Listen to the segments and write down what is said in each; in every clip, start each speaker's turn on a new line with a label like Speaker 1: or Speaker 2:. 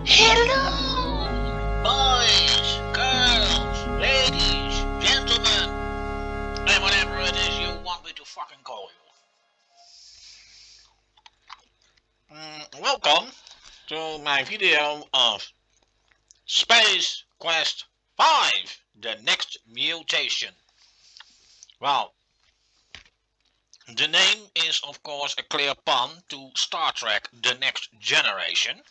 Speaker 1: Hello, boys, girls, ladies, gentlemen, and whatever it is you want me to fucking call you. Welcome to my video of Space Quest 5, the next mutation. Well, the name is of course a clear pun to Star Trek The Next Generation.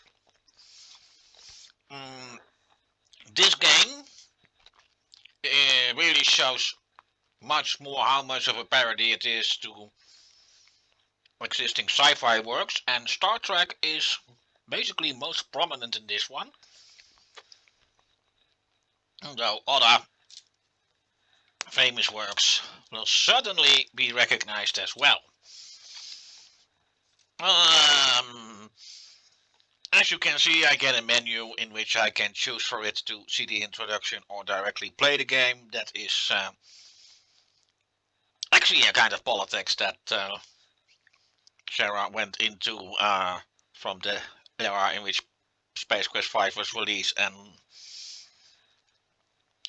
Speaker 1: This game really shows much more how much of a parody it is to existing sci-fi works, and Star Trek is basically most prominent in this one, though other famous works will certainly be recognized as well. As you can see, I get a menu in which I can choose for it to see the introduction or directly play the game. That is actually a kind of politics that Sarah went into from the era in which Space Quest 5 was released and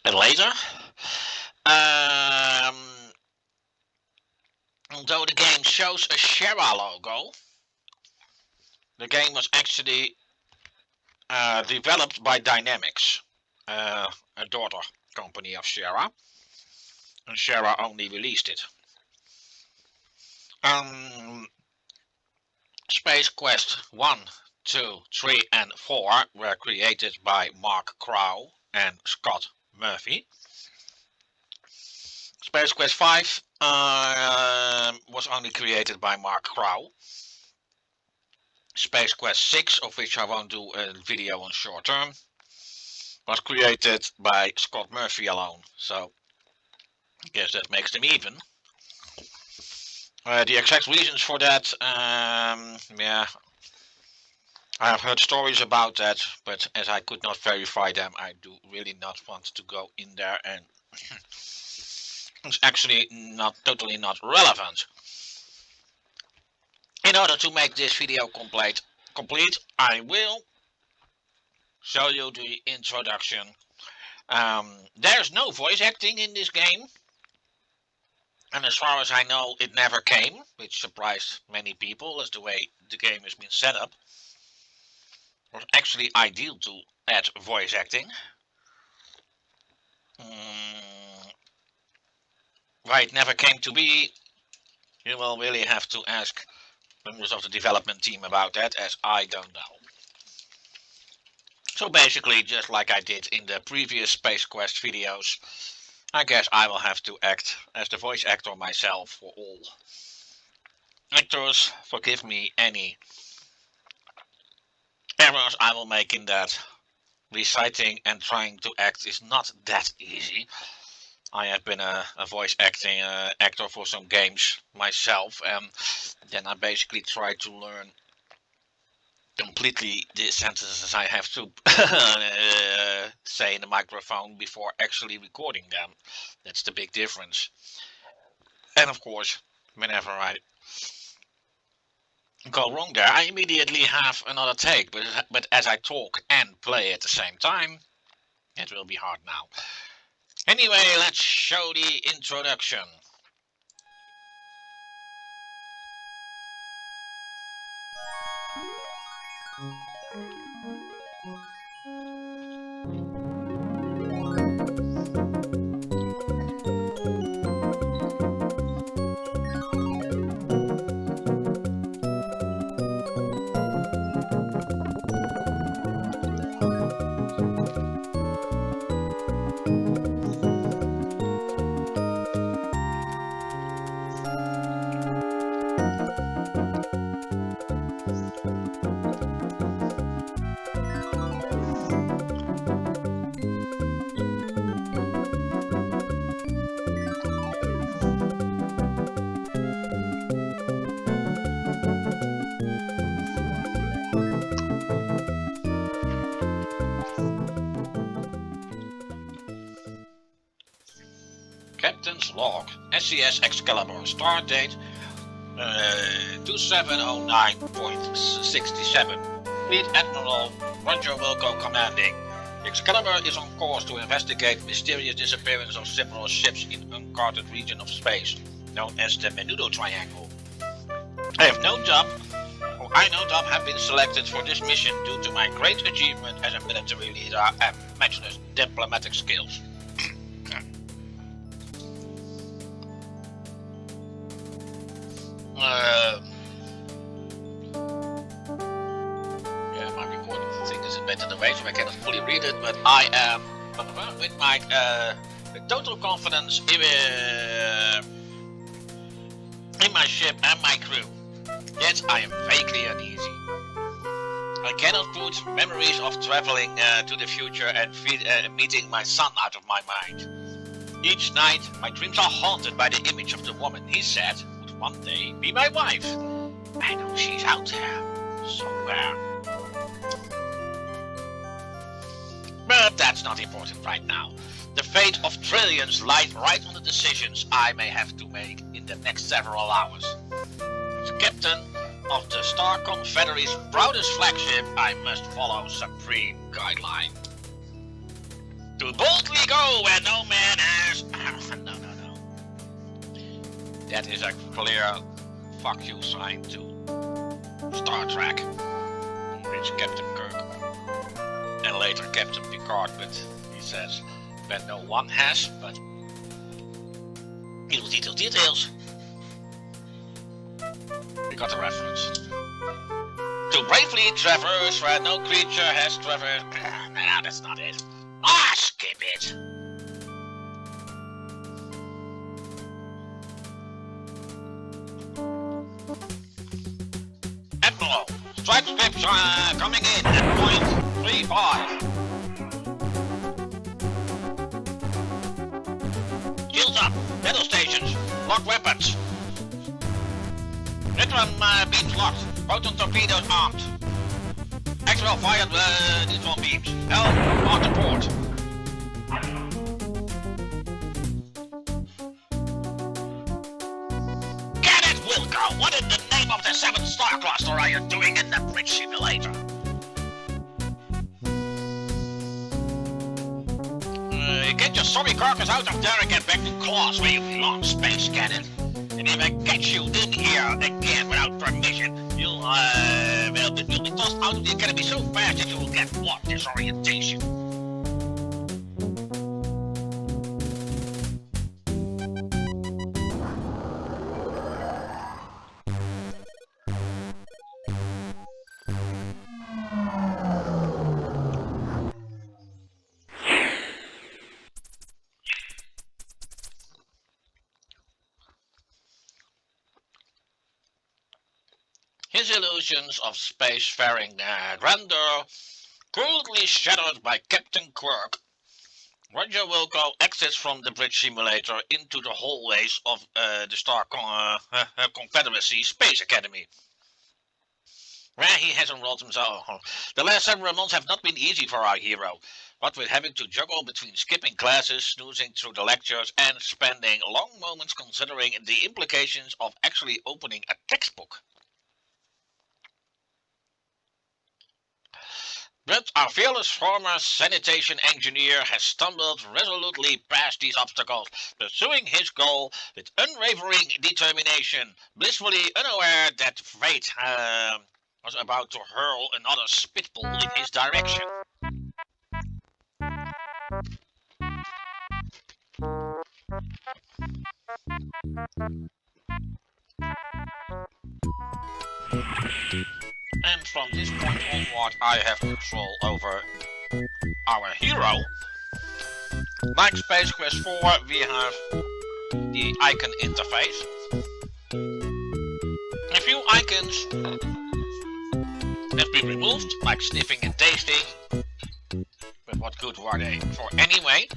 Speaker 1: later. Although the game shows a Shera logo, the game was actually developed by Dynamics, a daughter company of Shera, and Shera only released it. Space Quest 1, 2, 3 and 4 were created by Mark Crow and Scott Murphy. Space Quest 5 was only created by Mark Crow. Space Quest 6, of which I won't do a video on short term, was created by Scott Murphy alone, so I guess that makes them even. The exact reasons for that, yeah, I have heard stories about that, but as I could not verify them, I do really not want to go in there, and it's actually totally not relevant. In order to make this video complete, I will show you the introduction. There's no voice acting in this game, and as far as I know, it never came, which surprised many people as the way the game has been set up. It was actually ideal to add voice acting. Why it never came to be, you will really have to ask members of the development team about that, as I don't know. So basically, just like I did in the previous Space Quest videos, I guess I will have to act as the voice actor myself for all. Actors, forgive me any errors I will make in that. Reciting and trying to act is not that easy. I have been a voice actor for some games myself, and then I basically try to learn completely the sentences I have to say in the microphone before actually recording them. That's the big difference. And of course, whenever I go wrong there, I immediately have another take, but as I talk and play at the same time, it will be hard now. Anyway, let's show the introduction. Captain's log, SCS Excalibur, start date 2709.67. Fleet Admiral Roger Wilco commanding. The Excalibur is on course to investigate mysterious disappearance of several ships in uncharted region of space, known as the Menudo Triangle. I no doubt have been selected for this mission due to my great achievement as a military leader and matchless diplomatic skills. My recording thing is a bit in the way, so I cannot fully read it, but I am with my total confidence in my ship and my crew. Yet I am vaguely uneasy. I cannot put memories of traveling to the future and meeting my son out of my mind. Each night, my dreams are haunted by the image of the woman he said would one day be my wife. I know she's out there, somewhere. But that's not important right now. The fate of trillions lies right on the decisions I may have to make in the next several hours. As captain of the Star Confederacy's proudest flagship, I must follow supreme guideline. To boldly go where no man has... No. That is a clear fuck you sign to Star Trek, which Captain Kirk and later Captain Picard, but he says that no one has, but details. We got the reference. To bravely traverse where no creature has traversed. Nah, that's not it. Skip it. Admiral, strike strips coming in at point 35. Shields up, battle stations, lock weapons. Neutron beams locked, proton torpedoes armed. Maxwell fired neutron beams. Helm on the port. Get it, Wilco! What in the name of the 7th Star Cluster are you doing in the bridge simulator? Get your sorry carcass out of there and get back to class where you belong, Space Cannon. And if I catch you in here again without permission, you'll be tossed out of the academy so fast that you will get what? Disorientation. His illusions of spacefaring grandeur crudely shattered by Captain Quirk. Roger Wilco exits from the bridge simulator into the hallways of the Star Confederacy Space Academy, where he has enrolled himself. The last several months have not been easy for our hero, what with having to juggle between skipping classes, snoozing through the lectures, and spending long moments considering the implications of actually opening a textbook. But our fearless former sanitation engineer has stumbled resolutely past these obstacles, pursuing his goal with unwavering determination, blissfully unaware that fate was about to hurl another spitball in his direction. And from this point onward, I have control over our hero. Like Space Quest 4, we have the icon interface. A few icons have been removed, like sniffing and tasting. But what good were they for anyway?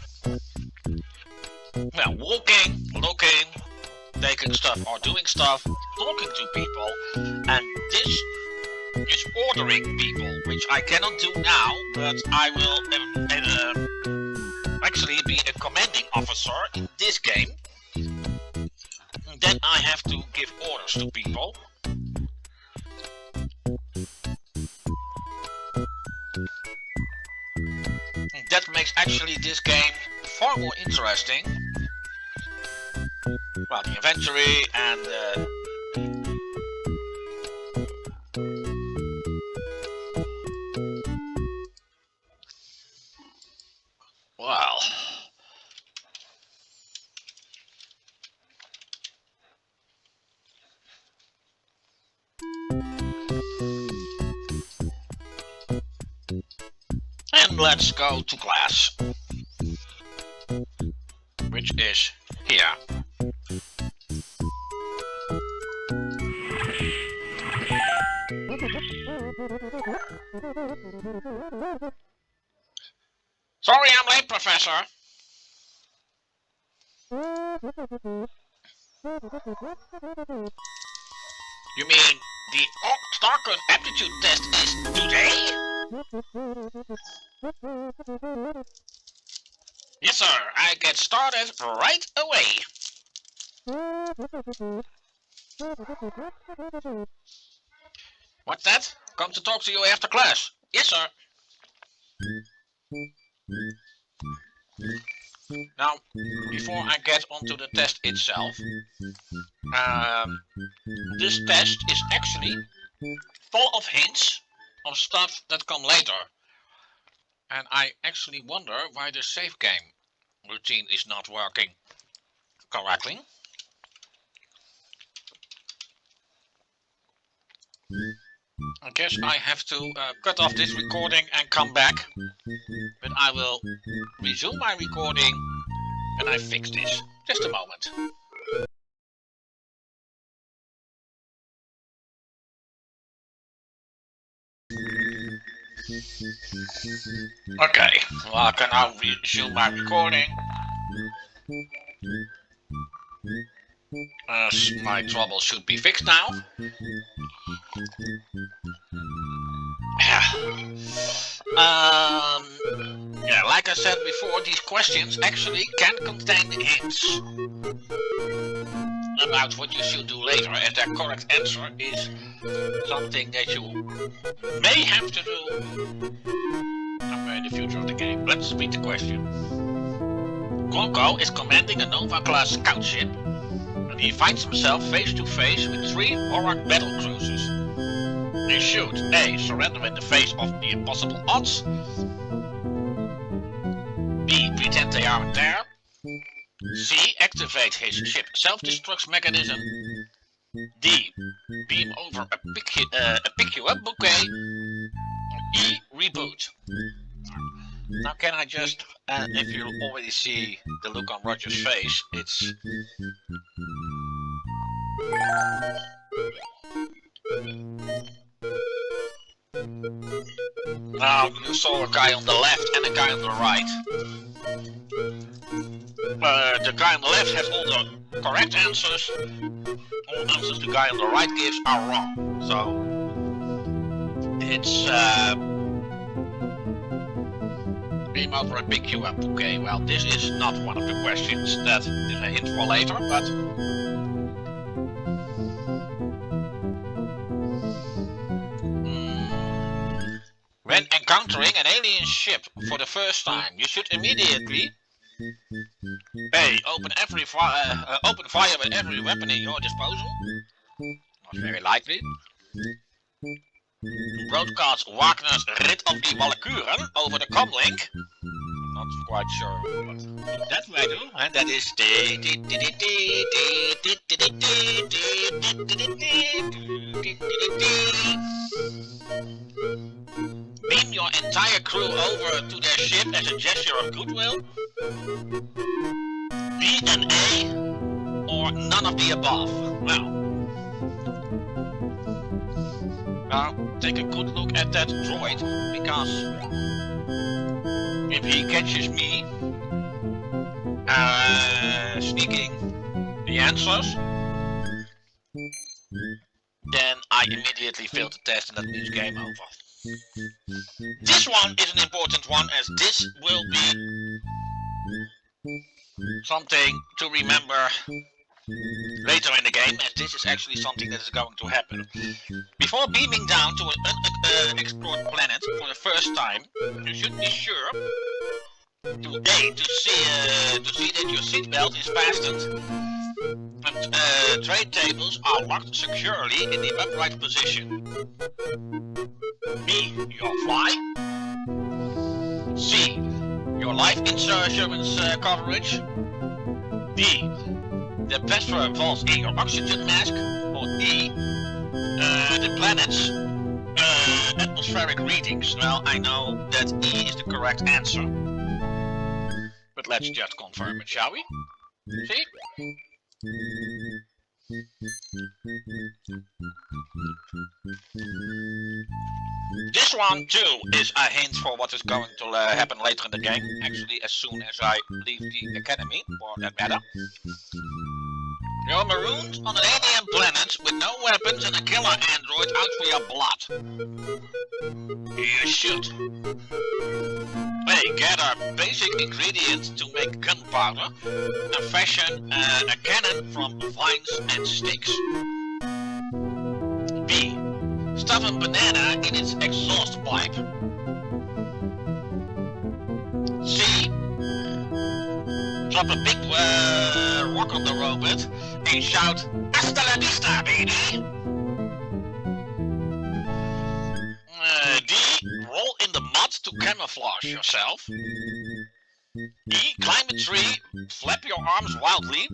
Speaker 1: Well, walking, looking, taking stuff or doing stuff, talking to people, and this is ordering people, which I cannot do now, but I will actually be a commanding officer in this game. Then I have to give orders to people. that makes actually this game far more interesting. Well, the inventory and well, and let's go to class, which is here. Sorry I'm late, Professor. You mean the StarCode aptitude test is today? Yes, sir. I get started right away. What's that? Come to talk to you after class. Yes, sir. Now, before I get onto the test itself, this test is actually full of hints of stuff that come later. And I actually wonder why the save game routine is not working correctly. I guess I have to cut off this recording and come back, but I will resume my recording and I fix this. Just a moment. Okay, well I can now resume my recording. My trouble should be fixed now. Yeah, like I said before, these questions actually can contain hints about what you should do later, as their correct answer is something that you may have to do somewhere in the future of the game. Let's read the question. Gonko is commanding a Nova-class scout ship, and he finds himself face to face with 3 Horak battle cruisers. They should A. surrender in the face of the impossible odds, B. pretend they aren't there, C. activate his ship self-destruct mechanism, D. beam over a pick you up bouquet, E. reboot. Now can I just, if you already see the look on Roger's face, it's... Now you saw a guy on the left and a guy on the right. The guy on the left has all the correct answers. All answers the guy on the right gives are wrong. So it's beam over and pick you up. Okay, well this is not one of the questions. That is a hint for later, but when encountering an alien ship for the first time, you should immediately A. Open fire with every weapon in your disposal. Not very likely. Broadcast Wagner's Rit of the Walkuren over the comlink. Not quite sure what that may do, and that is beam your entire crew over to their ship as a gesture of goodwill. B and A, or none of the above. Well, now take a good look at that droid, because if he catches me sneaking the answers, then I immediately fail the test and that means game over. This one is an important one, as this will be something to remember later in the game, as this is actually something that is going to happen. Before beaming down to an unexplored planet for the first time, you should be sure To A, to see that your seatbelt is fastened and tray tables are locked securely in the upright position. B, your fly. C, your life insurance coverage. D, the password involves in your oxygen mask. Or E, the planet's atmospheric readings. Well, I know that E is the correct answer. But let's just confirm it, shall we? See? This one too is a hint for what is going to happen later in the game. Actually, as soon as I leave the academy, for that matter. You're marooned on an alien planet with no weapons and a killer android out for your blood. You should A, gather basic ingredients to make gunpowder and fashion a cannon from vines and sticks. B, stuff a banana in its exhaust pipe. C, drop a big rock on the robot and shout, "Hasta la vista, baby!" D, roll in the mud to camouflage yourself. E, climb a tree, flap your arms wildly,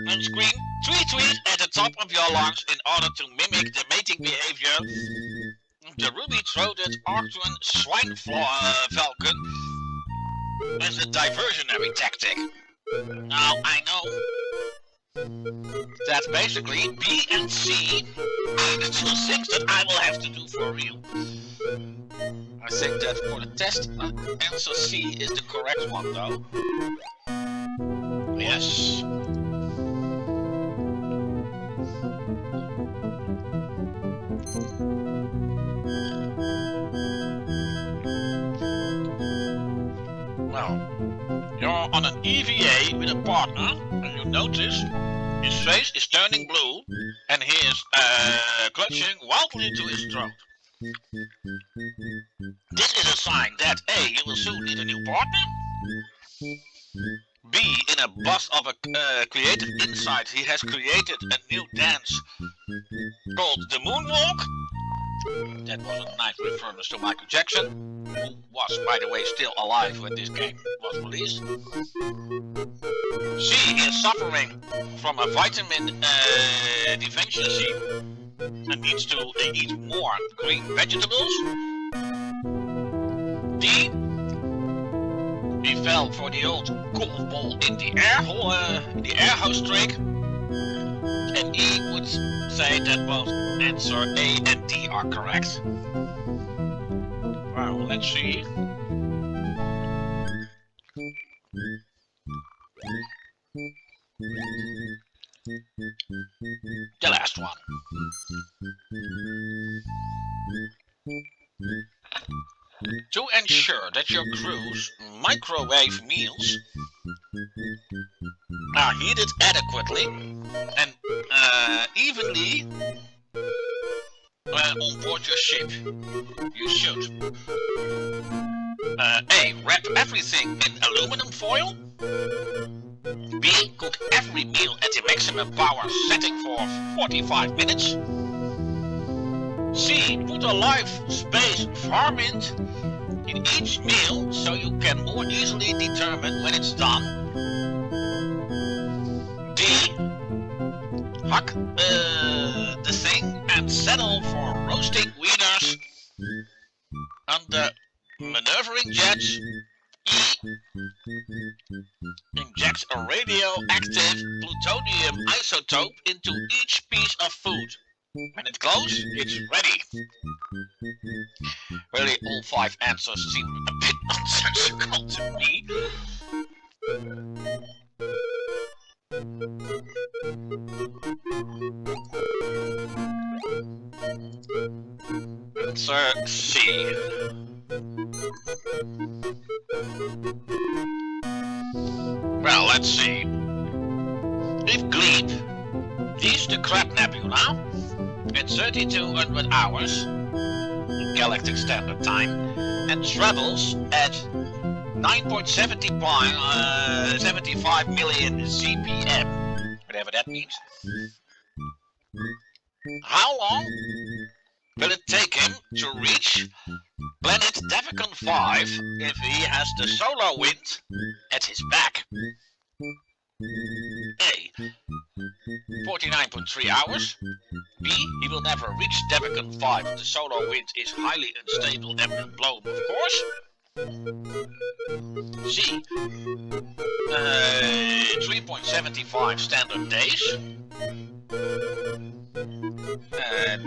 Speaker 1: and scream "tweet tweet" at the top of your lungs in order to mimic the mating behavior of the ruby-throated Arcturian swine falcon as a diversionary tactic. Now, I know that basically B and C are the two things that I will have to do for real. I think that for the test, answer C is the correct one, though. Yes. Well, you're on an EVA with a partner, and you notice his face is turning blue, and he is clutching wildly to his throat. This is a sign that A, you will soon need a new partner. B, in a blast of a creative insight, he has created a new dance called the Moonwalk. That was a nice reference to Michael Jackson, who was, by the way, still alive when this game was released. C, he is suffering from a vitamin deficiency and needs to eat more green vegetables. D, he fell for the old golf ball in the air house trick. And E would say that both answer A and D are correct. Well, let's see. The last one. To ensure that your crew's microwave meals are heated adequately and evenly on board your ship, you should A, wrap everything in aluminum foil. B, cook every meal at the maximum power setting for 45 minutes. C, put a live space varmint in each meal so you can more easily determine when it's done. D, huck the thing and settle for roasting wieners under maneuvering jets. E, inject a radioactive plutonium isotope into each piece of food. When it glows, it's ready. Really, all 5 answers seem a bit nonsensical to me. Answer C. Well, let's see. If Glebe leaves the Crab Nebula in 3200 hours in Galactic Standard Time and travels at 9.75 million CPM, whatever that means. How long will it take him to reach planet Devicon 5 if he has the solar wind at his back? A. 49.3 hours. B. He will never reach Devicon 5. The solar wind is highly unstable and will blow him, of course. C. 3.75 standard days.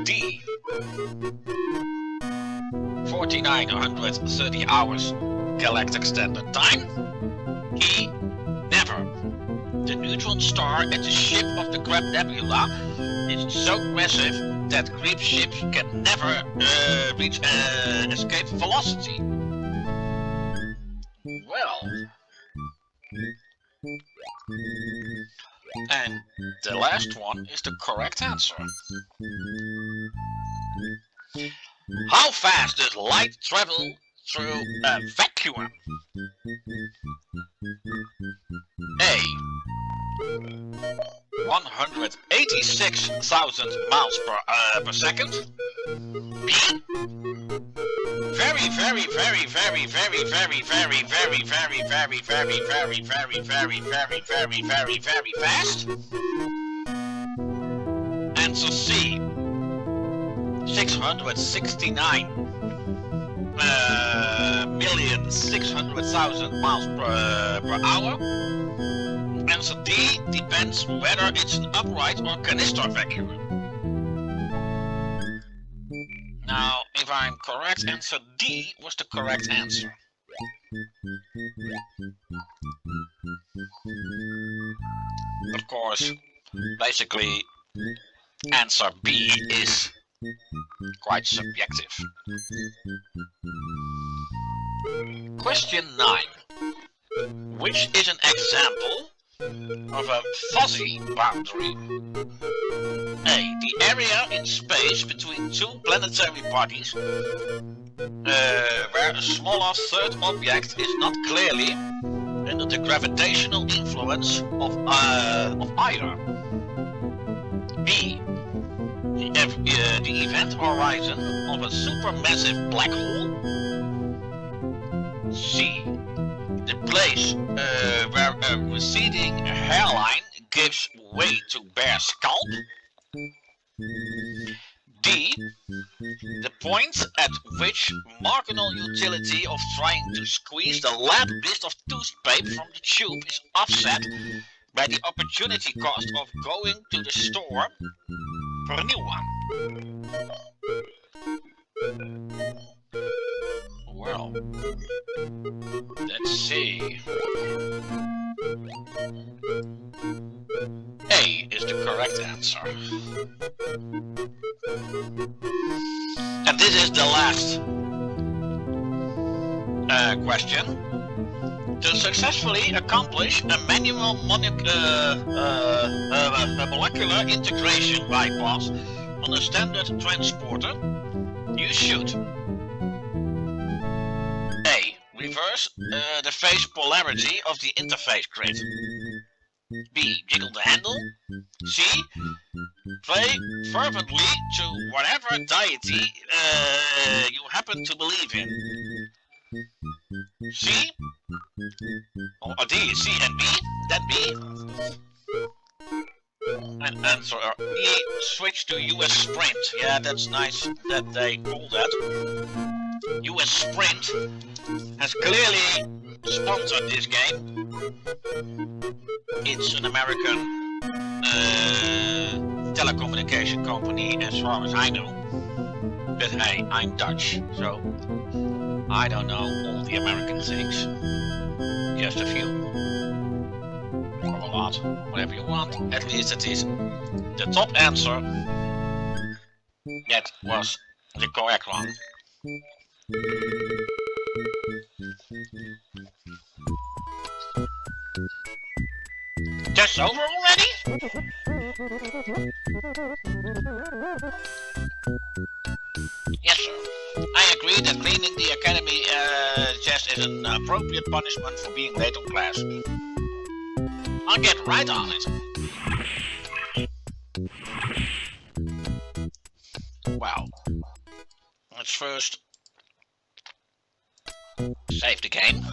Speaker 1: D. 4930 hours galactic standard time. E. Never. The neutron star at the ship of the Crab Nebula is so massive that creep ships can never reach escape velocity. Well, and the last one is the correct answer. How fast does light travel through a vacuum? A. 186,000 miles per second. B. Very fast. Answer C. 669,600,000 miles per hour. Answer D depends whether it's an upright or canister vacuum. Now, if I'm correct, answer D was the correct answer. Of course, basically, answer B is quite subjective. Question 9. Which is an example of a fuzzy boundary? A. The area in space between two planetary bodies where a smaller third object is not clearly under the gravitational influence of either. B. The event horizon of a supermassive black hole. C. The place where a receding hairline gives way to bare scalp. D. The point at which marginal utility of trying to squeeze the lab bit of toothpaste from the tube is offset by the opportunity cost of going to the store for a new one. Well, let's see. A is the correct answer. And this is the last question. To successfully accomplish a manual molecular integration bypass on a standard transporter, you should A. Reverse the phase polarity of the interface grid. B. Jiggle the handle. C. Pray fervently to whatever deity you happen to believe in. C. Or D, C and B, then B. And answer E, switch to US Sprint. Yeah, that's nice that they call that. US Sprint has clearly sponsored this game. It's an American telecommunication company as far as I know. But hey, I'm Dutch, so I don't know all the American things. Just a few. Or a lot. Whatever you want. At least it is the top answer. That was the correct one. Just over already? Yes, sir. I agree that cleaning the academy chest is an appropriate punishment for being late on class. I'll get right on it. Well, let's first save the game.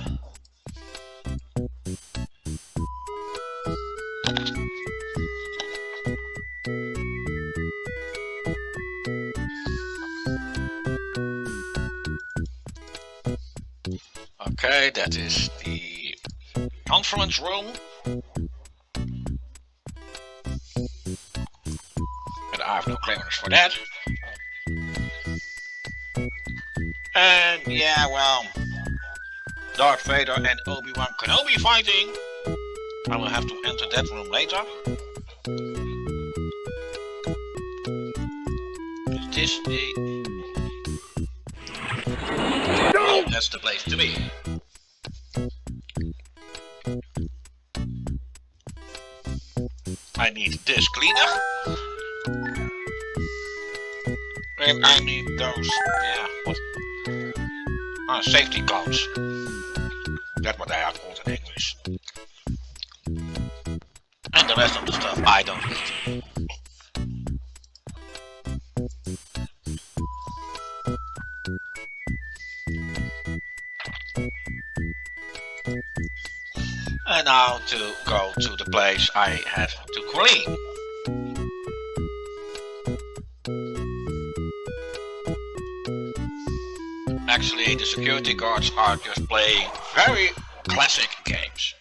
Speaker 1: Okay, that is the conference room. But I have no clearance for that. And yeah, well, Darth Vader and Obi-Wan Kenobi fighting. I will have to enter that room later. Is this the... Oh, that's the place to be. I need this cleaner. And I need those, yeah, what? Safety cones. That's what they are called in English. And the rest of the stuff I don't need. And now to go to the place I have to clean. Actually, the security guards are just playing very classic games.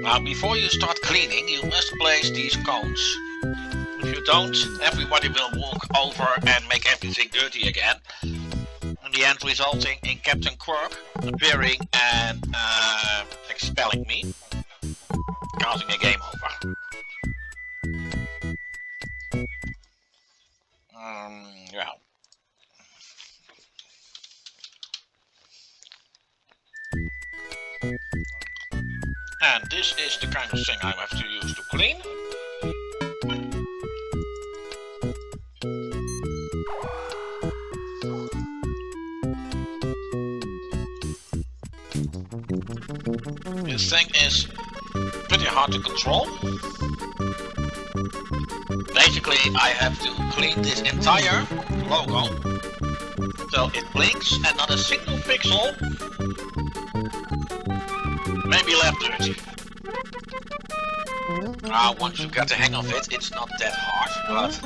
Speaker 1: Now, before you start cleaning, you must place these cones. If you don't, everybody will walk over and make everything dirty again. In the end, resulting in Captain Quirk appearing and expelling me, causing a game over. Yeah. And this is the kind of thing I have to use to clean. This thing is pretty hard to control. Basically, I have to clean this entire logo so it blinks and not a single pixel may be left dirty. Once you get the hang of it, it's not that hard, but...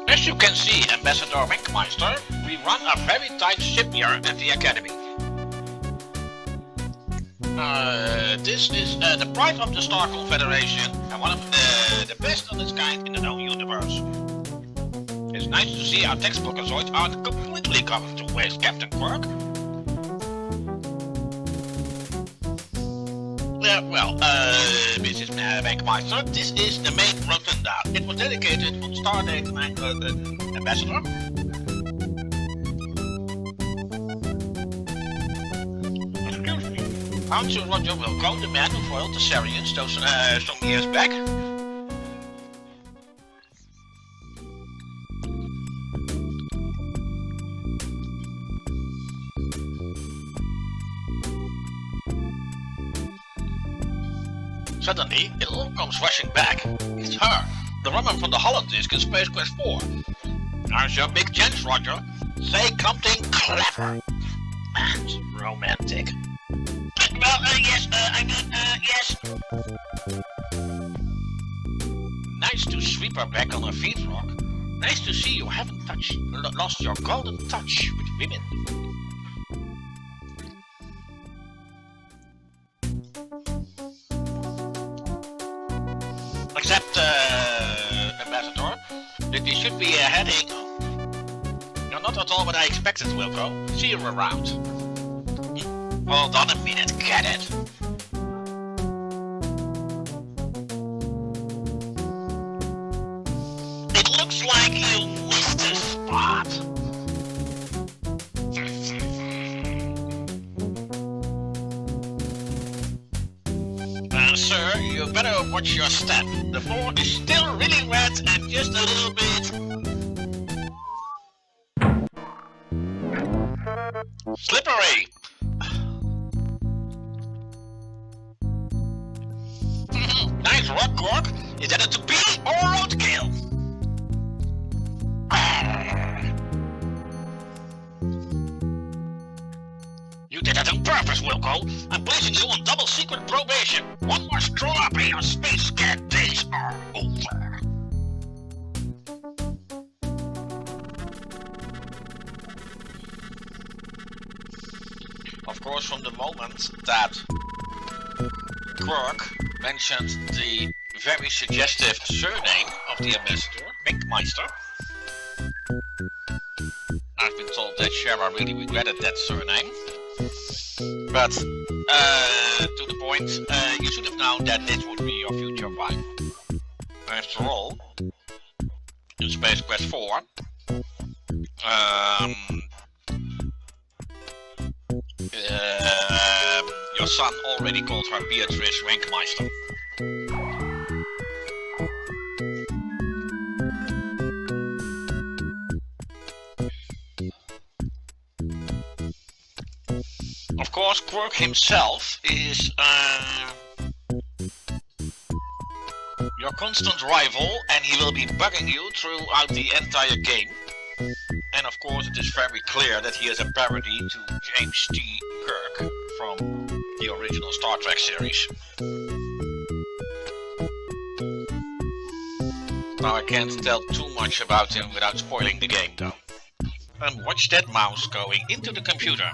Speaker 1: As you can see, Ambassador Winkmeister, we run a very tight ship here at the Academy. This is the pride of the Star Confederation and one of the best of its kind in the known universe. It's nice to see our textbook azoids are completely covered to waste, Captain Quirk. Mrs. Winkmeister, this is the main rotunda. It was dedicated on Stardate Ambassador. Excuse me. Council Roger Wilco, the man who foiled the Sarians some years back. Suddenly, it all comes rushing back. It's her, the woman from the holodisk in Space Quest 4. There's your big chance, Roger. Say something clever. That's romantic. Yes, yes. Nice to sweep her back on her feet, Rock. Nice to see you haven't lost your golden touch with women. Except, Ambassador, that we should be heading. You're not at all what I expected, Wilco. See you around. Hold on a minute, get it. It looks like you missed a spot. Sir, you better watch your step. The floor is still really wet and just a little bit slippery. Nice rock, Cork. Is that a toupee or a roadkill? You did that on purpose, Wilco. I'm placing you on double secret probation. One more straw up and your space scared days are over. Of course, from the moment that Quirk mentioned the very suggestive surname of the ambassador, Winkmeister, I've been told that Shara really regretted that surname. But, to the point, you should have known that this would be your future wife. After all, in Space Quest 4, your son already called her Beatrice Winkmeister. Of course, Quirk himself is your constant rival, and he will be bugging you throughout the entire game. And of course, it is very clear that he is a parody to James T. Kirk from the original Star Trek series. Now, I can't tell too much about him without spoiling the game, though. And watch that mouse going into the computer.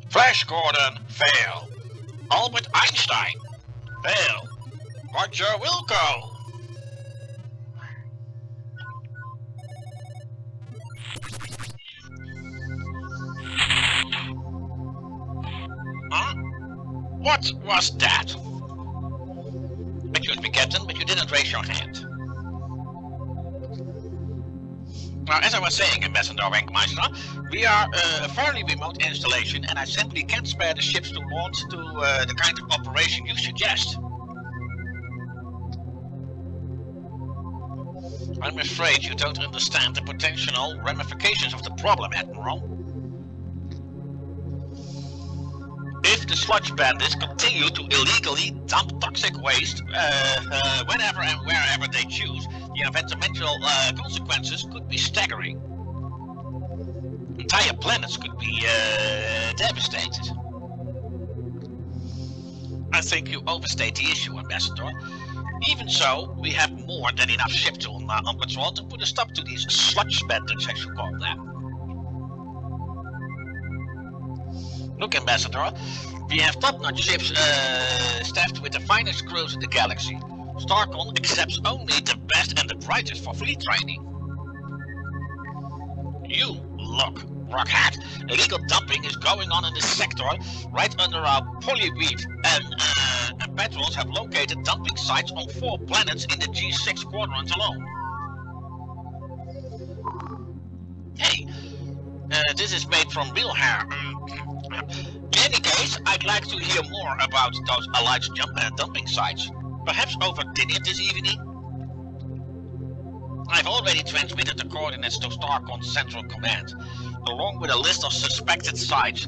Speaker 1: Flash Gordon, fail. Albert Einstein, fail. Roger Wilco. Huh? What was that? Excuse me, Captain, but you didn't raise your hand. Now, as I was saying, Ambassador Winkmeister, we are a fairly remote installation, and I simply can't spare the ships to launch to the kind of operation you suggest. I'm afraid you don't understand the potential ramifications of the problem, Admiral. If the sludge bandits continue to illegally dump toxic waste whenever and wherever they choose, the environmental consequences could be staggering. Entire planets could be devastated. I think you overstate the issue, Ambassador. Even so, we have more than enough ships on patrol to put a stop to these sludge bandits, as you call them. Look, Ambassador, we have top-notch ships staffed with the finest crews in the galaxy. Starcon accepts only the best and the brightest for fleet training. You, look, Rockhat, illegal dumping is going on in this sector right under our polyweed, and patrols have located dumping sites on 4 planets in the G6 quadrant alone. Hey, this is made from real hair. In any case, I'd like to hear more about those alleged dumping sites. Perhaps over dinner this evening? I've already transmitted the coordinates to Starcon's Central Command, along with a list of suspected sites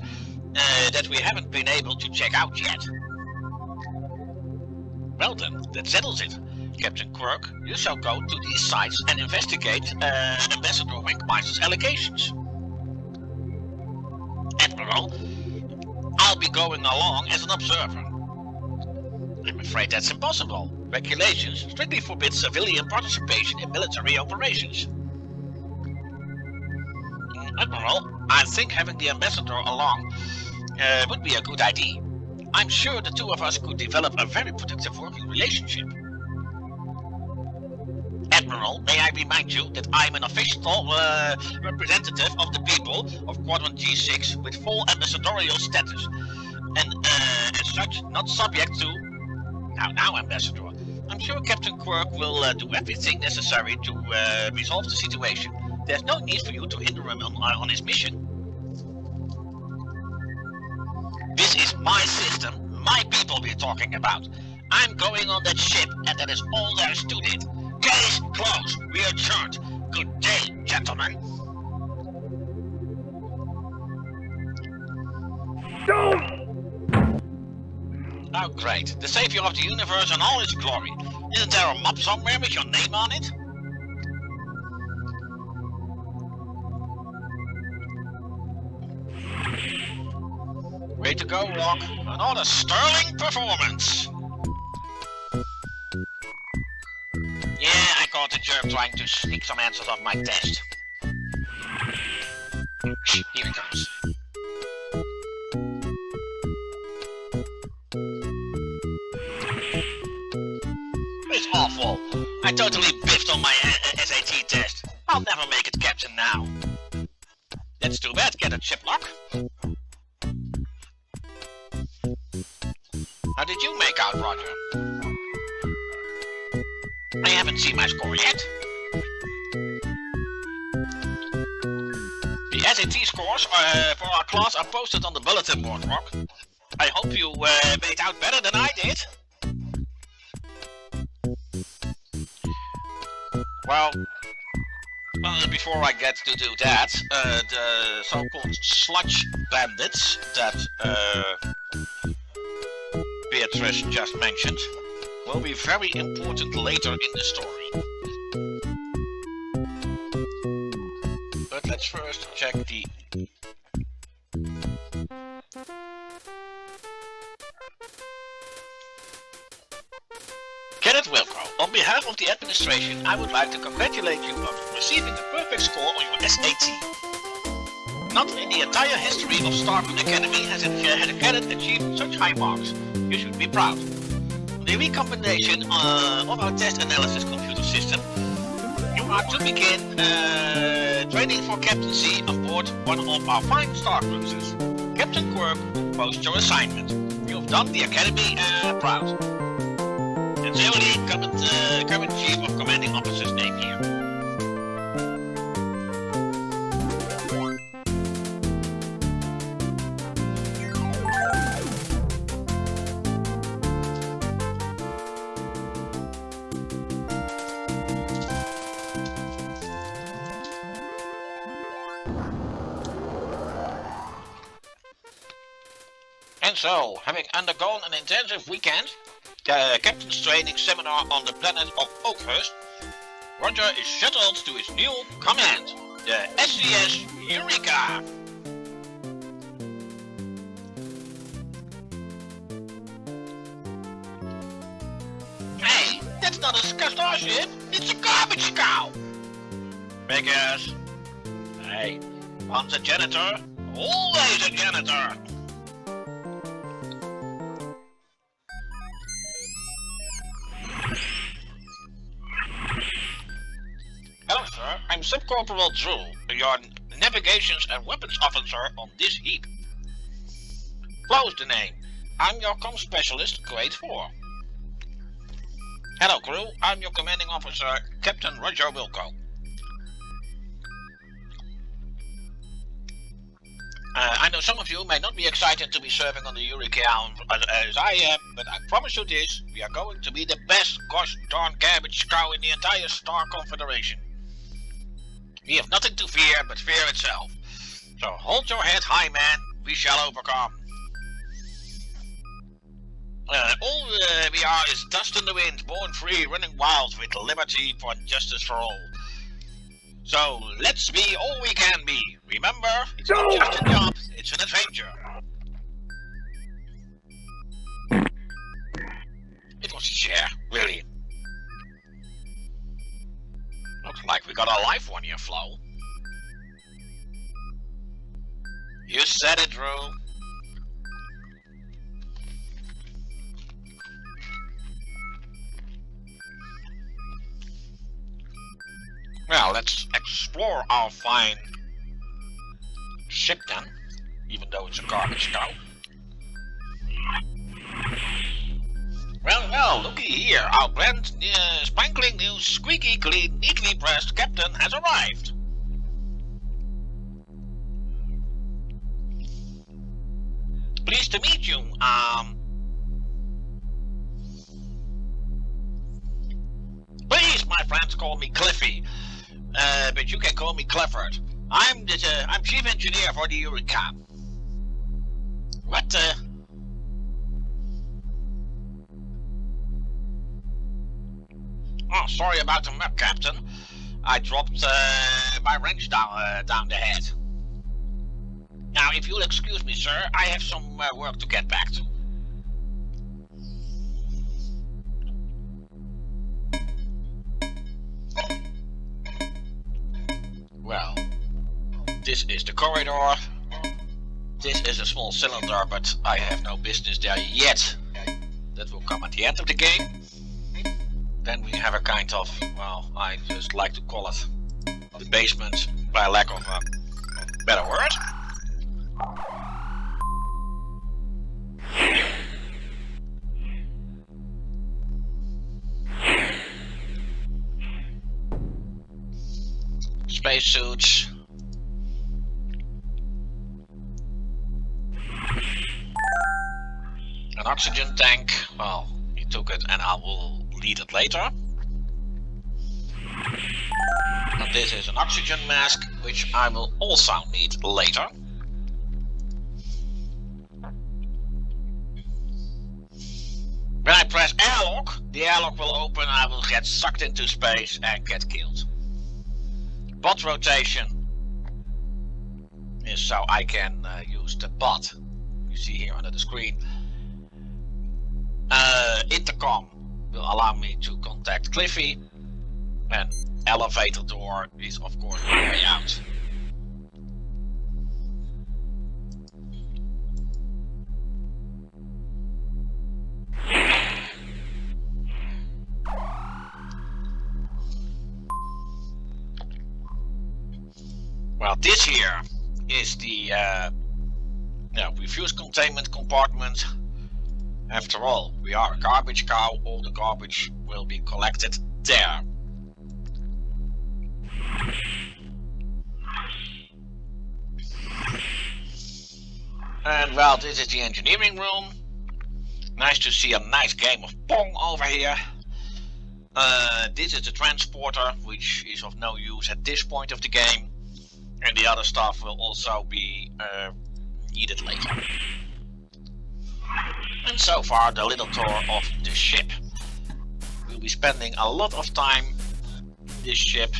Speaker 1: that we haven't been able to check out yet. Well then, that settles it. Captain Quirk, you shall go to these sites and investigate Ambassador Winkmeister's allegations. Admiral, I'll be going along as an observer. I'm afraid that's impossible. Regulations strictly forbid civilian participation in military operations. Admiral, I think having the ambassador along would be a good idea. I'm sure the two of us could develop a very productive working relationship. Admiral, may I remind you that I'm an official representative of the people of Quadrant G6 with full ambassadorial status, and as such, not subject to... Now, Ambassador, I'm sure Captain Quirk will do everything necessary to resolve the situation. There's no need for you to hinder him on his mission. This is my system, my people we're talking about. I'm going on that ship, and that is all there's to it. Case closed. We adjourned. Good day, gentlemen. Oh, great. The savior of the universe in all its glory. Isn't there a map somewhere with your name on it? Way to go, Rock. Another sterling performance. Yeah, I caught the jerk trying to sneak some answers off my test. Here it comes. It's awful. I totally biffed on my SAT test. I'll never make it captain now. That's too bad, get a chiplock. How did you make out, Roger? I haven't seen my score yet. The SAT scores for our class are posted on the bulletin board, Rock. I hope you made out better than I did. Well, before I get to do that, the so-called sludge bandits that Beatrice just mentioned will be very important later in the story. But let's first check the... Kenneth Wilco, on behalf of the administration, I would like to congratulate you on receiving a perfect score on your SAT. Not in the entire history of Starfleet Academy has a cadet achieved such high marks. You should be proud. The recombination of our test analysis computer system, you are to begin training for captaincy on board one of our fine star cruisers. Captain Quirk post your assignment. You have done the Academy proud. Sincerely, current Chief of Commanding Officer's name here. And so, having undergone an intensive weekend, captain's training seminar on the planet of Oakhurst, Roger is shuttled to his new command, the SCS Eureka. Hey, that's not a starship, it's a garbage cow. Because, hey, once a janitor, always a janitor. Hello, sir. I'm Subcorporal Drew, your navigations and weapons officer on this heap. Close the name. I'm your comm specialist, grade 4. Hello, crew. I'm your commanding officer, Captain Roger Wilco. I know some of you may not be excited to be serving on the Eureka as I am, but I promise you this, we are going to be the best gosh darn garbage cow in the entire Star Confederation. We have nothing to fear but fear itself. So hold your head high, man. We shall overcome. All we are is dust in the wind, born free, running wild with liberty for justice for all. So let's be all we can be. Remember, it's not just a job, it's an adventure. It was a share, really. Looks like we got a live one here, Flo. You said it, Drew. Well, let's explore our fine ship then, even though it's a garbage cow. Well, looky here. Our brand sparkling new, squeaky clean, neatly pressed captain has arrived. Pleased to meet you. Please, my friends, call me Cliffy. But you can call me Clifford. I'm chief engineer for the Eureka. What? Oh, sorry about the map, Captain. I dropped my wrench down the head. Now, if you'll excuse me, sir, I have some work to get back to. Well, this is the corridor. This is a small cylinder, but I have no business there yet. That will come at the end of the game. Then we have a kind of, well, I just like to call it the basement, by lack of a better word. Spacesuits. An oxygen tank. Well, he took it and I will lead it later. And this is an oxygen mask, which I will also need later. When I press airlock, the airlock will open and I will get sucked into space and get killed. Bot rotation is so I can use the bot you see here under the screen. Intercom will allow me to contact Cliffy, and elevator door is of course the way out. Well, this here is the refuse containment compartment. After all, we are a garbage cow. All the garbage will be collected there. And well, this is the engineering room. Nice to see a nice game of Pong over here. This is the transporter, which is of no use at this point of the game. And the other stuff will also be needed later. And so far, the little tour of the ship. We'll be spending a lot of time in this ship,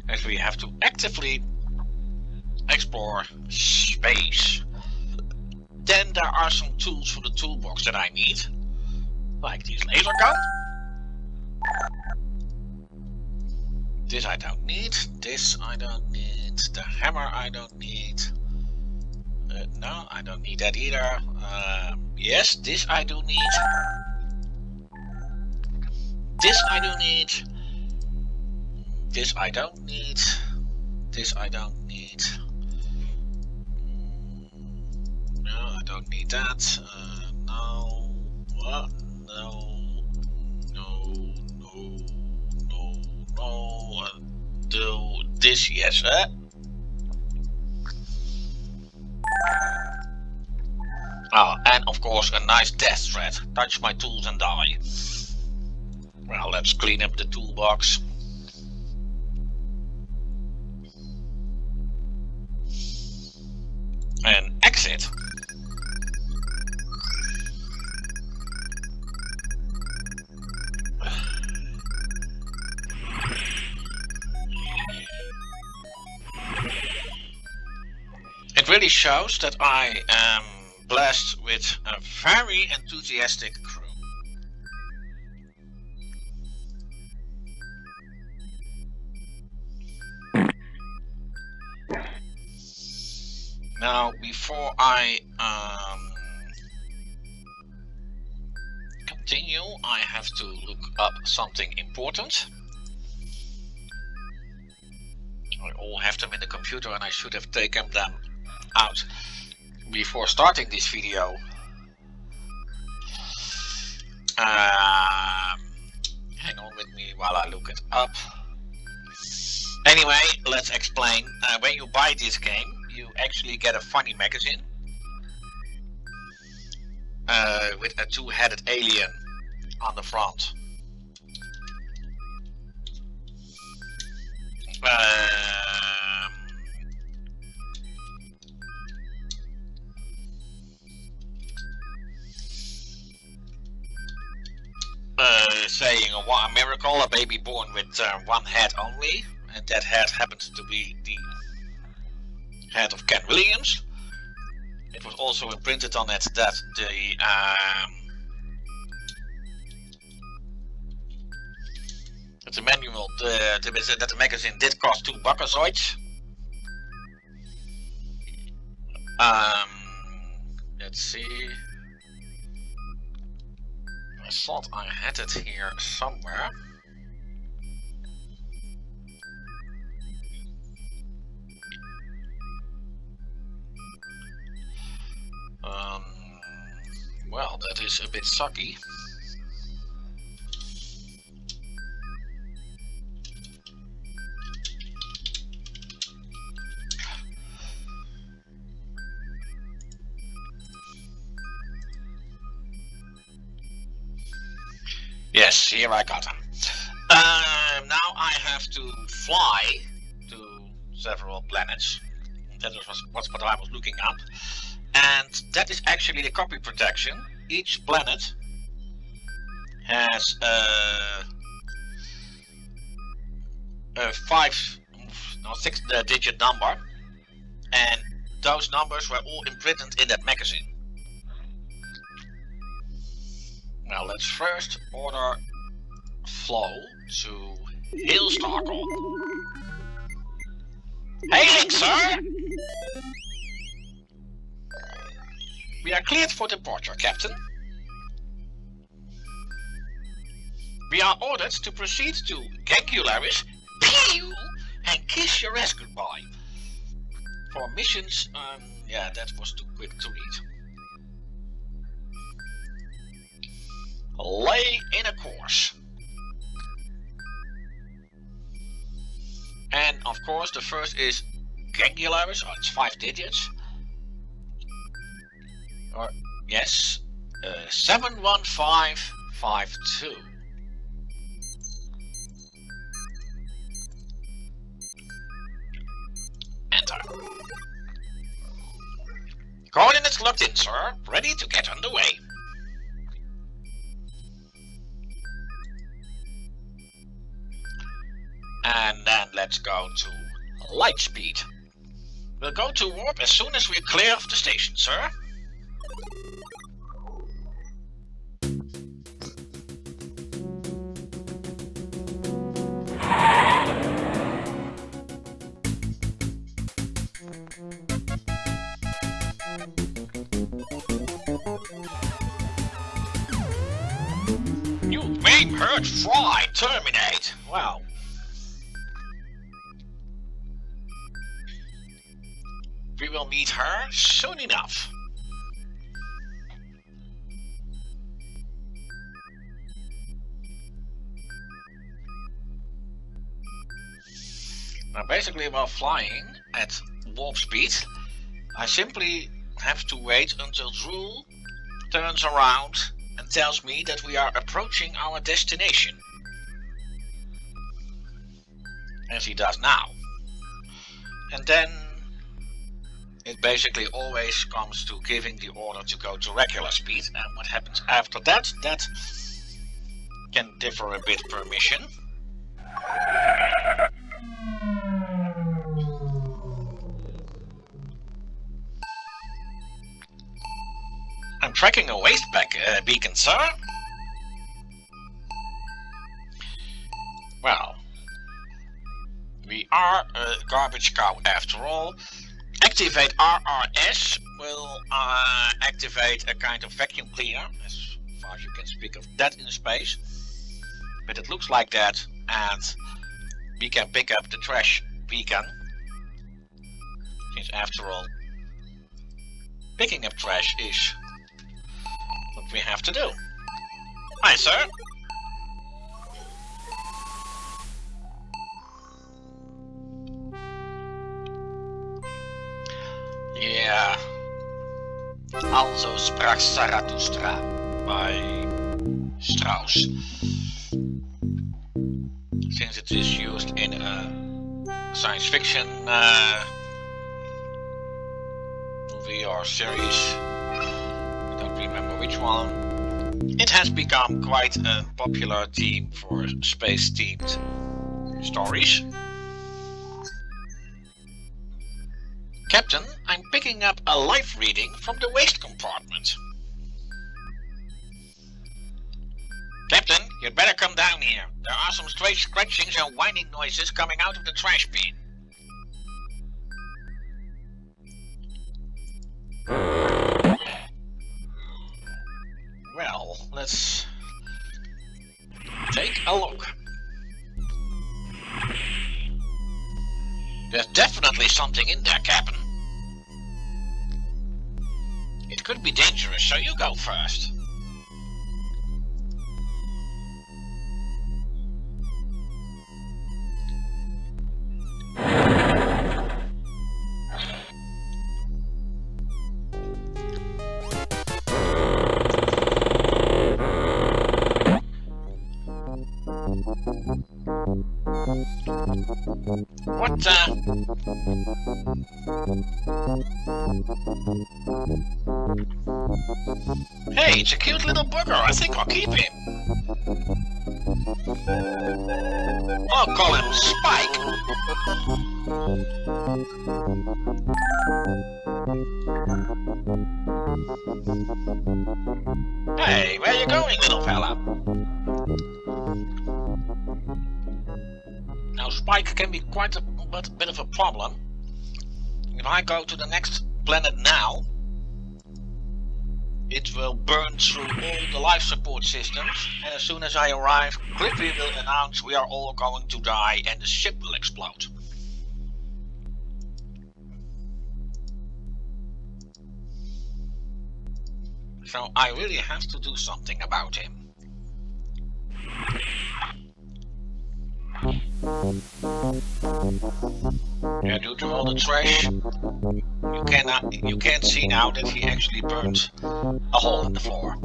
Speaker 1: as we have to actively explore space. Then there are some tools for the toolbox that I need, like this laser gun. This I don't need. This I don't need. The hammer I don't need. No, I don't need that either. Yes, this I do need. This I do need. This I don't need. This I don't need. No, I don't need that. No. What? No. No. No. No. No. Do this, yes, Oh, and of course a nice death threat. Touch my tools and die. Well, let's clean up the toolbox. And exit. It really shows that I am blessed with a very enthusiastic crew. Now, before I continue, I have to look up something important. I all have them in the computer and I should have taken them out before starting this video. Hang on with me while I look it up. Anyway, let's explain. When you buy this game, you actually get a funny magazine with a two-headed alien on the front. Saying what a miracle, a baby born with one head only, and that head happens to be the head of Ken Williams. It was also imprinted on it that the manual, that the magazine did cost $2 let's see. I thought I had it here somewhere. Well, that is a bit sucky. Yes, here I got them. Now I have to fly to several planets. That was what I was looking up. And that is actually the copy protection. Each planet has a 6-digit number. And those numbers were all imprinted in that magazine. Now let's first order flow to Hillstarkle. Hailing, sir! We are cleared for departure, Captain. We are ordered to proceed to Gangularis, pew, and kiss your ass goodbye. For missions, yeah, that was too quick to read. Lay in a course. And of course the first is Gangularis, it's 5 digits. Or, yes, 71552. Enter. Coordinates locked in, sir. Ready to get underway. And then let's go to light speed. We'll go to warp as soon as we're clear of the station, sir. You may hurt, fry, terminate. Wow. We will meet her soon enough. Now basically while flying at warp speed, I simply have to wait until Drew turns around and tells me that we are approaching our destination. As he does now. And then it basically always comes to giving the order to go to regular speed, and what happens after that, that can differ a bit per mission. I'm tracking a waste beacon, sir. Well, we are a garbage cow after all. Activate RRS will activate a kind of vacuum cleaner, as far as you can speak of that in space. But it looks like that, and we can pick up the trash beacon. Since after all, picking up trash is what we have to do. Hi, sir. Yeah. Also sprach Zarathustra by Strauss. Since it is used in a science fiction movie or series, I don't remember which one, it has become quite a popular theme for space-themed stories. Captain, I'm picking up a live reading from the waste compartment. Captain, you'd better come down here. There are some strange scratchings and whining noises coming out of the trash bin. Well, let's take a look. There's definitely something in there, Captain. It could be dangerous, so you go first. What, Hey, it's a cute little bugger. I think I'll keep him. I'll call him Spike. Hey, where are you going, little fella? Now, Spike can be quite a bit of a problem. If I go to the next planet now, it will burn through all the life support systems, and as soon as I arrive, Cliffy will announce we are all going to die and the ship will explode. So I really have to do something about him. Yeah, due to all the trash, you can't see now that he actually burnt a hole in the floor.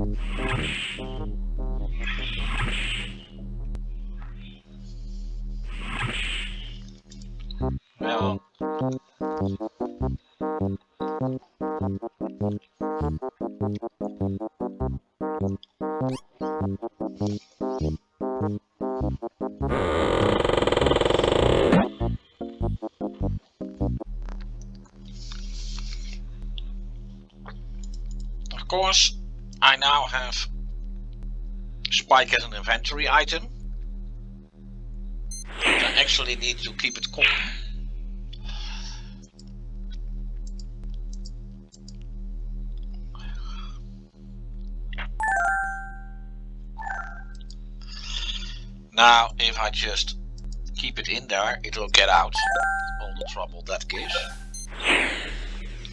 Speaker 1: Well, of course, I now have Spike as an inventory item. I actually need to keep it cool. Now, if I just keep it in there, it will get out all the trouble that gives.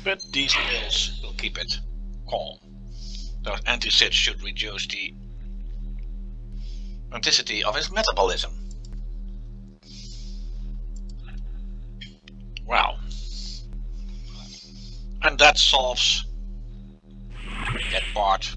Speaker 1: But these pills will keep it calm. Those antacids should reduce the intensity of his metabolism. Well, and that solves that part.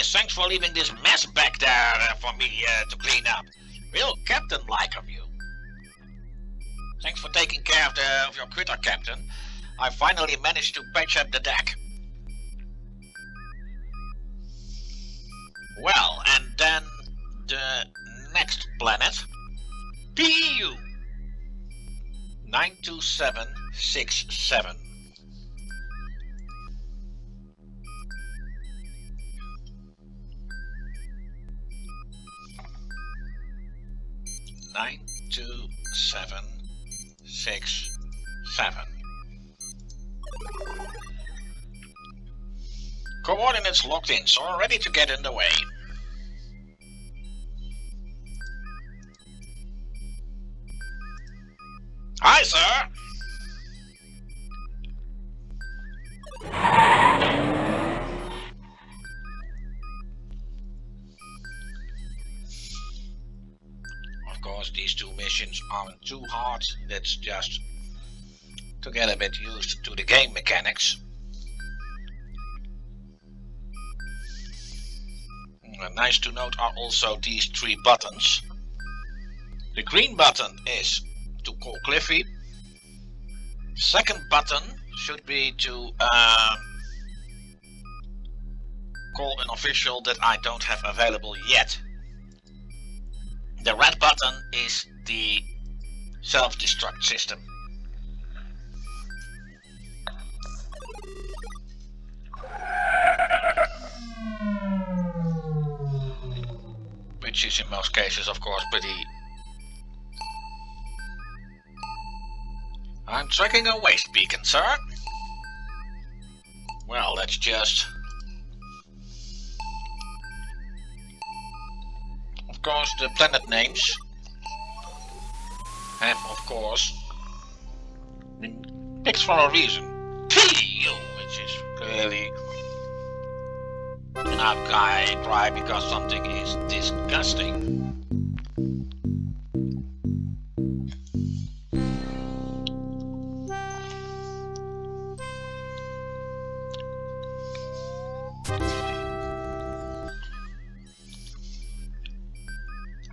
Speaker 1: Thanks for leaving this mess back there for me to clean up. Real captain-like of you. Thanks for taking care of your critter, Captain. I finally managed to patch up the deck. Well, and then the next planet, PU. 92767. Nine two seven six seven. Coordinates locked in, so we're ready to get underway. Hi, sir. Of course, these two missions aren't too hard. That's just to get a bit used to the game mechanics. Nice to note are also these three buttons. The green button is to call Cliffy. Second button should be to call an official that I don't have available yet. The red button is the self-destruct system. Which is in most cases, of course, pretty... I'm tracking a waste beacon, sir. Well, that's just... Of course, the planet names have, of course, been picked for a reason. TU, which is clearly an outcry because something is disgusting.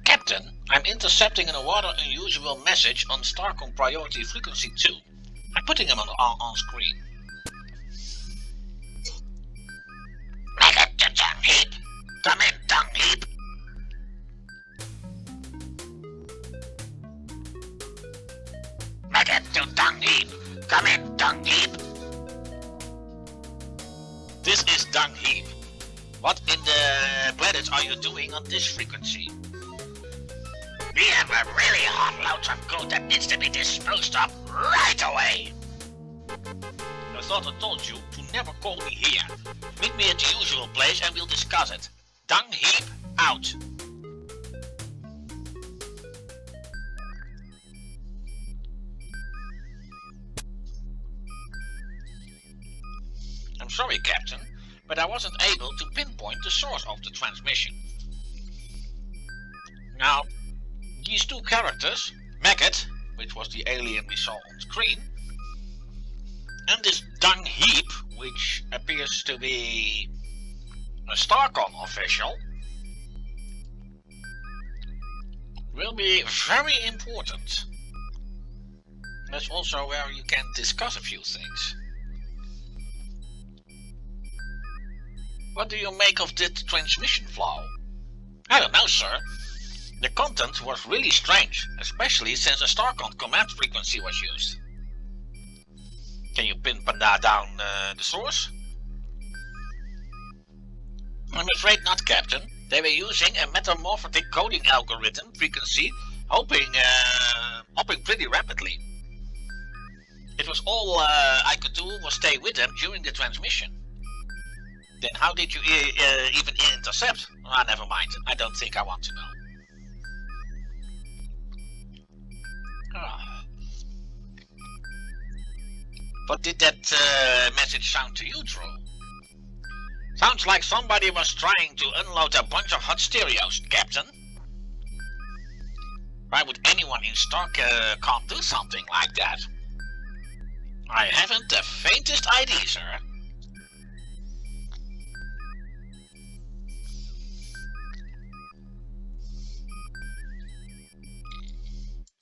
Speaker 1: Captain, I'm intercepting a rather unusual message on Starcom priority frequency 2. I'm putting him on screen. Maggot to dung heap! Come in, dung heap! Maggot to dung heap! Come in, dung heap! This is dung heap. What in the planets are you doing on this frequency? We have a really hot load of code that needs to be disposed of right away. I thought I told you to never call me here. Meet me at the usual place and we'll discuss it. Dung heap out. I'm sorry, Captain, but I wasn't able to pinpoint the source of the transmission. Now, these two characters, Maggot, which was the alien we saw on screen, and this dung heap, which appears to be a Starcom official, will be very important. That's also where you can discuss a few things. What do you make of this transmission flaw? I don't know, sir. The content was really strange, especially since a Starcom command frequency was used. Can you pin down the source? I'm afraid not, Captain. They were using a metamorphic coding algorithm frequency, hopping pretty rapidly. It was all I could do was stay with them during the transmission. Then how did you even intercept? Ah, never mind. I don't think I want to know. What did that message sound to you, Drew? Sounds like somebody was trying to unload a bunch of hot stereos, Captain. Why would anyone in Starcom do something like that? I haven't the faintest idea, sir.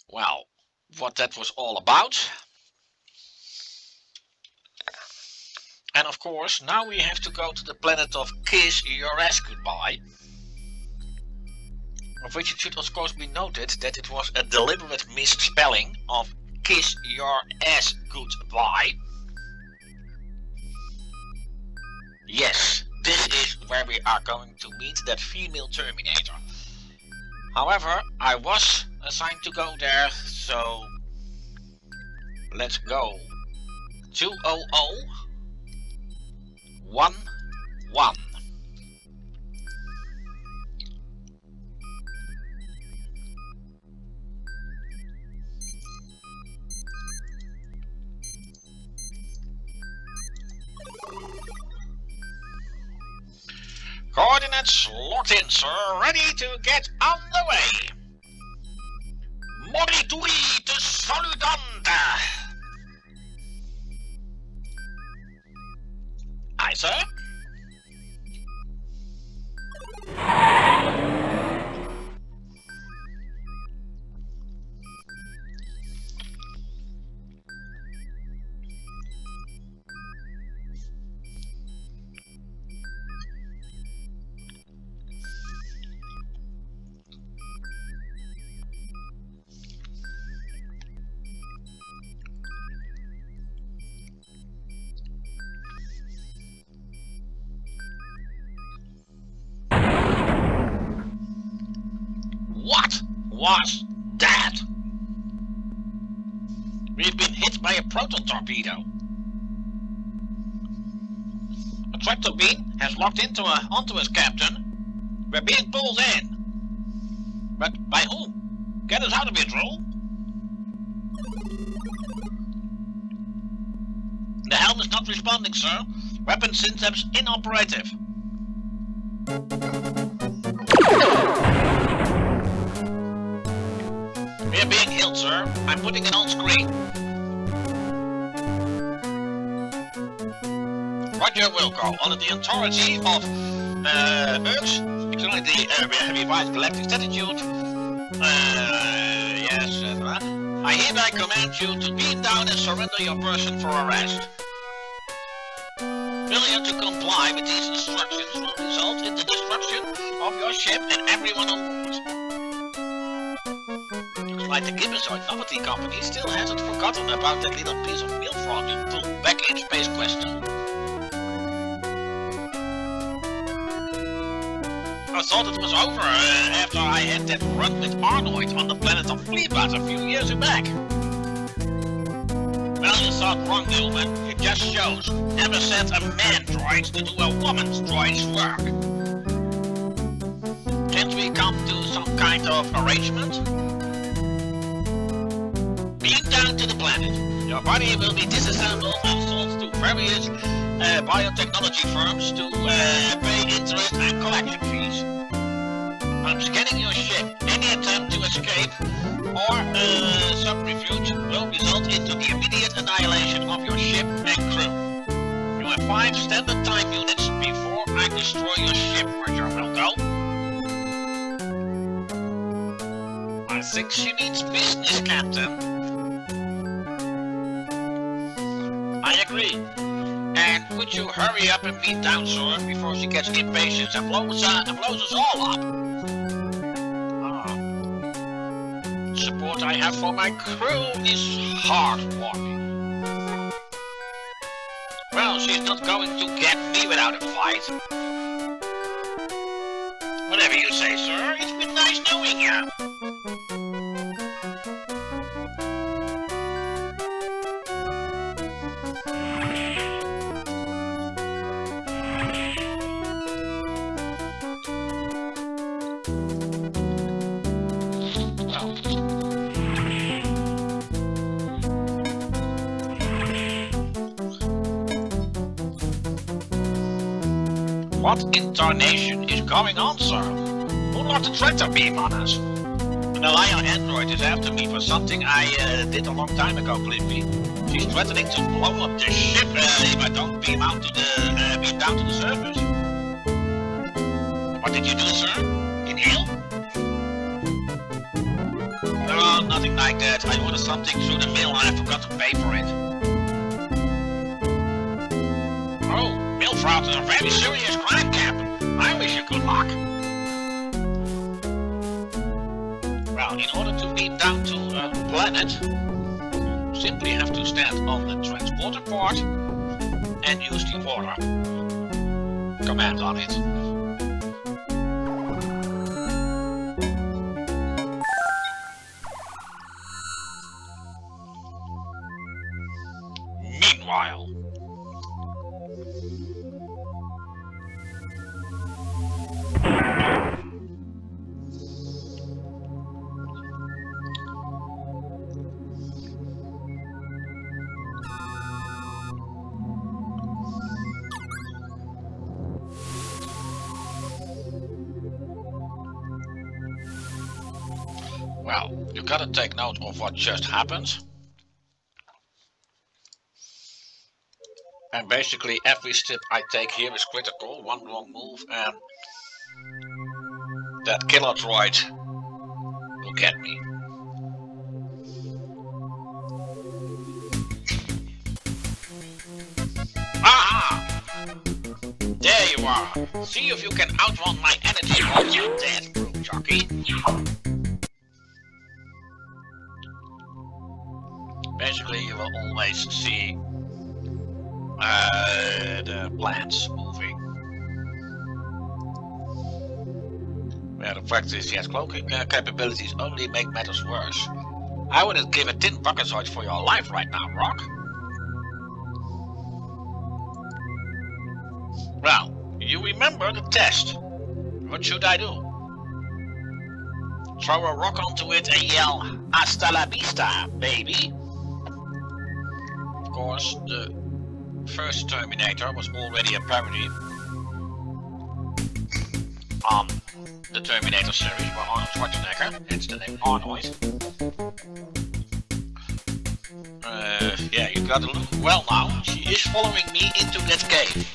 Speaker 1: Well, what that was all about. And of course, now we have to go to the planet of Kiss Your Ass Goodbye. Of which it should of course be noted that it was a deliberate misspelling of kiss your ass goodbye? Yes, this is where we are going to meet that female Terminator. However, I was assigned to go there, so let's go. 20011. Coordinates locked in, sir. Ready to get on the way. Morituri to saludante. Aye, sir. What was that? We've been hit by a proton torpedo. A tractor beam has locked onto us, Captain. We're being pulled in. But by whom? Get us out of here, Droll. The helm is not responding, sir. Weapon systems inoperative. We're being held, sir. I'm putting it on screen. Roger, Wilco. Under the authority of URGS, excluding the revised galactic statute. Yes, I hereby command you to beam down and surrender your person for arrest. Failure to comply with these instructions will result in the destruction of your ship and everyone on board. Looks like the Gibbonzoid Novelty Company still hasn't forgotten about that little piece of milk frog you pulled back in Space Quest 2. I thought it was over after I had that run with Arnoid on the planet of Fleabot a few years back. Well, you thought wrong, Newman. It just shows. Never sent a man droid to do a woman's droid's work. Can't we come to some kind of arrangement? Beam down to the planet. Your body will be disassembled and sold to various biotechnology firms to pay interest and collection fees. I'm scanning your ship. Any attempt to escape or subterfuge will result into the immediate annihilation of your ship and crew. You have 5 standard time units before I destroy your ship, Roger Wilco. I think she means business, Captain. I agree. And would you hurry up and beat down, sir, before she gets impatient and blows us all up? Support I have for my crew is heartwarming. Well, she's not going to get me without a fight. Whatever you say, sir. It's been nice knowing you. What in tarnation is going on, sir? Who locked the tractor beam on us? An Alliance android is after me for something I did a long time ago, Clippy. She's threatening to blow up the ship if I don't beam down to the surface. What did you do, sir? Inhale? No, nothing like that. I ordered something through the mail and I forgot to pay for it. Oh, mail fraud is a very serious crime, Captain. I wish you good luck. Well, in order to beam down to the planet, simply have to stand on the transporter port and use the water command on it. Meanwhile, well, you gotta take note of what just happened. And basically every step I take here is critical. One wrong move and that killer droid will get me. Ah! There you are. See if you can outrun my energy while you're dead, brute jockey. Basically, you will always see the plants moving. Yeah, the fact is, yes, cloaking capabilities only make matters worse. I wouldn't give a tin buckezoid for your life right now, Rock. Well, you remember the test. What should I do? Throw a rock onto it and yell, "Hasta la vista, baby." Of course, the first Terminator was already a parody on the Terminator series by Arnold Schwarzenegger, hence the name Arnold. Yeah, you gotta look well now. She is following me into that cave.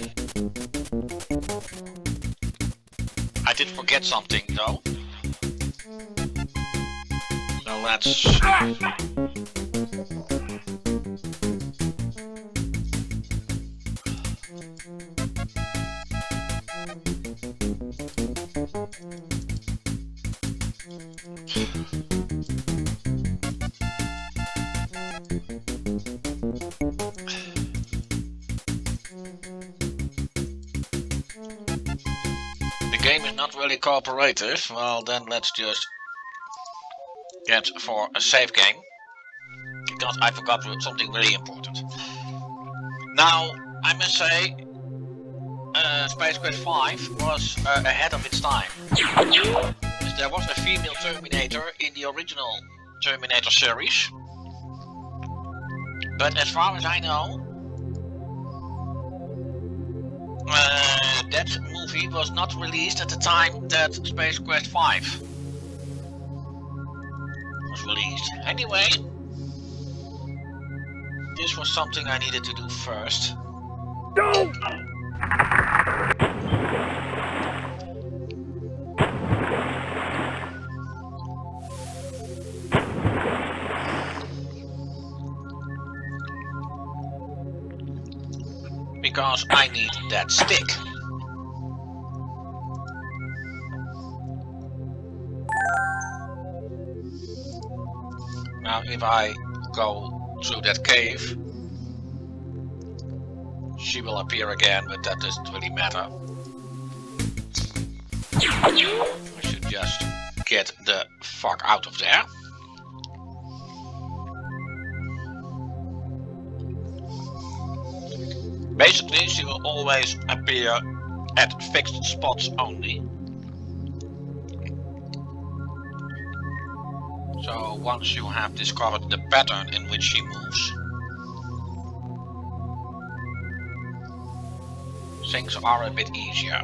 Speaker 1: I did forget something though. So let's... The game is not really cooperative. Well, then let's just get for a save game, because I forgot something really important. Now, I must say, Space Quest 5 was ahead of its time. There was a female Terminator in the original Terminator series, but as far as I know, that movie was not released at the time that Space Quest 5 was released. Anyway, this was something I needed to do first. No! Because I need that stick. Now if I go through that cave, she will appear again, but that doesn't really matter. I should just get the fuck out of there. Basically, she will always appear at fixed spots only. So once you have discovered the pattern in which she moves, things are a bit easier.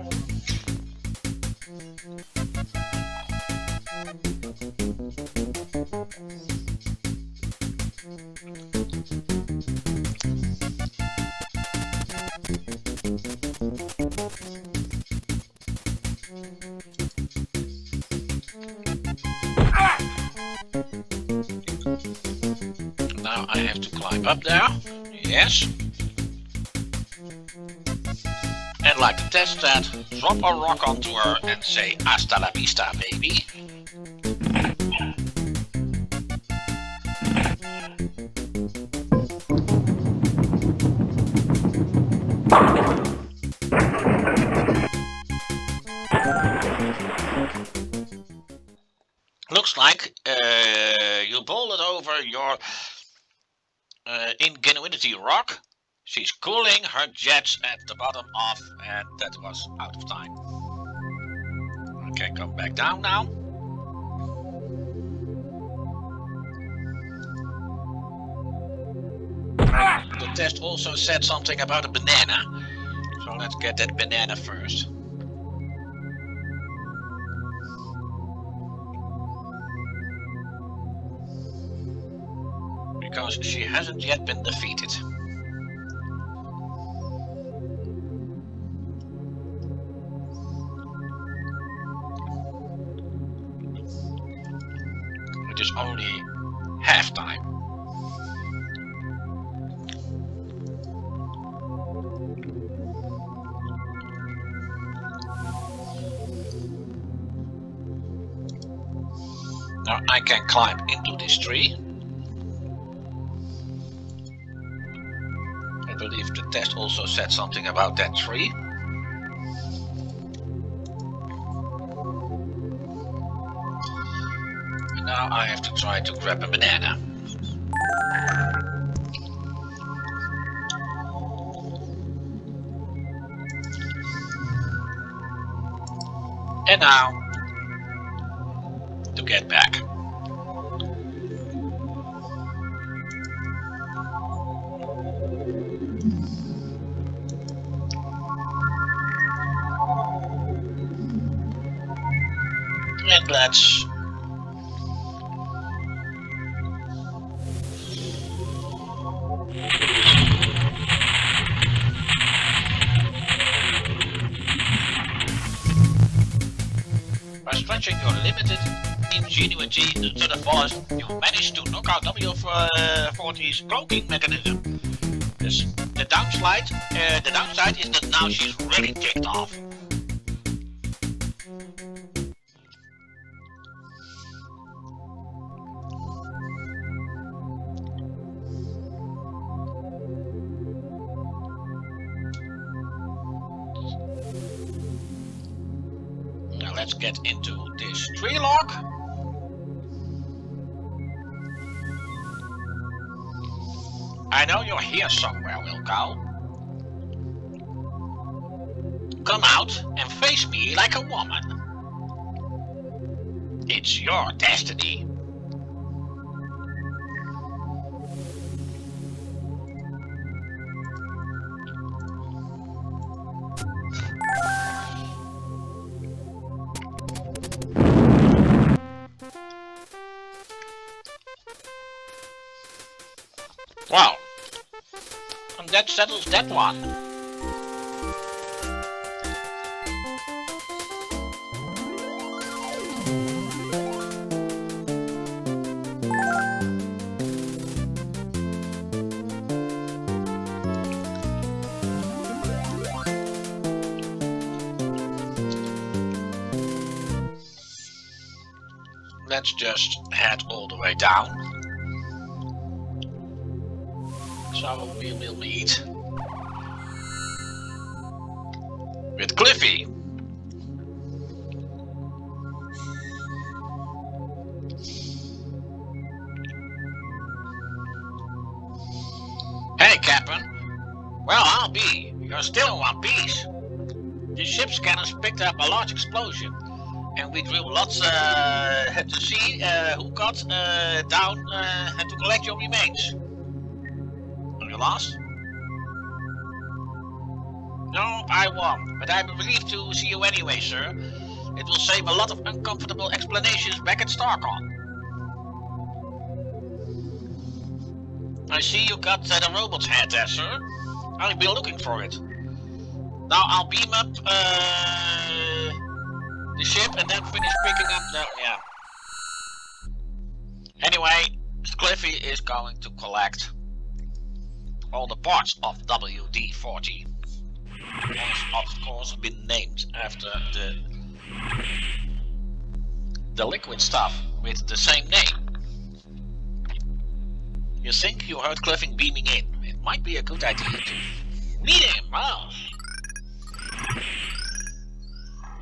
Speaker 1: Now I have to climb up there, yes. And like the test said, drop a rock onto her and say hasta la vista, baby. Looks like you bolted over your ingenuity rock. She's cooling her jets at the bottom off, and that was out of time. Okay, come back down now. The test also said something about a banana, so let's get that banana first. Because she hasn't yet been defeated. It is only half time. Now I can climb into this tree. I believe the test also said something about that tree. And now I have to try to grab a banana. And now to get back. And let's by stretching your limited ingenuity to the fullest, you managed to knock out W40's cloaking mechanism. The downside is that now she's really ticked off. Now let's get into this tree log. I know you're here somewhere, Wilco. Come out and face me like a woman. It's your destiny. Wow. And that settles that one. Let's just head all the way down. So we will meet with Cliffy. Hey, Captain. Well, I'll be. You're still in one piece. The ship scanners picked up a large explosion, and we drew lots to see who got down and to collect your remains. Are you lost? No, I won, but I'm relieved to see you anyway, sir. It will save a lot of uncomfortable explanations back at Starcon. I see you got the robot's head there, sir. I'll be looking for it. Now I'll beam up the ship and then finish picking up the... yeah. Anyway, Cliffy is going to collect all the parts of WD-40. Of course, been named after the liquid stuff with the same name. You think you heard Cliffy beaming in? It might be a good idea to meet him. Oh.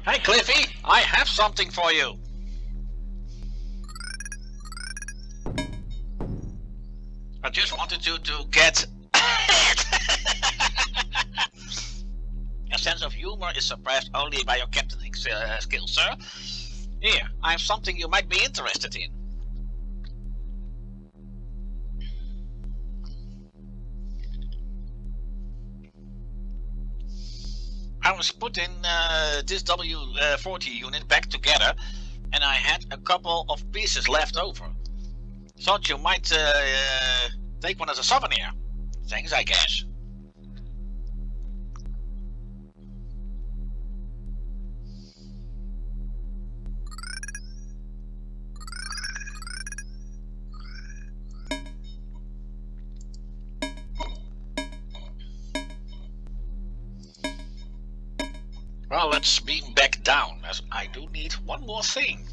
Speaker 1: Hey Cliffy, I have something for you. I just wanted you to get a sense of humor is suppressed only by your captaining skills, sir. Here, I have something you might be interested in. I was putting this W40 unit back together, and I had a couple of pieces left over. Thought you might take one as a souvenir. Thanks, I guess. Well, let's beam back down, as I do need one more thing.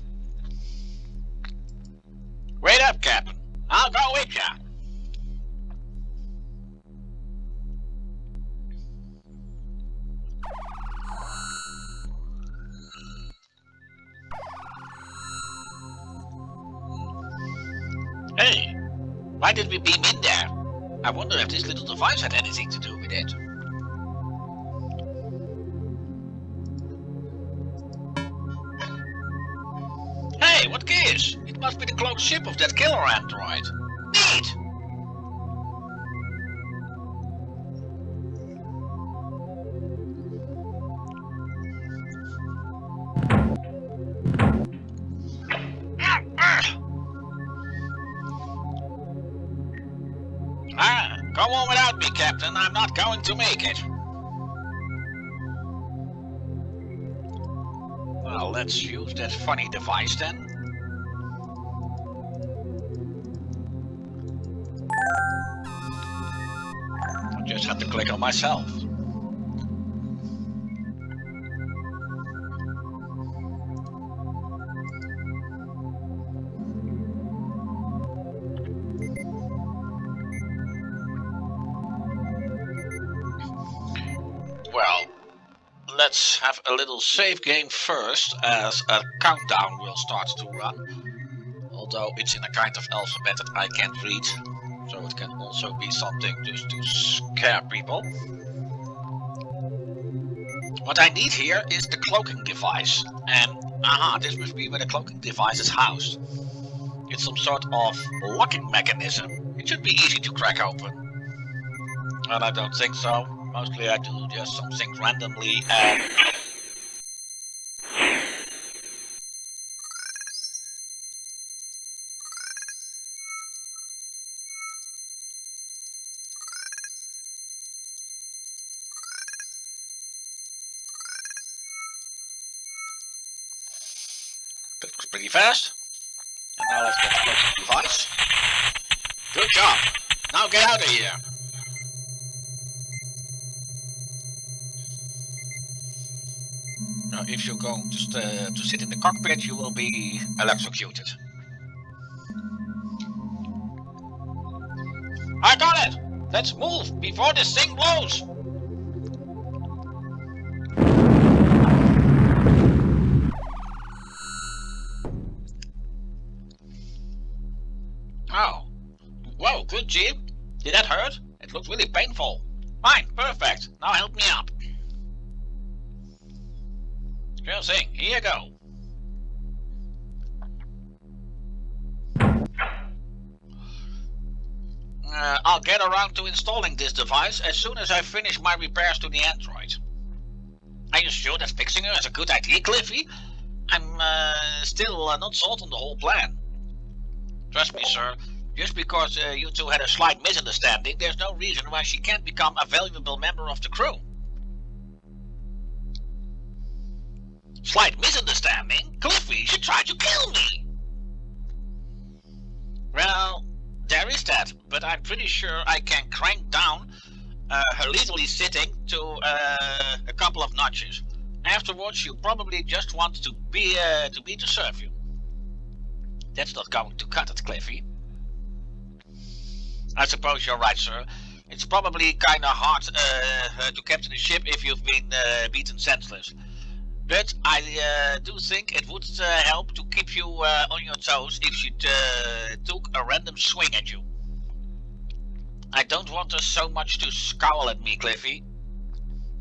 Speaker 1: Wait up, Captain. I'll go with ya. Hey, why did we beam in there? I wonder if this little device had anything to do with it. Hey, what gives? It must be the cloaked ship of that killer android. Neat! Go on without me, Captain. I'm not going to make it. Well, let's use that funny device then. I just had to click on myself. Well, let's have a little save game first, as a countdown will start to run. Although it's in a kind of alphabet that I can't read, so it can also be something just to scare people. What I need here is the cloaking device, and this must be where the cloaking device is housed. It's some sort of locking mechanism. It should be easy to crack open. Well, I don't think so. Mostly I do just some things randomly and... That was pretty fast. And now let's get the cloaking device. Good job. Now get out of here. Now, if you're going to sit in the cockpit, you will be electrocuted. I got it! Let's move before this thing blows! Oh. Whoa, good, Jeep. Did that hurt? It looked really painful. Fine, perfect. Now help me up. Sure thing, here you go. I'll get around to installing this device as soon as I finish my repairs to the android. Are you sure that fixing her is a good idea, Cliffy? I'm still not sold on the whole plan. Trust me, sir. Just because you two had a slight misunderstanding, there's no reason why she can't become a valuable member of the crew. Slight misunderstanding? Cliffy, she tried to kill me! Well, there is that, but I'm pretty sure I can crank down her lethally sitting to a couple of notches. Afterwards, she'll probably just want to be to serve you. That's not going to cut it, Cliffy. I suppose you're right, sir. It's probably kinda hard to captain a ship if you've been beaten senseless. But I do think it would help to keep you on your toes if she took a random swing at you. I don't want us so much to scowl at me, Cliffy.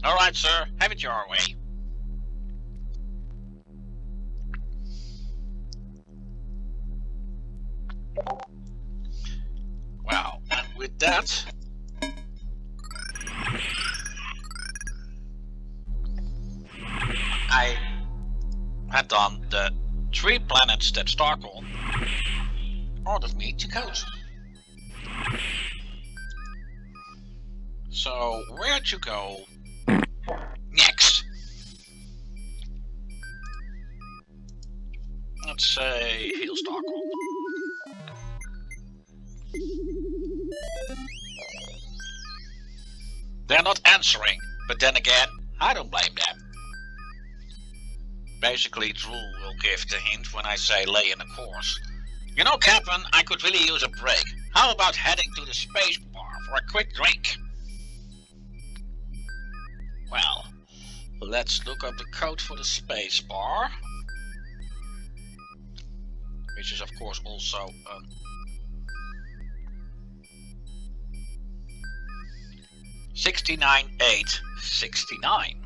Speaker 1: Alright, sir, have it your way. Well, and with that, I had done the 3 planets that Starkon ordered me to go to. So, where to go next? Let's say heal Starkon. They're not answering, but then again, I don't blame them. Basically, Drew will give the hint when I say lay in a course. You know, Captain, I could really use a break. How about heading to the space bar for a quick drink? Well, let's look up the code for the space bar. Which is of course also 69869.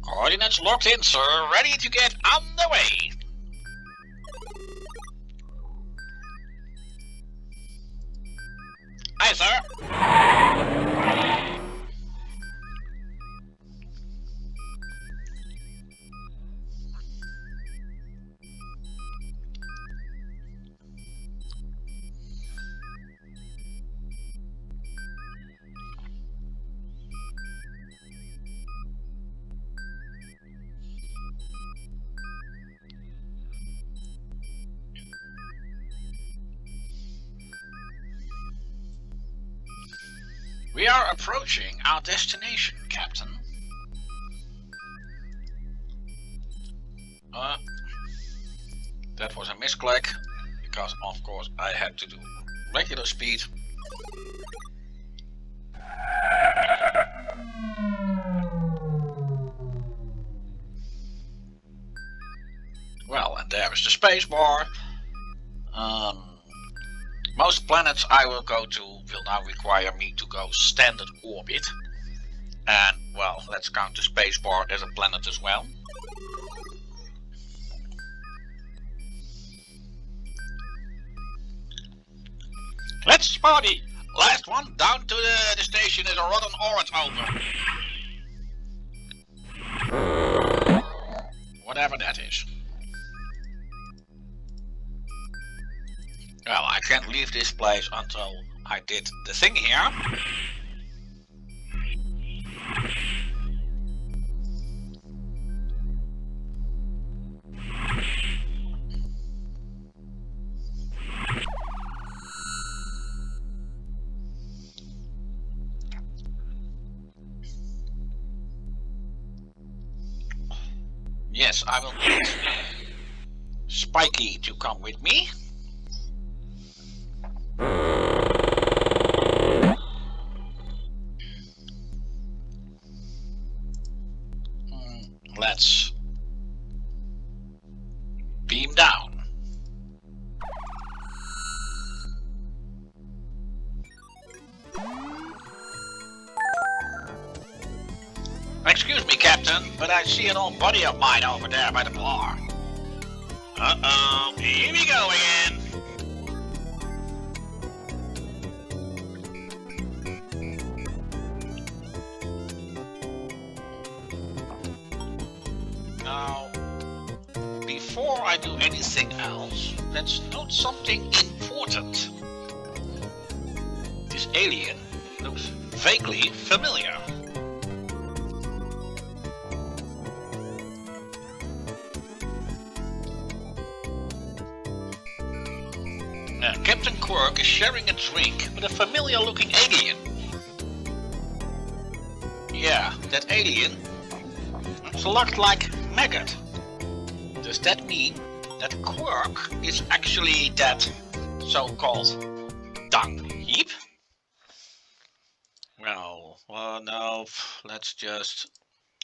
Speaker 1: Coordinates locked in, sir. Ready to get on the way. Aye, sir. We are approaching our destination, Captain. That was a misclick, because of course I had to do regular speed. Well, and there is the space bar. Most planets I will go to will now require me to go standard orbit. And, well, let's count the space bar as a planet as well. Let's party! Last one down to the station is a rotten orange over. Whatever that is. Well, I can't leave this place until I did the thing here. Yes, I will need Spiky to come with me. Let's beam down. Excuse me, Captain, but I see an old buddy of mine over there by the bar. Uh-oh, here we go again. Now, before I do anything else, let's note something important. This alien looks vaguely familiar. Captain Quirk is sharing a drink with a familiar-looking alien. Yeah, that alien looks a lot like Maggot. Does that mean that Quirk is actually that so-called dung heap? Well, no, let's just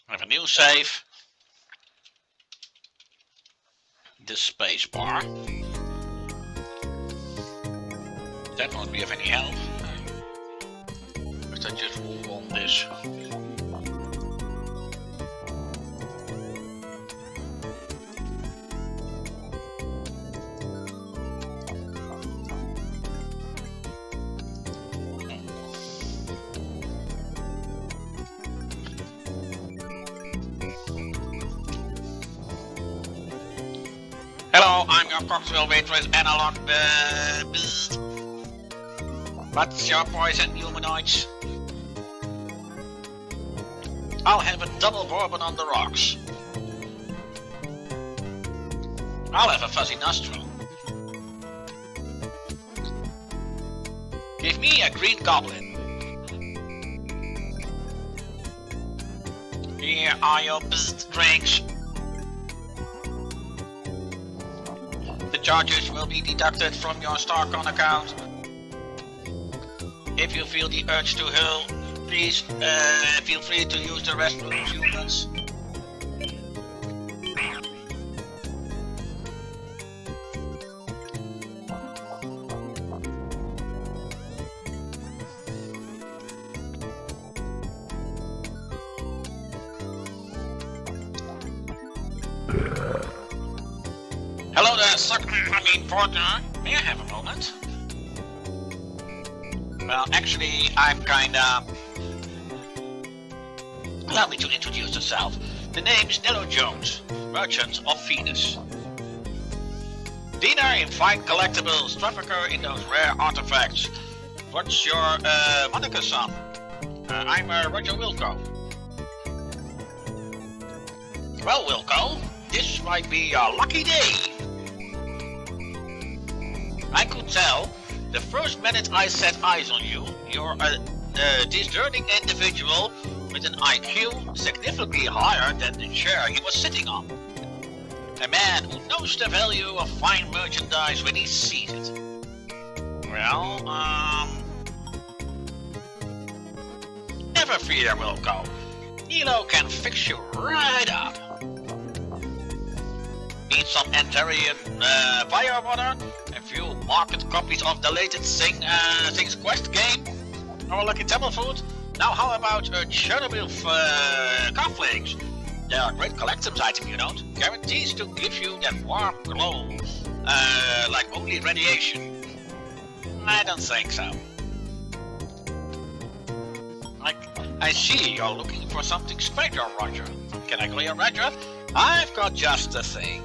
Speaker 1: have a new save. the space bar. That won't be of any help. If I just move on this. Hello, I'm your cocktail waitress, Analog. What's your poison, humanoids? I'll have a double bourbon on the rocks. I'll have a fuzzy nostril. Give me a green goblin. Here are your drinks. The charges will be deducted from your Starcon account. If you feel the urge to hurl, please feel free to use the restrooms, humans. Hello there, partner. May I have a moment? Well, actually, I'm kinda... Allow me to introduce yourself. The name's Nello Jones, Merchant of Venus. Dealer in fine collectibles, trafficker in those rare artifacts. What's your moniker, son? I'm Roger Wilco. Well, Wilco, this might be a lucky day. I could tell, the first minute I set eyes on you, you're a discerning individual with an IQ significantly higher than the chair he was sitting on. A man who knows the value of fine merchandise when he sees it. Well, never fear, Wilco. Nilo can fix you right up. Need some Antarian firewater? A few market copies of the latest Things Quest game? Or Lucky Temple food? Now how about Chernobyl cufflinks? They are a great collector's item, you know. Guarantees to give you that warm glow. Like only radiation. I don't think so. I see you're looking for something special, Roger. Can I call you Roger? I've got just the thing.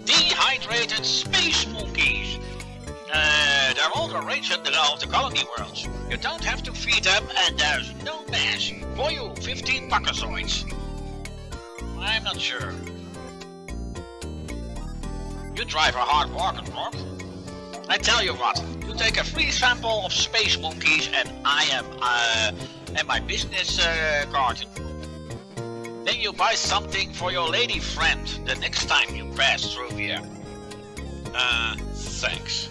Speaker 1: Dehydrated space monkeys. They're all the rage of the colony worlds. You don't have to feed them, and there's no mass. For you, 15 Buckazoids. I'm not sure. You drive a hard bargain, Rob. I tell you what, you take a free sample of space monkeys, and I am and my business card. Then you buy something for your lady friend the next time you pass through here. Thanks.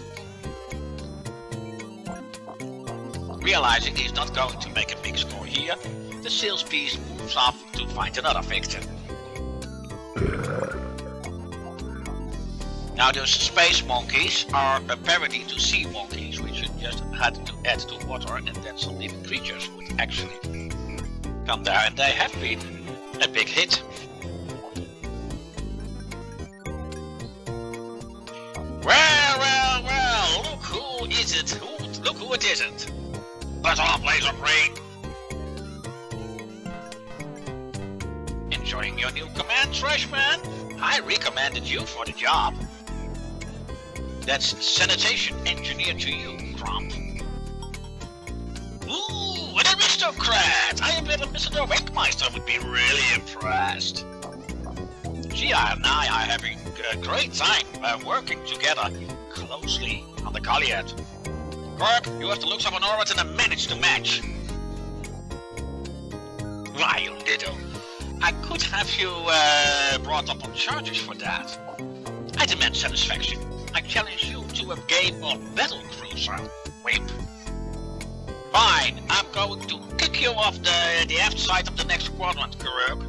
Speaker 1: Realizing he's not going to make a big score here, the sales piece moves off to find another fixture. Now those space monkeys are a parody to sea monkeys, which you just had to add to water, and then some living creatures would actually come there, and they have been a big hit. Well, look who is it, look who it isn't. Let off, laser brain. Enjoying your new command, Trashman? I recommended you for the job. That's sanitation engineer to you, Trump. Ooh, an aristocrat! I bet Mr. Wankmeister would be really impressed. She and I are having a great time working together closely on the Collier. Kirk, you have to look up an orbit and a minute to match. Why, you little. I could have you brought up on charges for that. I demand satisfaction. I challenge you to a game of Battle Cruiser, Wimp. Fine, I'm going to kick you off the aft side of the next quadrant, Kirk.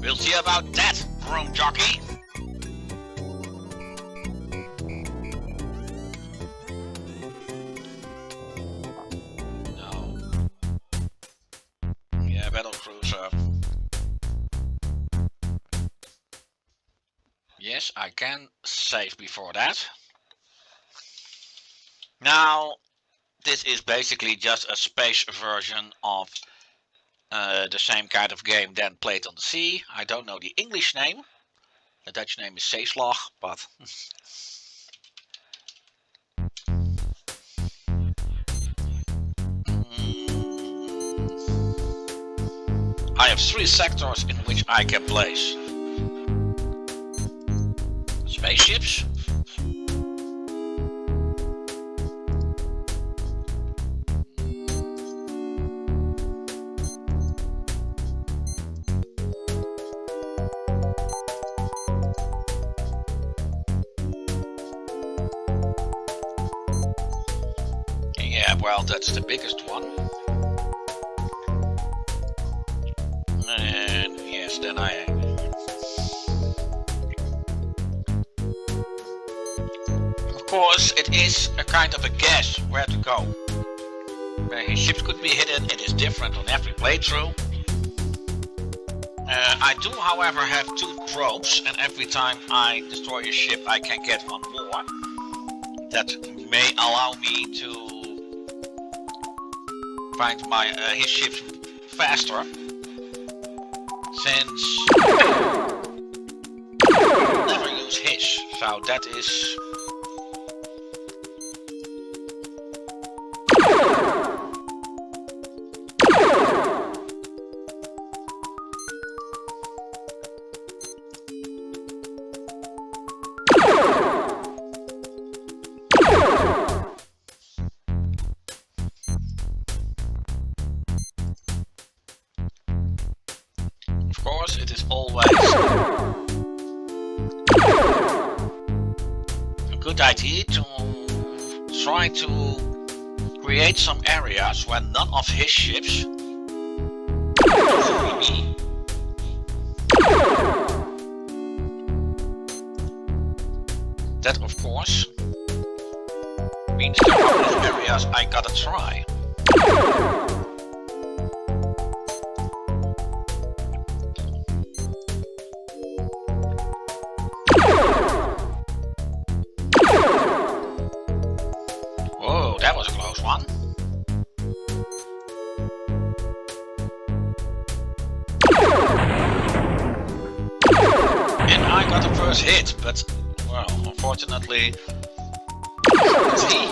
Speaker 1: We'll see about that. broom jockey. No. Yeah, battle cruiser. Yes, I can save before that. Now, this is basically just a space version of the same kind of game then played on the sea. I don't know the English name. The Dutch name is Zeeslag, but I have 3 sectors in which I can place spaceships. Yeah, well, that's the biggest one. And yes, then of course, it is a kind of a guess where to go. Where his ships could be hidden, it is different on every playthrough. I do, however, have 2 probes, and every time I destroy a ship, I can get 1 more. That may allow me to find his ships faster, since I never use his, so that is. Of course, it is always a good idea to try to create some areas where none of his ships can be. That, of course, means there are areas I gotta try. Whoa, that was a close one. And I got the first hit, but, well, unfortunately, let's see.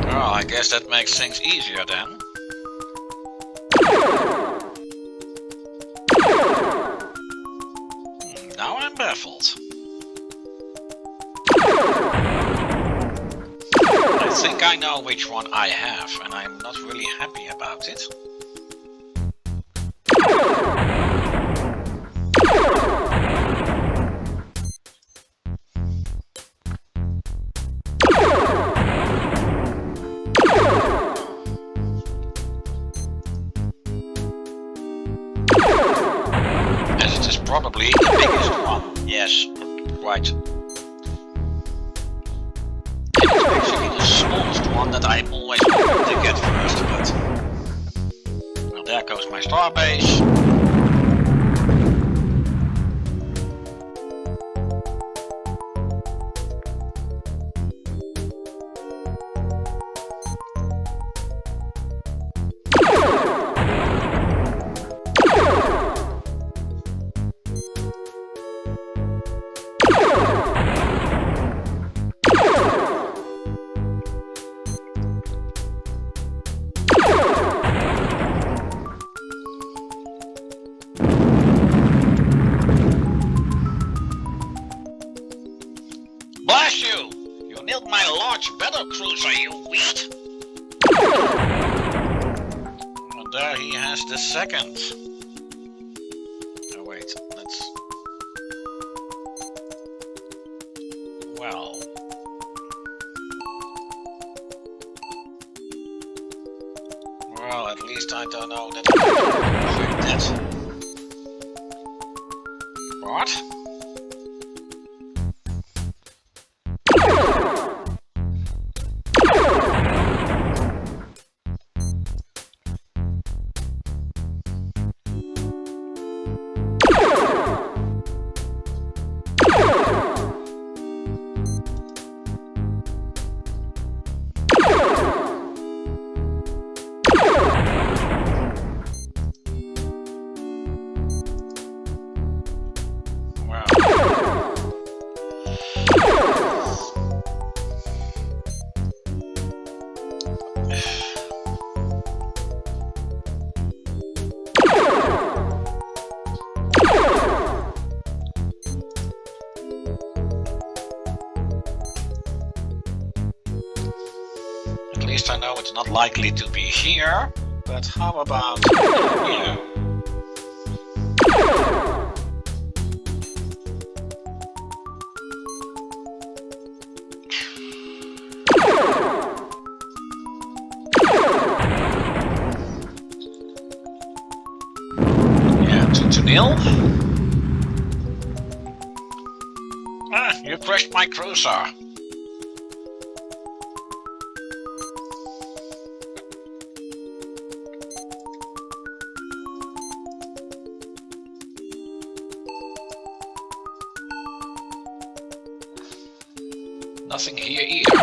Speaker 1: Well, I guess that makes things easier then. Now I'm baffled. I think I know which one I have, and I'm not really happy about it. As it is probably the biggest one. Yes, quite. It's actually the smallest one that I always want to get first, but... Well, there goes my starbase. Blast you! You nailed my large battle cruiser, you weed! And there he has the second. Oh wait, let's Well, at least I don't know that I can that. What? At least I know it's not likely to be here, but how about here? Yeah, 2-0. Ah, you crushed my cruiser. Nothing here either.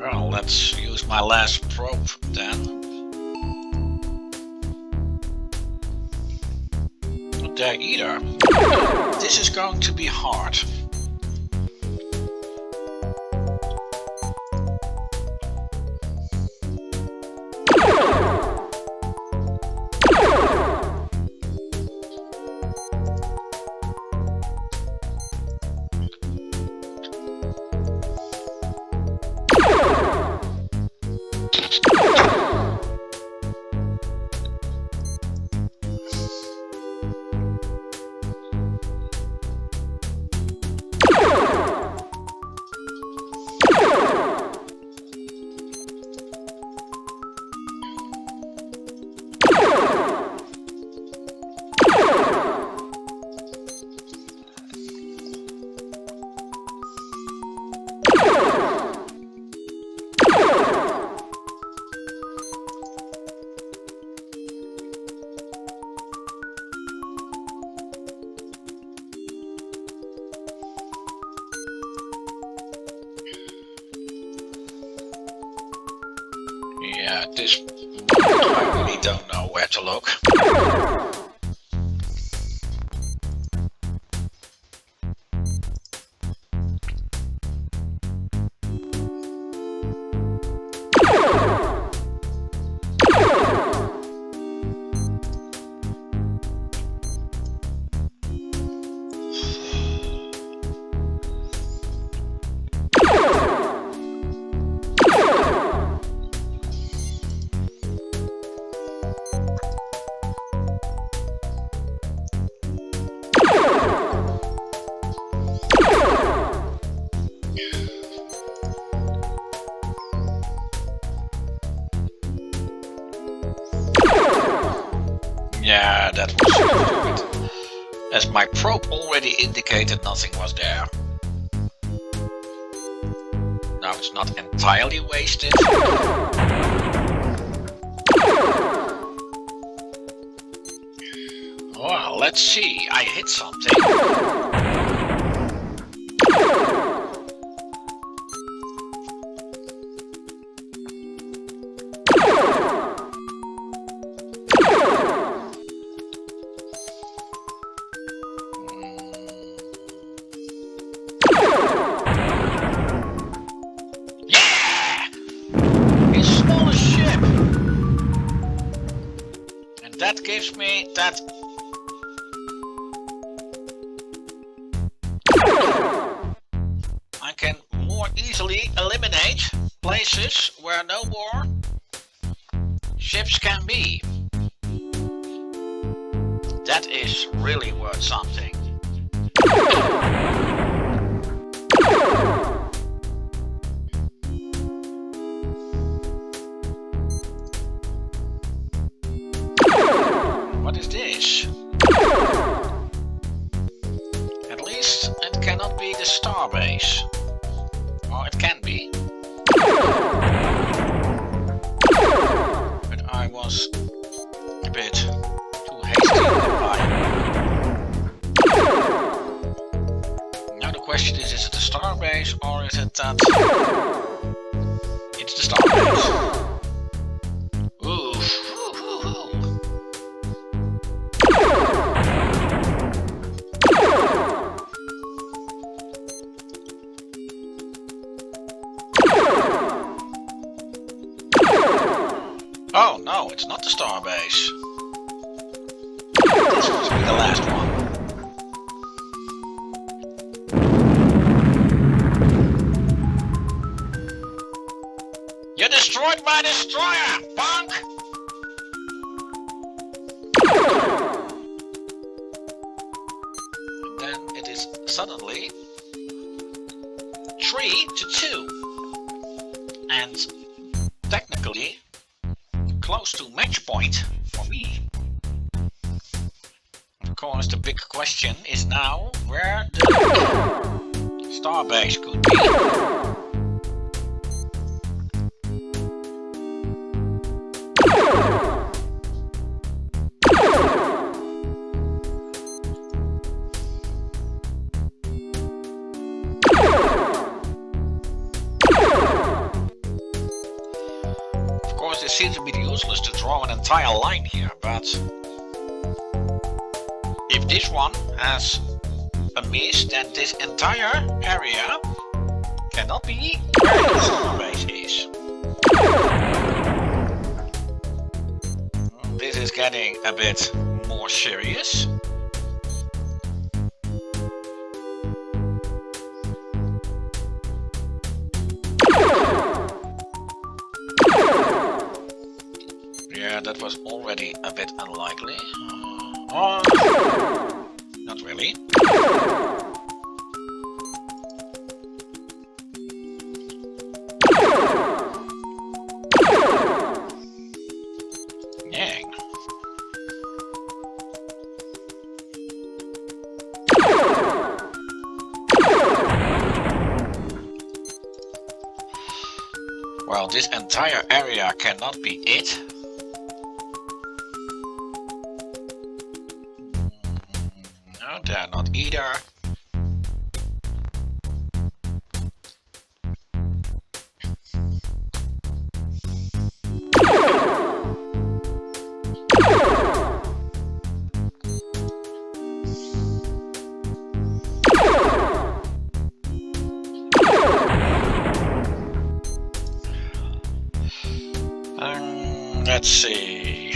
Speaker 1: Well, let's use my last probe then. Not there either. This is going to be hard. Yeah, at this moment I really don't know where to look. Yeah, that was stupid. As my probe already indicated, nothing was there. Now it's not entirely wasted. Well, let's see. I hit something. That gives me that. I can more easily eliminate eliminate places where no more ships can be. That is really worth something. What is this? At least it cannot be the starbase. Or it can be. But I was a bit too hasty in reply. Now the question is it the starbase or is it that... It's the starbase. Oof. Oh no, it's not the starbase. This must be the last one. You're destroyed my destroyer, punk! And then it is suddenly 3-2. And technically close to match point for me. Of course, the big question is now where the starbase could be. It seems a bit useless to draw an entire line here, but if this one has a miss, then this entire area cannot be where the starbase is. This is getting a bit more serious. Yeah, that was already a bit unlikely. Not really. Yang. Well, this entire area cannot be it. No, they're not either. Let's see.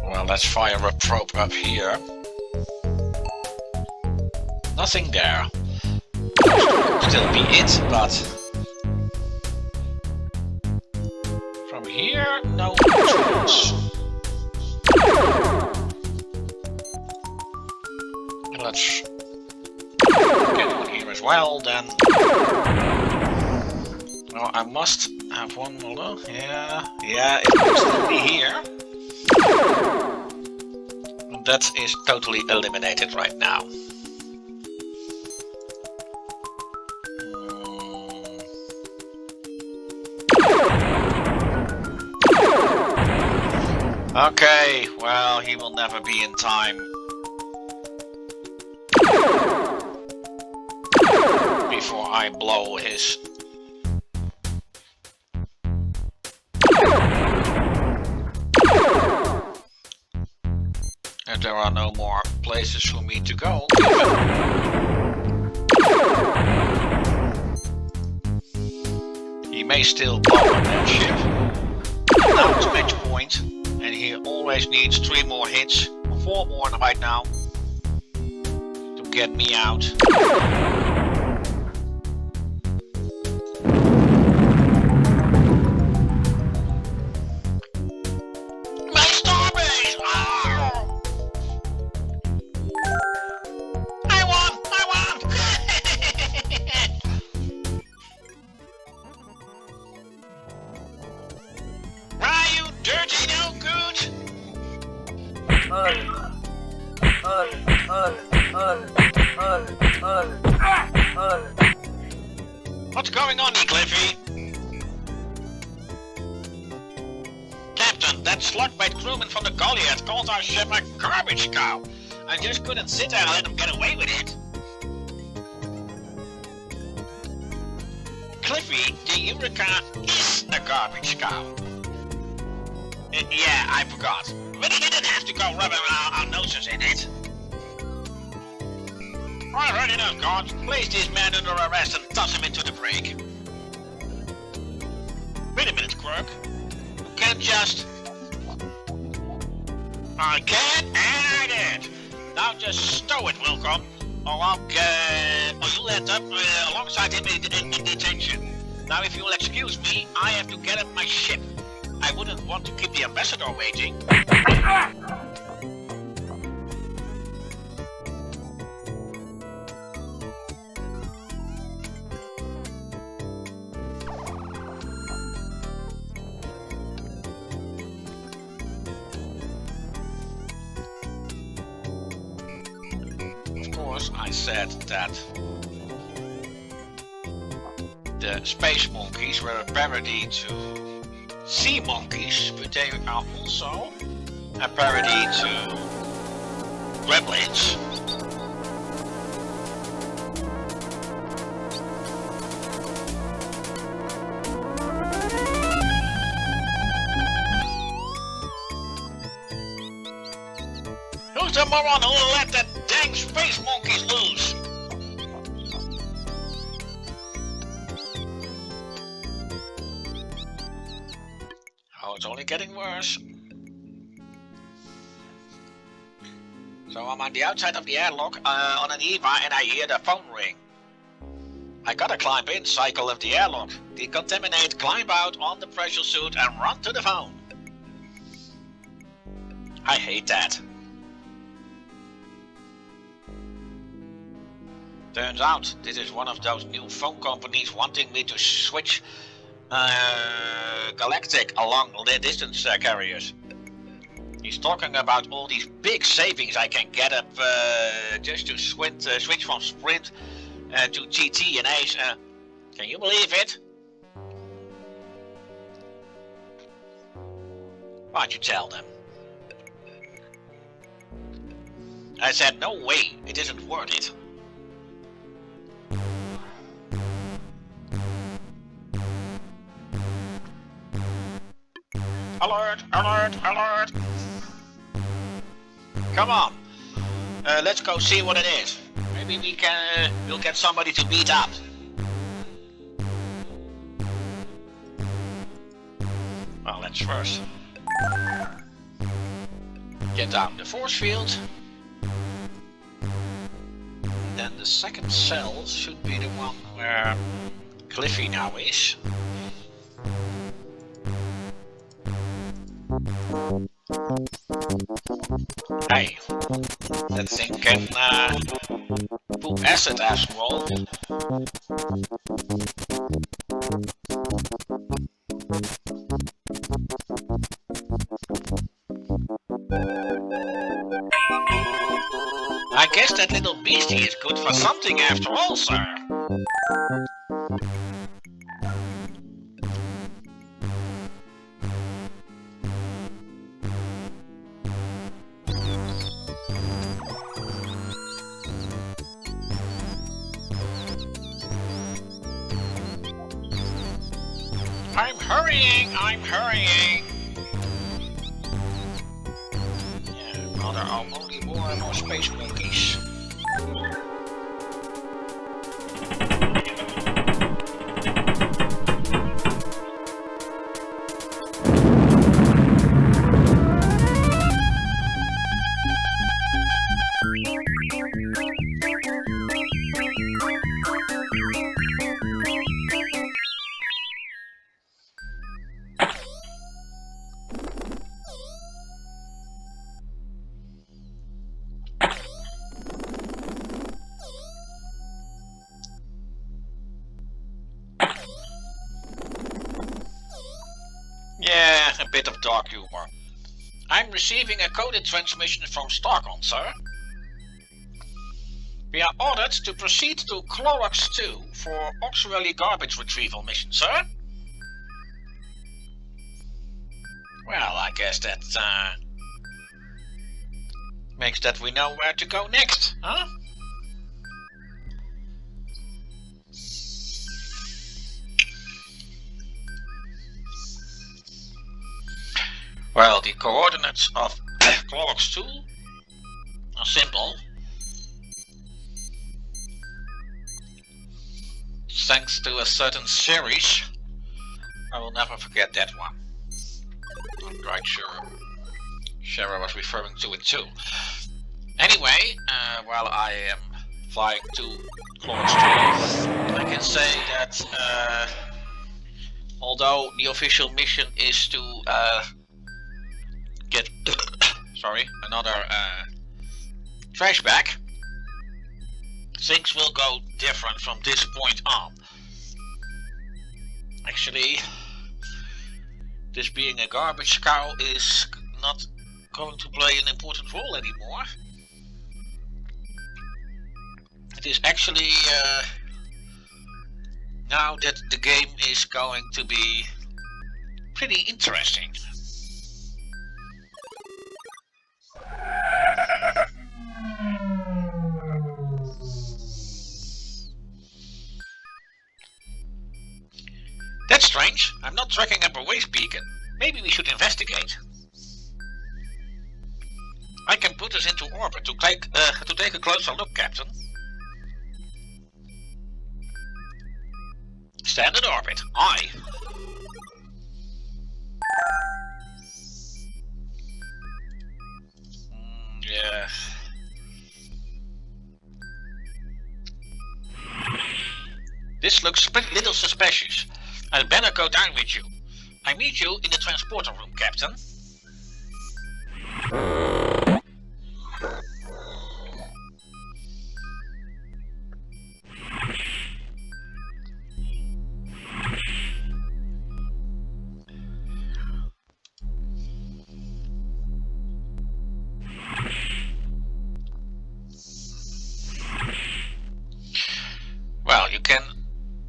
Speaker 1: Well, let's fire a probe up here. Nothing there. Still be it, but from here, no chance. Let's get one here as well, then. Well, I must have one more. Yeah, it will still be here. That is totally eliminated right now. Okay, well, he will never be in time before I blow his... If there are no more places for me to go. He may still blow up that ship. Now it's match point, and he always needs 3 more hits, 4 more right now, to get me out. My starbase! Oh! I won! Why, you dirty no good? What's going on here, Cliffy? Captain, that slug-bait crewman from the Goliath called our ship a garbage cow. I just couldn't sit there and let him get away with it. Cliffy, the Eureka is a garbage cow. Yeah, I forgot. But he didn't have to go rubbing our noses in it. Alright, enough, guards. Place this man under arrest and toss him into the brig. Wait a minute, Quirk. You can't just... I can, and I did. Now just stow it, Wilcom. Or you'll end up alongside him in detention. Now, if you'll excuse me, I have to get up my ship. I wouldn't want to keep the ambassador waiting. Of course, I said that the space monkeys were a parody to sea monkeys, but they are also a parody to gremlins. Who's the moron who will let that dang space monkeys loose? It's only getting worse. So I'm on the outside of the airlock on an EVA and I hear the phone ring. I gotta climb in, cycle of the airlock, decontaminate, climb out on the pressure suit and run to the phone. I hate that. Turns out this is one of those new phone companies wanting me to switch Galactic along the distance carriers. He's talking about all these big savings I can get up just to switch from Sprint to GT and Ace. Can you believe it? Why'd you tell them? I said, no way, it isn't worth it. Alert, alert, alert! Come on, let's go see what it is. Maybe we'll get somebody to beat up. Well, let's first get down the force field. Then the second cell should be the one where Cliffy now is. Hey, that thing can poop acid after all. I guess that little beastie is good for something after all, sir. I'm hurrying! Yeah, well, there are only more and more space monkeys. Yeah, a bit of dark humor. I'm receiving a coded transmission from Stockholm, sir. We are ordered to proceed to Clorox 2 for auxiliary garbage retrieval mission, sir. Well, I guess that makes that we know where to go next, huh? Well, the coordinates of Clorox 2 are simple. Thanks to a certain series, I will never forget that one. I'm quite sure Shara was referring to it too. Anyway, while I am flying to Clorox 2, I can say that although the official mission is to get another trash bag, things will go different from this point on. Actually, this being a garbage cow is not going to play an important role anymore. It is actually now that the game is going to be pretty interesting. That's strange. I'm not tracking up a waste beacon. Maybe we should investigate. I can put us into orbit to take a closer look, Captain. Standard orbit. Aye. Yeah. This looks pretty little suspicious. I'd better go down with you. I meet you in the transporter room, Captain. Well, you can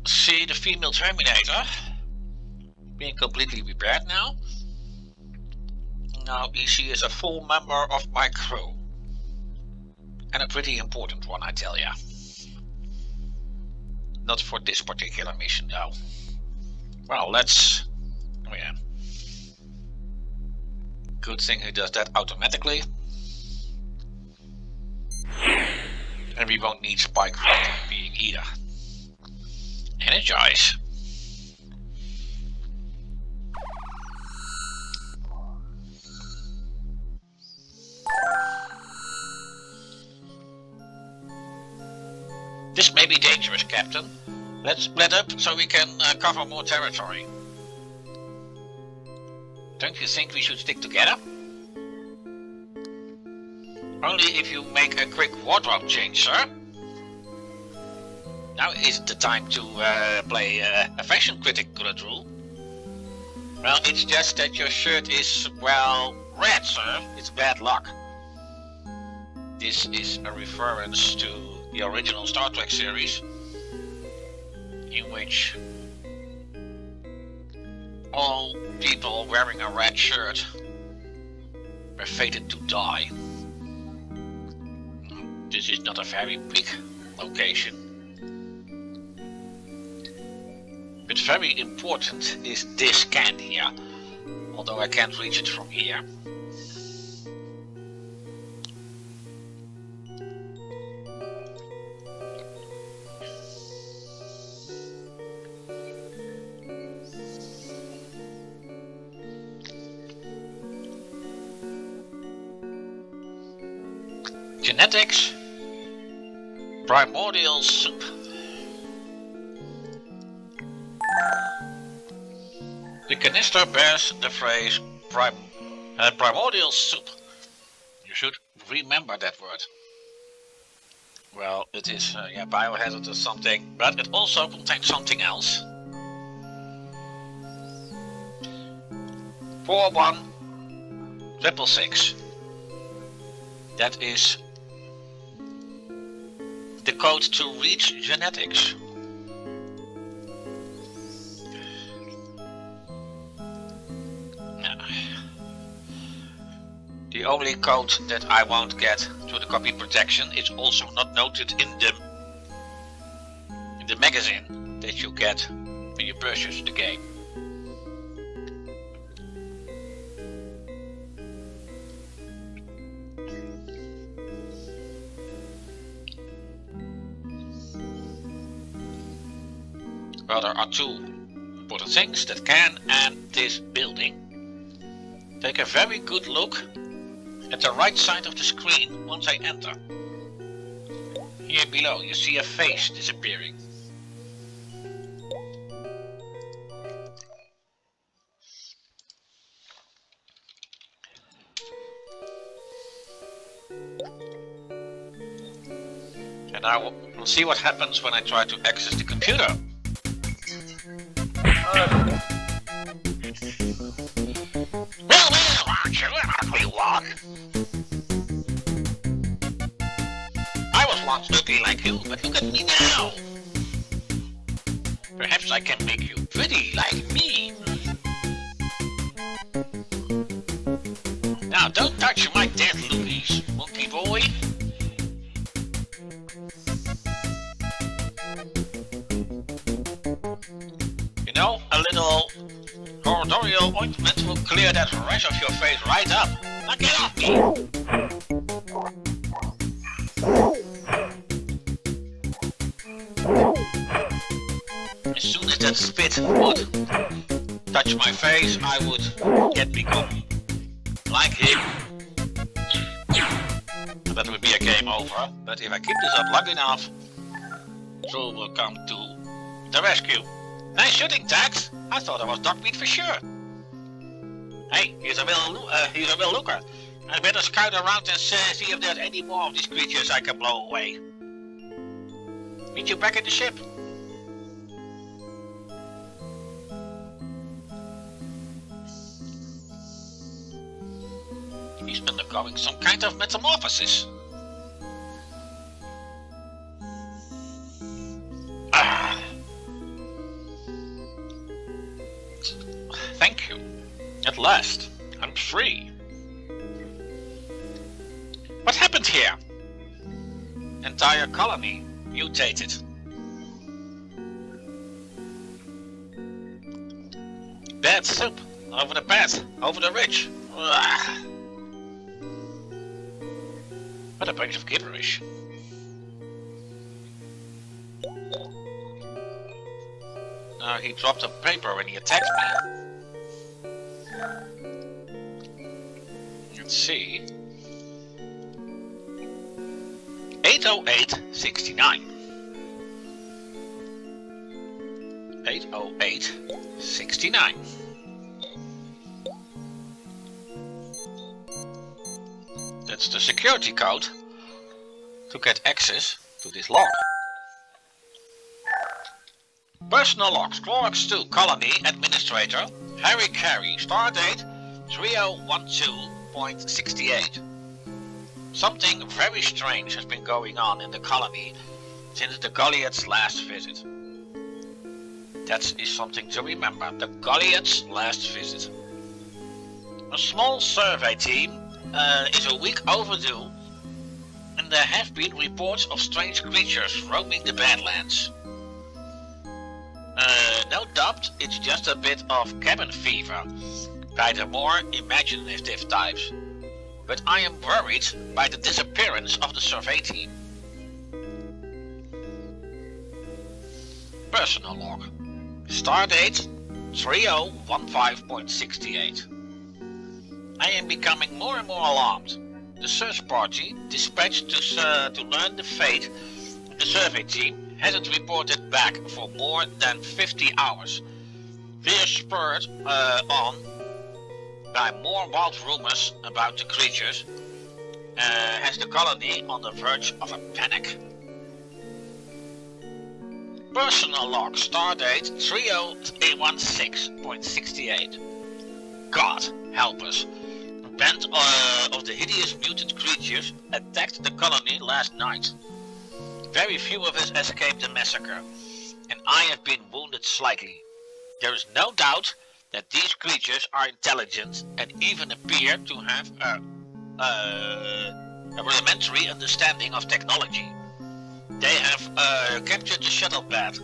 Speaker 1: see the female Terminator being completely repaired now. Now she is a full member of my crew. And a pretty important one, I tell ya. Not for this particular mission, though. Well, let's... Oh yeah. Good thing he does that automatically. And we won't need spike for the being either. Energize. This may be dangerous, Captain. Let's split up so we can cover more territory. Don't you think we should stick together? Only if you make a quick wardrobe change, sir. Now isn't the time to play a fashion critic good rule. Well, it's just that your shirt is, well, red, sir. It's bad luck. This is a reference to the original Star Trek series, in which all people wearing a red shirt were fated to die. This is not a very big location. But very important is this can here, although I can't reach it from here. Genetics, primordial soup. The canister bears the phrase primordial soup. You should remember that word. Well, it is biohazard or something, but it also contains something else. 41666. That is the code to reach genetics. The only code that I won't get to the copy protection is also not noted in the magazine that you get when you purchase the game. Well, there are two important things that can end this building. Take a very good look at the right side of the screen once I enter. Here below you see a face disappearing. And I will see what happens when I try to access the computer. Well, aren't you an ugly one? I was once ugly like you, but look at me now. Perhaps I can make you pretty like me. Now don't touch my dead loogies, monkey boy. You know, a little corridorial ointment will clear that rash off your face right up. Now get off me! As soon as that spit would touch my face, I would get become like him. And that would be a game over, but if I keep this up long enough, Joel will come to the rescue. Nice shooting, Tax! I thought I was dog meat for sure. Hey, here's a real looker. I better scout around and see if there's any more of these creatures I can blow away. Meet you back at the ship. He's undergoing some kind of metamorphosis. Thank you. At last, I'm free. What happened here? Entire colony mutated. Bad soup. Over the bad. Over the rich. Ugh. What a bunch of gibberish. Now he dropped a paper when he attacked me. Let's see. 80869. 80869. That's the security code to get access to this log. Personal logs, Clorox 2, Colony, Administrator, Harry Carey, Stardate 3012.68. Something very strange has been going on in the colony since the Goliath's last visit. That is something to remember, the Goliath's last visit. A small survey team is a week overdue, and there have been reports of strange creatures roaming the Badlands. No doubt it's just a bit of cabin fever by the more imaginative types, but I am worried by the disappearance of the survey team. Personal log. Stardate 3015.68. I am becoming more and more alarmed. The search party dispatched to learn the fate of the survey team hasn't reported back for more than 50 hours. Fear spurred on by more wild rumors about the creatures has the colony on the verge of a panic. Personal log, Stardate 3016.68. God help us. A band of the hideous mutant creatures attacked the colony last night. Very few of us escaped the massacre, and I have been wounded slightly. There is no doubt that these creatures are intelligent and even appear to have a rudimentary understanding of technology. They have captured the shuttle pad,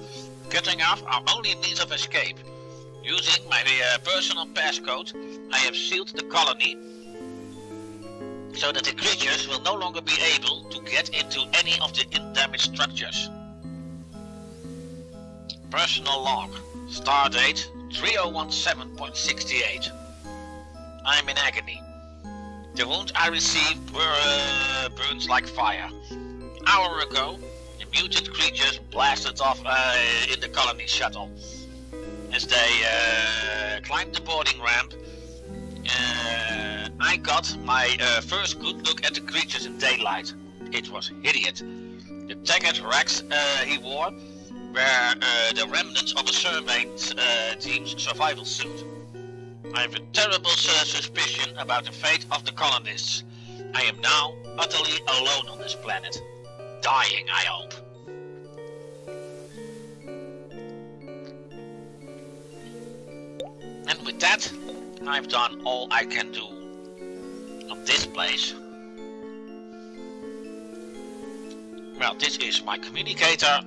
Speaker 1: cutting off our only means of escape. Using my personal passcode, I have sealed the colony so that the creatures will no longer be able to get into any of the damaged structures. Personal log. Stardate 3017.68. I am in agony. The wound I received burns like fire. An hour ago, the mutant creatures blasted off in the colony shuttle. As they climbed the boarding ramp, I got my first good look at the creatures in daylight. It was hideous. The tagged rags he wore were the remnants of a survey team's survival suit. I have a terrible suspicion about the fate of the colonists. I am now utterly alone on this planet. Dying, I hope. And with that, I've done all I can do on this place. Well, this is my communicator,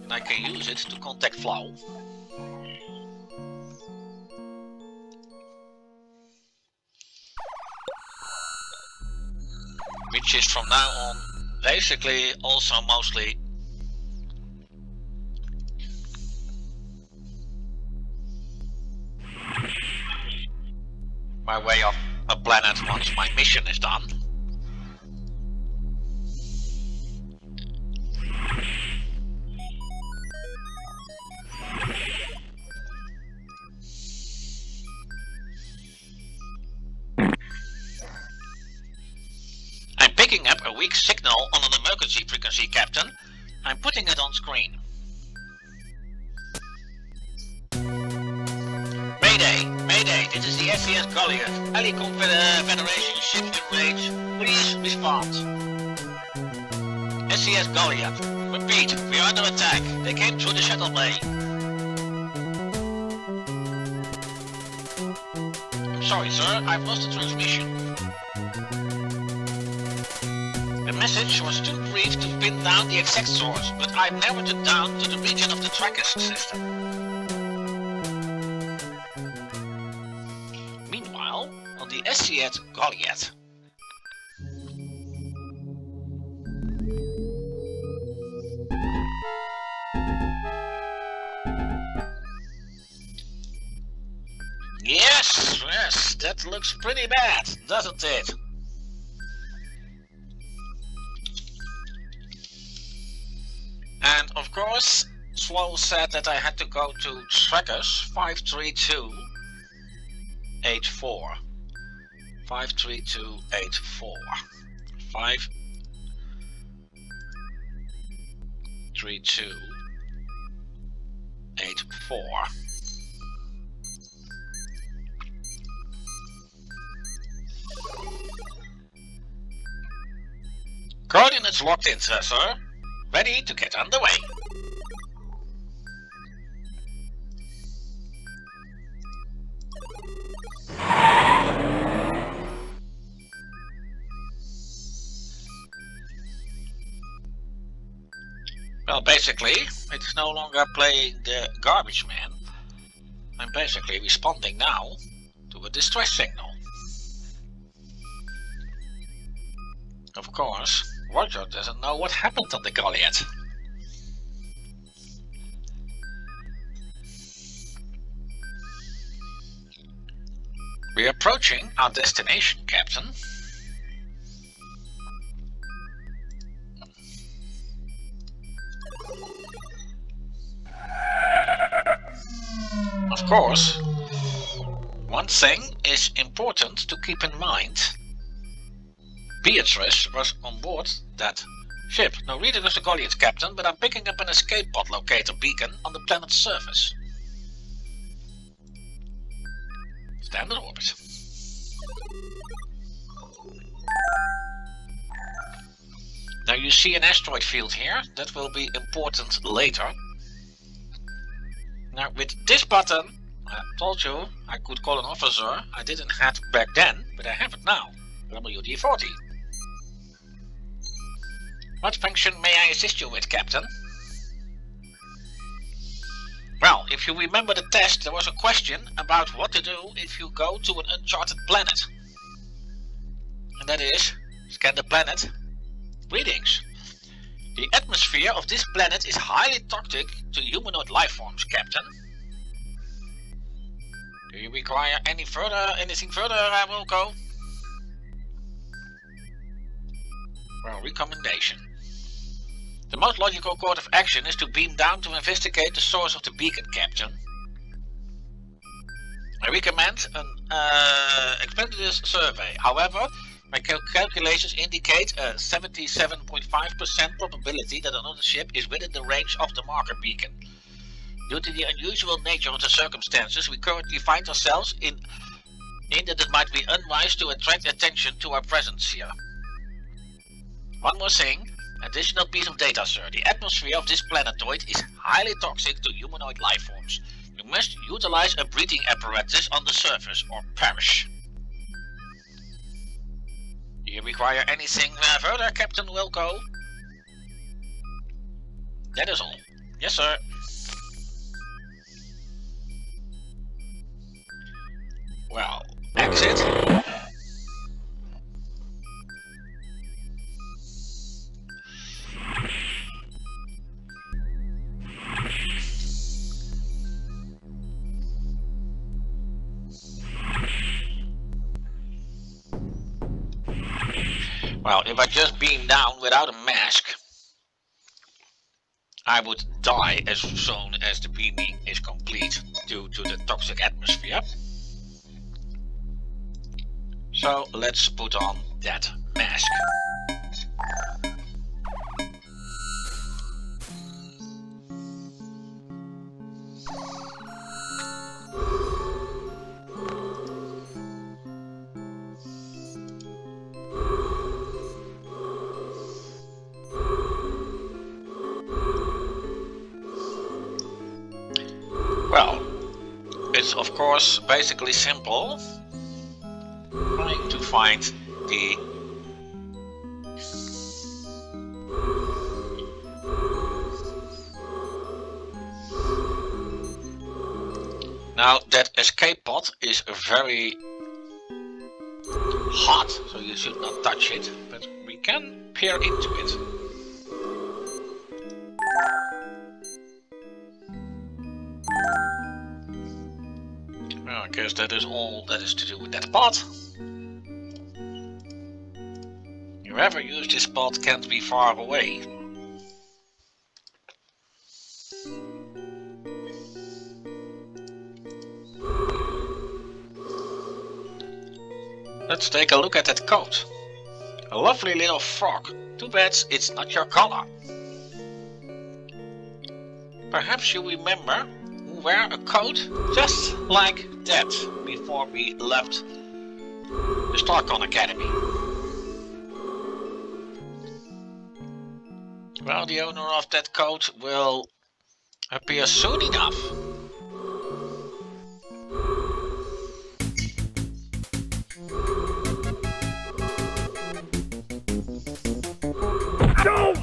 Speaker 1: and I can use it to contact Flo. Which is from now on basically also mostly my way of a planet once my mission is done. I'm picking up a weak signal on an emergency frequency, Captain. I'm putting it on screen. Mayday! Mayday! This is the SCS Goliath. Helicon Federation ship in range. Please respond. SCS Goliath. Repeat, we are under attack. They came through the shuttle bay. I'm sorry, sir. I've lost the transmission. The message was too brief to pin down the exact source, but I've narrowed it down to the region of the trackers system. Meanwhile, on the SCS Goliath. Yes, that looks pretty bad, doesn't it? And of course, Slow said that I had to go to trackers 53284. 53284. 53284. Coordinates locked in, sir. Ready to get underway. Well, basically, it's no longer playing the garbage man. I'm basically responding now to a distress signal. Of course, Roger doesn't know what happened on the Goliath. We're approaching our destination, Captain. Of course, one thing is important to keep in mind. Beatrice was on board that ship. No, reading is the Goliath, Captain, but I'm picking up an escape pod locator beacon on the planet's surface. Standard see an asteroid field here. That will be important later. Now with this button, I told you I could call an officer. I didn't have it back then, but I have it now. WD-40. What function may I assist you with, Captain? Well, if you remember the test, there was a question about what to do if you go to an uncharted planet. And that is, scan the planet. Greetings. The atmosphere of this planet is highly toxic to humanoid life forms, Captain. Do you require anything further, Wilco? Well, recommendation. The most logical course of action is to beam down to investigate the source of the beacon, Captain. I recommend an expeditious survey. However, my calculations indicate a 77.5% probability that another ship is within the range of the marker beacon. Due to the unusual nature of the circumstances, we currently find ourselves in that it might be unwise to attract attention to our presence here. One more thing, additional piece of data, sir. The atmosphere of this planetoid is highly toxic to humanoid life forms. You must utilize a breathing apparatus on the surface or perish. Do you require anything further, Captain Wilco? That is all. Yes, sir. Well, exit. Well, if I just beam down without a mask, I would die as soon as the beaming is complete due to the toxic atmosphere. So let's put on that mask. Well, it's of course basically simple. Trying to find the now that escape pod is very hot, so you should not touch it, but we can peer into it. Well, I guess that is all that is to do with that pod. Whoever used this pod can't be far away. Let's take a look at that coat. A lovely little frog. Too bad it's not your color. Perhaps you remember who wore a coat just like that before we left the Starcon Academy. Well, the owner of that coat will appear soon enough.
Speaker 2: No!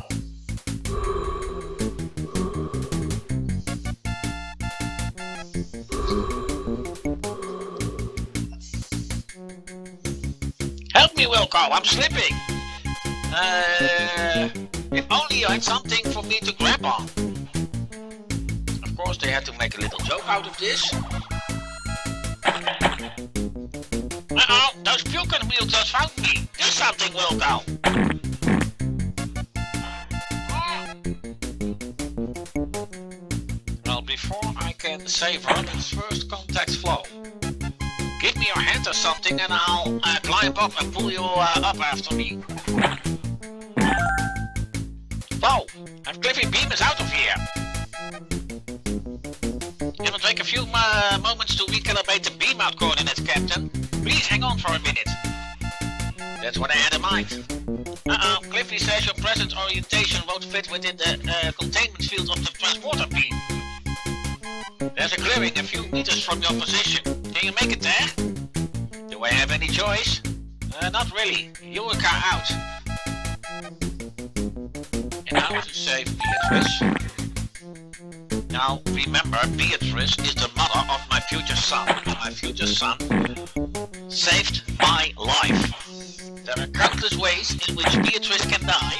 Speaker 1: Help me, Wilco, I'm slipping. If only you had something for me to grab on. Of course, they had to make a little joke out of this. Uh-oh, those puking wheels just found me. Do something, Wilco. Well, before I can save her, let's first contact Flo. Give me your hand or something and I'll climb up and pull you up after me. Flo, have Cliffy beam us out of here. It will take a few moments to recalibrate the beam out coordinates, Captain. Please hang on for a minute. That's what I had in mind. Uh-oh. Cliffy says your present orientation won't fit within the containment field of the transporter beam. There's a clearing a few meters from your position. Can you make it there? Do I have any choice? Not really. You will car out. And how to save Beatrice? Now, remember, Beatrice is the mother of my future son. And my future son saved my life. There are countless ways in which Beatrice can die.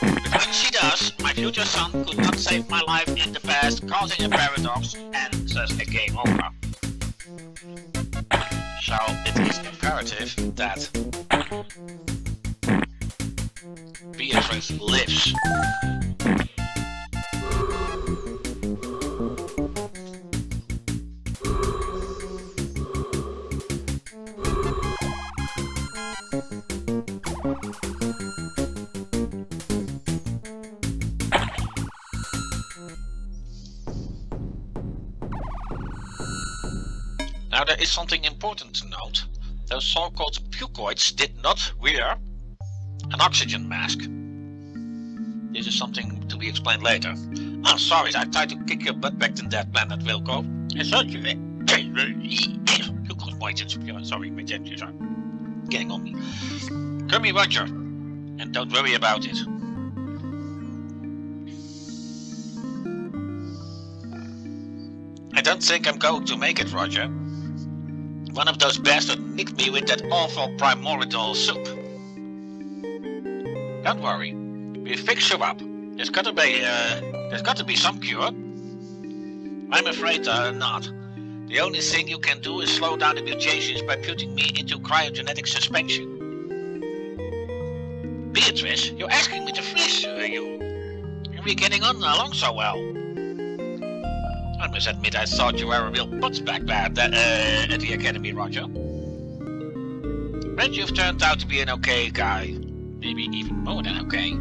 Speaker 1: But when she does, my future son could not save my life in the past, causing a paradox and thus a game over. So it is imperative that Beatrice lives. Now there is something important to note. Those so-called pucoids did not wear an oxygen mask. This is something to be explained later. Oh, sorry, I tried to kick your butt back to that planet, Wilco. I thought you were... Sorry, my gestures are getting on me. Call me Roger, and don't worry about it. I don't think I'm going to make it, Roger. One of those bastards nicked me with that awful primordial soup. Don't worry, we'll fix you up. There's got to be some cure. I'm afraid not. The only thing you can do is slow down the mutations by putting me into cryogenic suspension. Beatrice, you're asking me to freeze you. We're getting on along so well. I must admit I thought you were a real putz-back at the academy, Roger. But you've turned out to be an okay guy. Maybe even more than okay.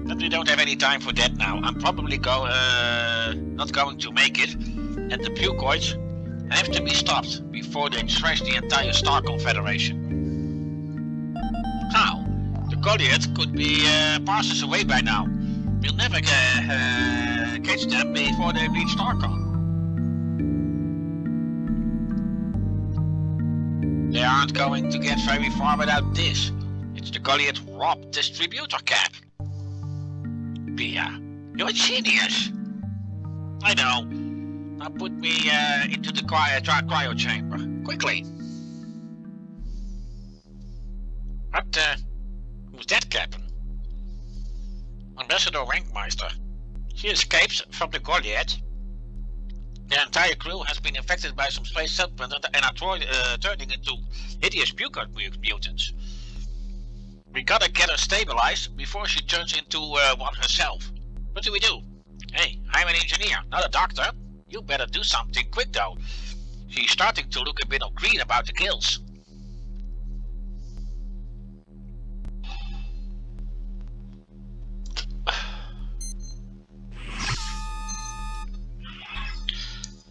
Speaker 1: But we don't have any time for that now. I'm probably not going to make it. And the pucoids have to be stopped before they trash the entire Star Confederation. How? The Goliath could be passes away by now. We'll never catch them before they reach Starcon. They aren't going to get very far without this. It's the Goliath Rob distributor cap. Bia, you're a genius. I know. Now put me into the cryo chamber. Quickly. What, who's that, Captain? Ambassador Rankmeister. She escapes from the Goliath. The entire crew has been infected by some space supplement and are turning into hideous pucoid mutants. We gotta get her stabilized before she turns into one herself. What do we do? Hey, I'm an engineer, not a doctor. You better do something quick though. She's starting to look a bit of green about the gills.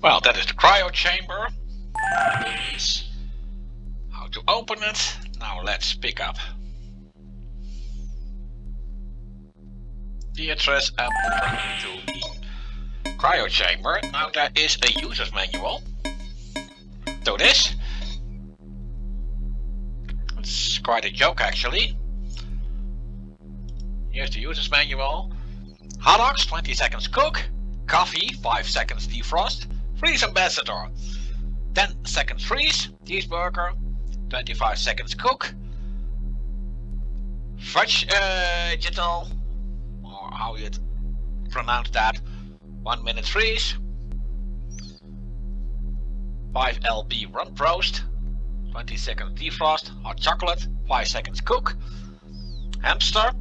Speaker 1: Well, that is the cryo chamber. Is how to open it. Now let's pick up the address and put it into the cryo chamber. Now there is a user's manual. So this. It's quite a joke actually. Here's the user's manual. Hot dogs, 20 seconds cook. Coffee, 5 seconds defrost. Freeze ambassador, 10 seconds freeze. Cheeseburger, 25 seconds cook. Fudge digital, or how you pronounce that, 1 minute freeze. 5 lb run roast, 20 seconds defrost. Hot chocolate, 5 seconds cook. Hamster,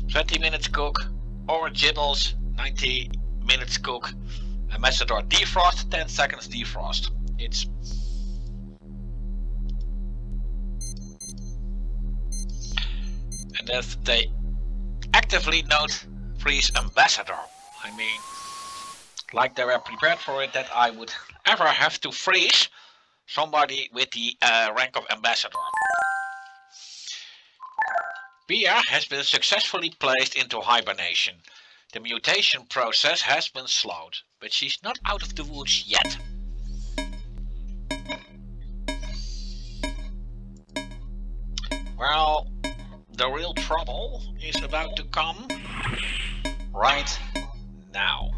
Speaker 1: 20 minutes cook. Orange gibbles, 90 minutes cook. Ambassador defrost, 10 seconds defrost. It's and if they actively note freeze ambassador. I mean, like they were prepared for it that I would ever have to freeze somebody with the rank of ambassador. Pia has been successfully placed into hibernation. The mutation process has been slowed, but she's not out of the woods yet. Well, the real trouble is about to come right now.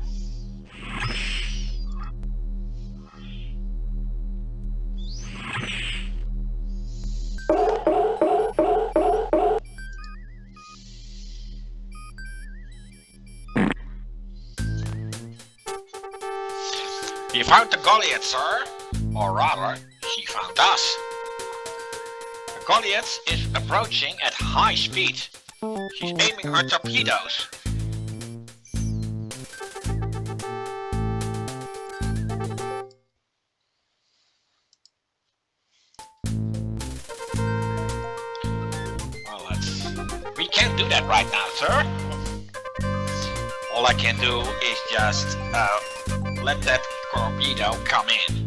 Speaker 1: You found the Goliath, sir. Or rather, she found us. The Goliath is approaching at high speed. She's aiming her torpedoes. Well, we can't do that right now, sir. All I can do is just let that torpedo come in.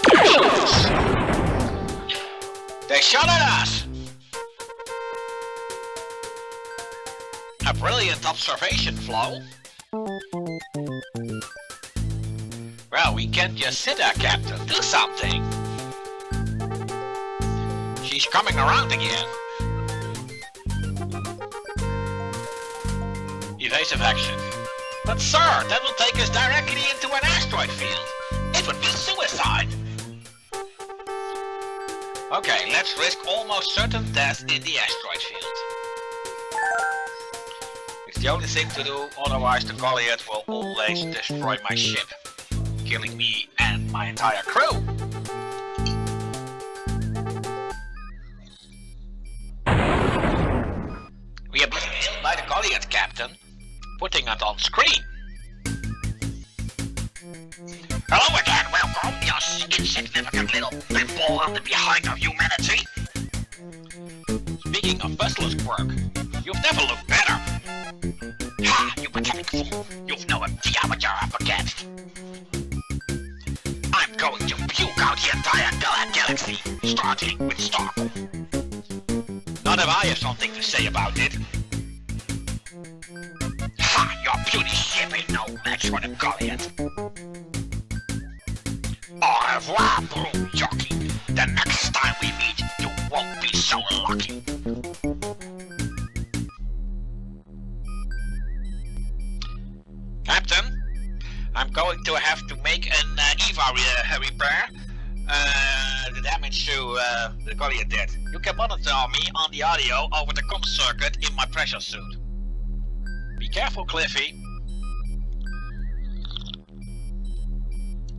Speaker 1: There she is. They shot at us! A brilliant observation, Flo. Well, we can't just sit there, Captain. Do something. She's coming around again. Evasive action. But sir, that will take us directly into an asteroid field. It would be suicide. Okay, let's risk almost certain death in the asteroid field. It's the only thing to do, otherwise the Goliath will always destroy my ship, killing me and my entire crew. We are being killed by the Goliath, Captain. Putting it on screen. Hello again, welcome, you insignificant little pinball on the behind of humanity. Speaking of Bustler's quirk, you've never looked better. Ha, you pathetic fool. You've no idea what you're up against. I'm going to puke out the entire galaxy, starting with Starkle. Not if I have something to say about it. Ha, your puny ship ain't no match for the Goliath. Au revoir, broom jockey. The next time we meet, you won't be so lucky. Captain, I'm going to have to make an EVA repair. The damage to the Goliath did. You can monitor me on the audio over the comm circuit in my pressure suit. Be careful, Cliffy.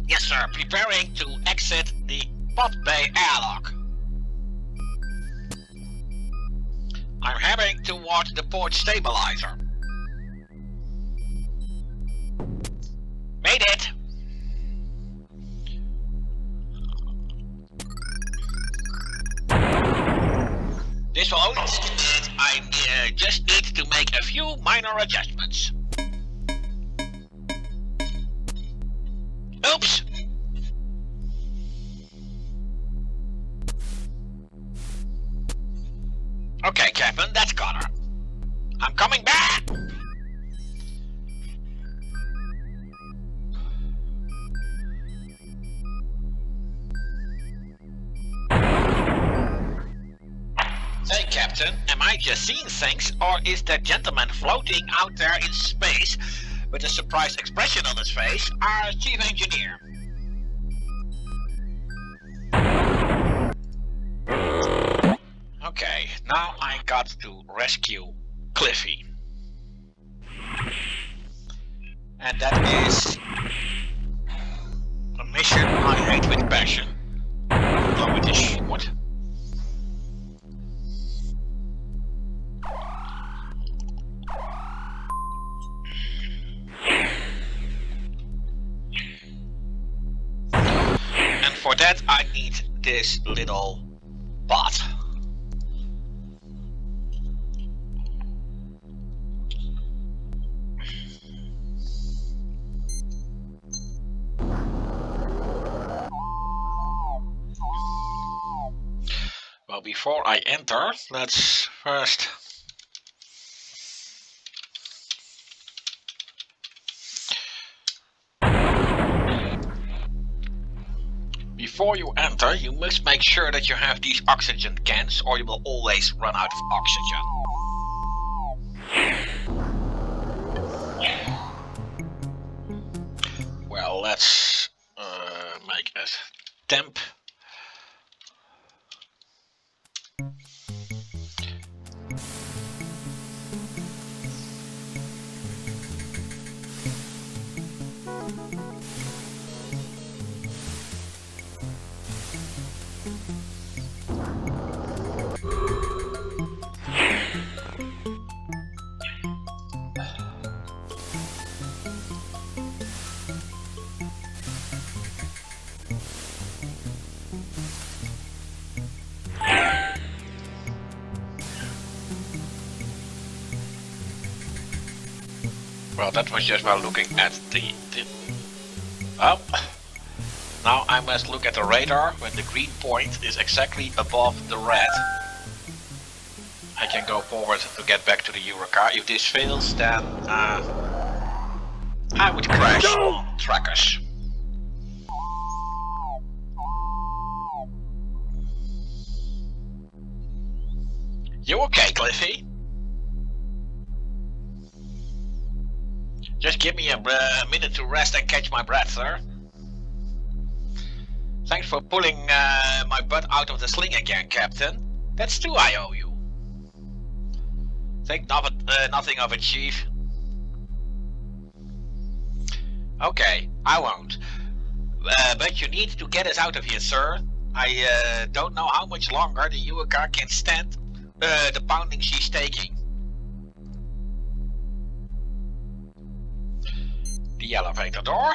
Speaker 1: Yes, sir. Preparing to exit the Pod Bay airlock. I'm heading toward the port stabilizer. Made it. This will only mean I just need to make a few minor adjustments. Oops! Okay, Captain, that's got her. I'm coming back! Say, Captain, am I just seeing things, or is that gentleman floating out there in space with a surprised expression on his face our chief engineer? Okay, now I got to rescue Cliffy. And that is a mission I hate with passion, though it is short. And for that I need this little bot. before I enter, let's first before you enter, you must make sure that you have these oxygen cans, or you will always run out of oxygen. Well, let's make a temp. Well, that was just by looking at the oh. Now I must look at the radar when the green point is exactly above the red. I can go forward to get back to the Eureka. If this fails, then I would crash on trackers. You okay, Cliffy? Just give me a minute to rest and catch my breath, sir. Thanks for pulling my butt out of the sling again, Captain. That's two I owe you. Think nothing of it, Chief. Okay, I won't. But you need to get us out of here, sir. I don't know how much longer the Eureka can stand the pounding she's taking. The elevator door.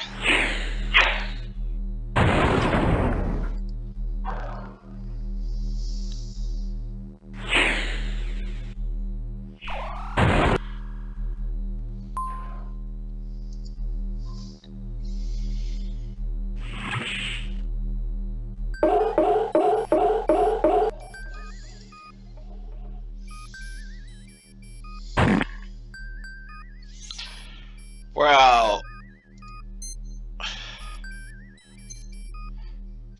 Speaker 1: Well,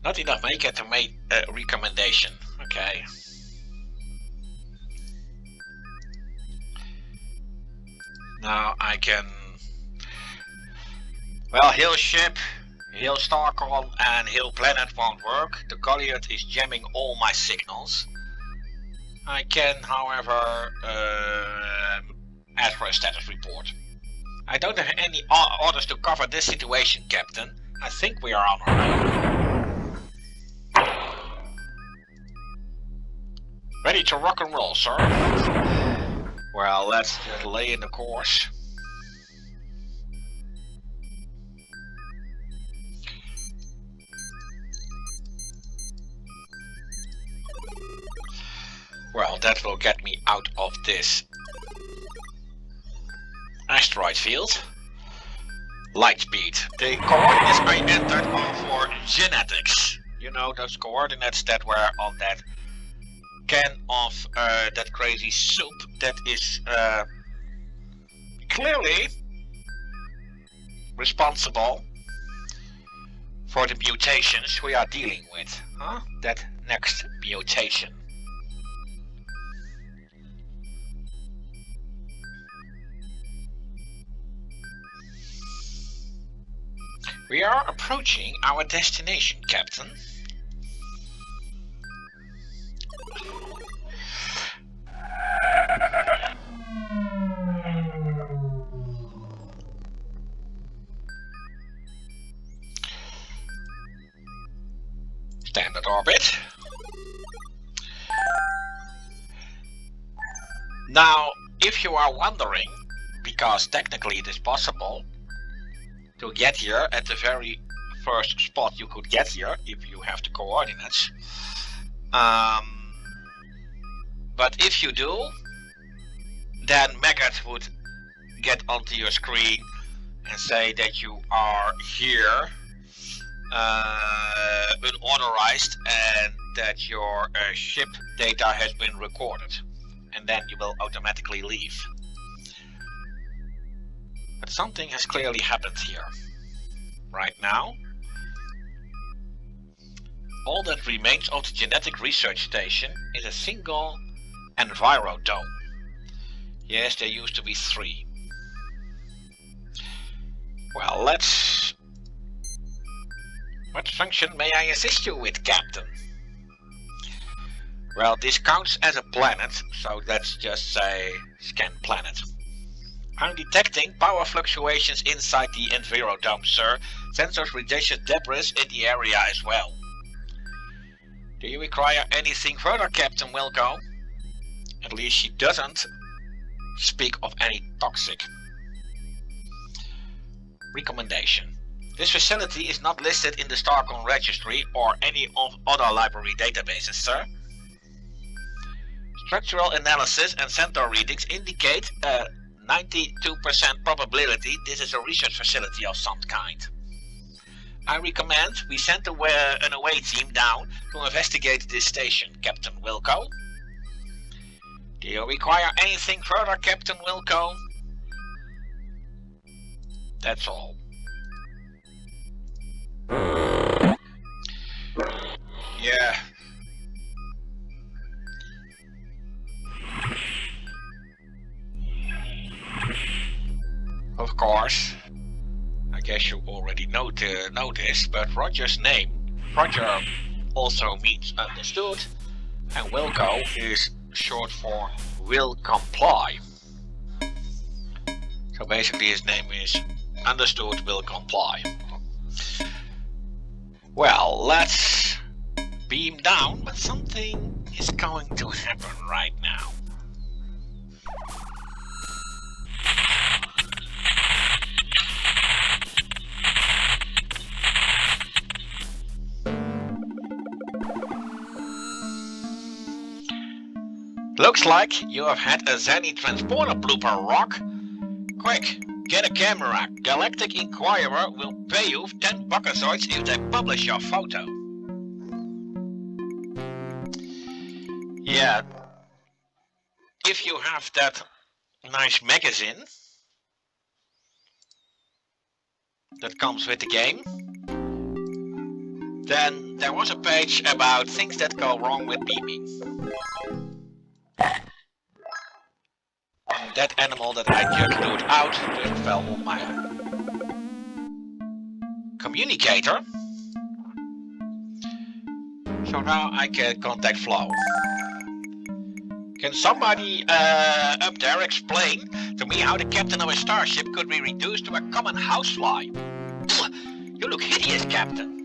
Speaker 1: not enough makeup to make a recommendation. Okay. Now I can. Well, Hill ship, Hill Starcon, and Hill Planet won't work. The Goliath is jamming all my signals. I can, however, ask for a status report. I don't have any orders to cover this situation, Captain. I think we are on our way. Ready to rock and roll, sir. Well, let's just lay in the course. Well, that will get me out of this asteroid field. Light speed. The coordinates I entered are for genetics. You know, those coordinates that were on that can of that crazy soup that is clearly responsible for the mutations we are dealing with. Huh? That next mutation. We are approaching our destination, Captain. Standard orbit. Now, if you are wondering, because technically it is possible to get here at the very first spot you could get here if you have the coordinates. But if you do, then Maggot would get onto your screen and say that you are here unauthorized and that your ship data has been recorded, and then you will automatically leave. But something has clearly happened here. Right now, all that remains of the genetic research station is a single envirodome. Yes, there used to be 3. Well, let's... What function may I assist you with, Captain? Well, this counts as a planet, so let's just say scan planet. I'm detecting power fluctuations inside the envirodome, sir. Sensors register debris in the area as well. Do you require anything further, Captain Wilco? At least she doesn't speak of any toxic. Recommendation. This facility is not listed in the Starcon registry or any of other library databases, sir. Structural analysis and sensor readings indicate a 92% probability this is a research facility of some kind. I recommend we send an away team down to investigate this station, Captain Wilco. Do you require anything further, Captain Wilco? That's all. Yeah. Of course. I guess you already know this, but Roger's name, Roger, also means understood, and Wilco is short for will comply. So basically his name is understood, will comply. Well, let's beam down, but something is going to happen right now. Looks like you have had a Zany transporter blooper, Rock. Quick, get a camera. Galactic Inquirer will pay you 10 buckazoids if they publish your photo. Yeah. If you have that nice magazine that comes with the game, then there was a page about things that go wrong with beaming. And that animal that I just threw out just fell on my communicator. So now I can contact Flo. Can somebody up there explain to me how the captain of a starship could be reduced to a common housefly? You look hideous, Captain.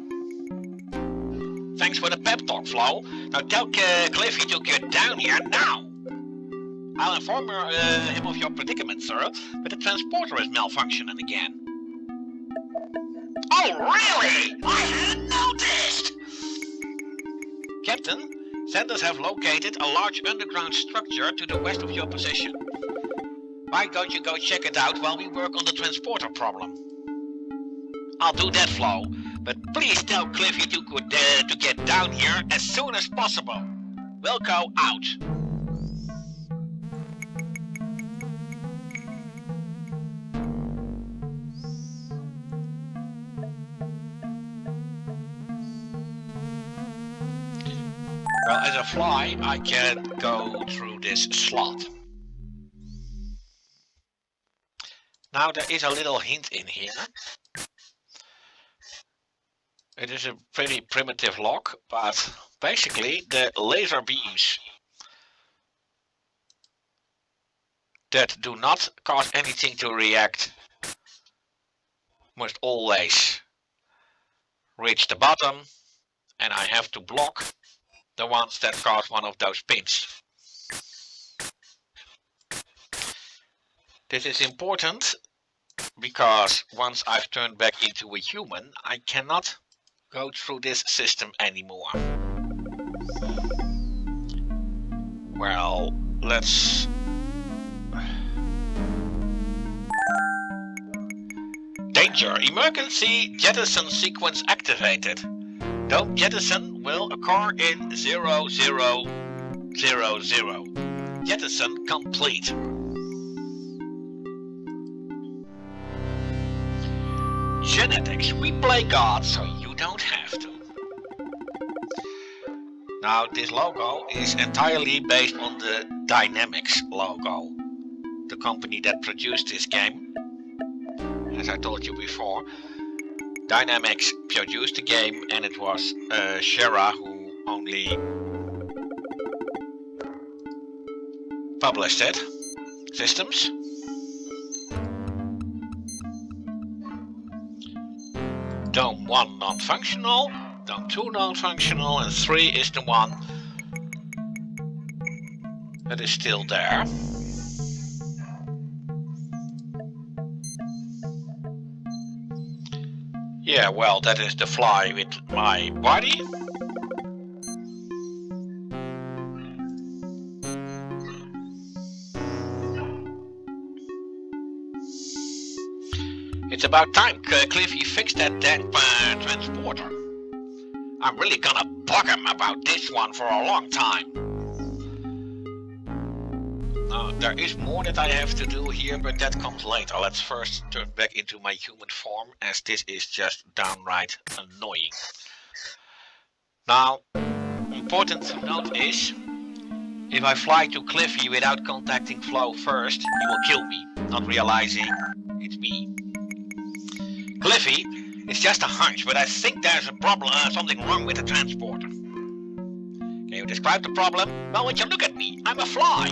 Speaker 1: Thanks for the pep talk, Flo. Now tell Cliffy to get down here now. I'll inform him of your predicament, sir, but the transporter is malfunctioning again. Oh, really? I hadn't noticed! Captain, senders have located a large underground structure to the west of your position. Why don't you go check it out while we work on the transporter problem? I'll do that, Flo, but please tell Cliffy to get down here as soon as possible. Wilco out. Well, as a fly, I can go through this slot. Now there is a little hint in here. It is a pretty primitive lock, but basically the laser beams that do not cause anything to react must always reach the bottom, and I have to block the ones that cause one of those pins. This is important because once I've turned back into a human, I cannot go through this system anymore. Well, let's... Danger! Emergency jettison sequence activated. Dome jettison will occur in 0000. Jettison complete. Genetics. We play God, so you don't have to. Now, this logo is entirely based on the Dynamics logo, the company that produced this game. As I told you before, Dynamics produced the game, and it was Shera who only published it. Systems. Dome 1 non-functional, Dome 2 non-functional, and 3 is the one that is still there. Yeah, well, that is the fly with my body. It's about time Cliffy fixed that damn transporter. I'm really gonna bug him about this one for a long time. There is more that I have to do here, but that comes later. Let's first turn back into my human form, as this is just downright annoying. Now, important to note is, if I fly to Cliffy without contacting Flo first, he will kill me, not realizing it's me. Cliffy, it's just a hunch, but I think there's a problem, something wrong with the transporter. Can you describe the problem? Well, would you look at me? I'm a fly.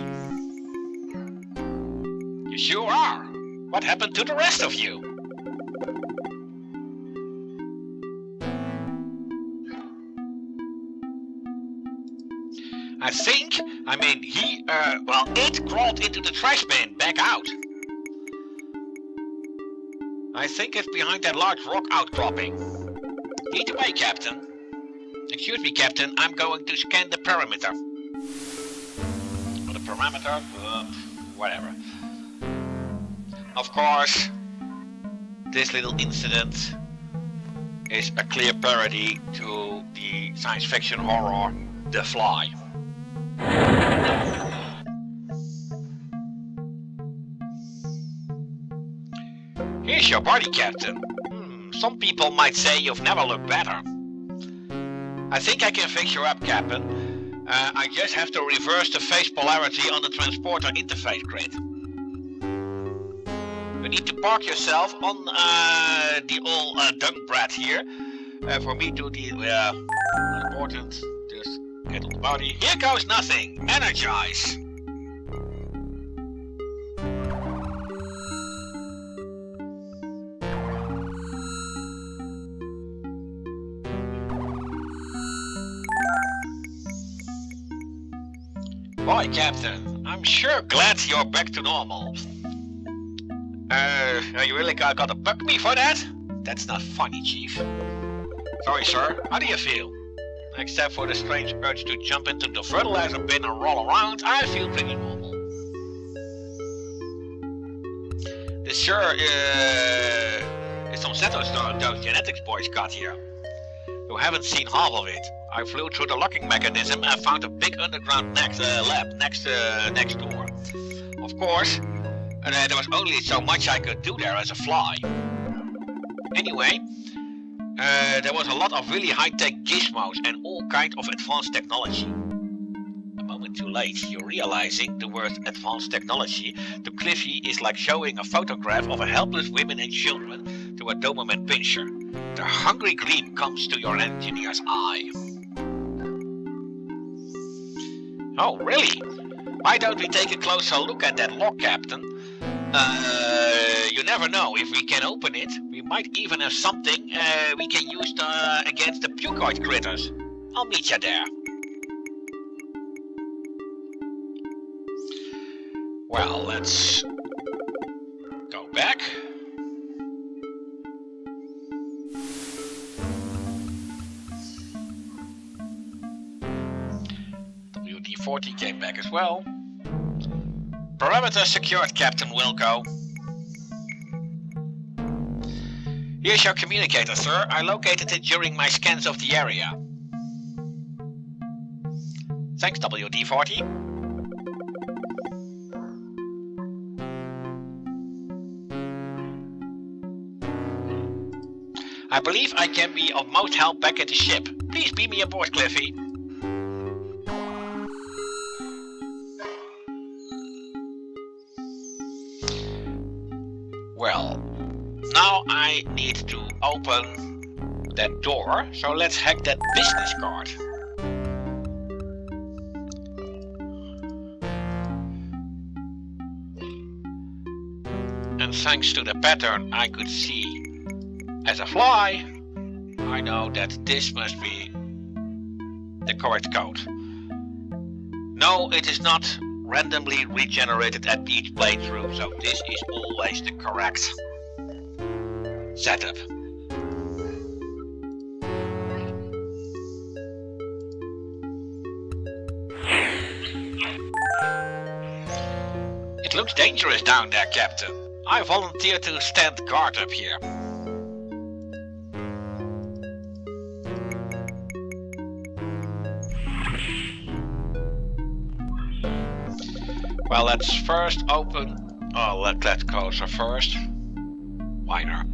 Speaker 1: You sure are. What happened to the rest of you? It crawled into the trash bin, back out. I think it's behind that large rock outcropping. Lead the way, Captain. Excuse me, Captain, I'm going to scan the perimeter. Or the parameter? Whatever. Of course, this little incident is a clear parody to the science fiction horror The Fly. Here's your body, Captain. Some people might say you've never looked better. I think I can fix you up, Captain. I just have to reverse the phase polarity on the transporter interface grid. You need to park yourself on the old dung brat here for me to important. Just get on the body. Here goes nothing. Energize. Boy, Captain, I'm sure glad you're back to normal. You really gotta bug me for that? That's not funny, Chief. Sorry, sir. How do you feel? Except for the strange urge to jump into the fertilizer bin and roll around, I feel pretty normal. This sure is some setups those genetics boys got here. You haven't seen half of it. I flew through the locking mechanism and found a big underground lab next door. Of course, there was only so much I could do there as a fly. Anyway, there was a lot of really high-tech gizmos and all kinds of advanced technology. A moment too late, you're realizing the word advanced technology to Cliffy is like showing a photograph of a helpless women and children to a Doberman pinscher. The hungry gleam comes to your engineer's eye. Oh, really? Why don't we take a closer look at that lock, Captain? You never know. If we can open it, we might even have something we can use against the pucoid critters. I'll meet you there. Well, let's go back. WD-40 came back as well. Parameter secured, Captain Wilco. Here's your communicator, sir. I located it during my scans of the area. Thanks, WD-40. I believe I can be of most help back at the ship. Please beam me aboard, Cliffy. Well, now I need to open that door, so let's hack that business card. And thanks to the pattern I could see as a fly, I know that this must be the correct code. No, it is not randomly regenerated at each playthrough, so this is always the correct setup. It looks dangerous down there, Captain. I volunteer to stand guard up here. Well, let's first open... Oh, let's closer first. Why not?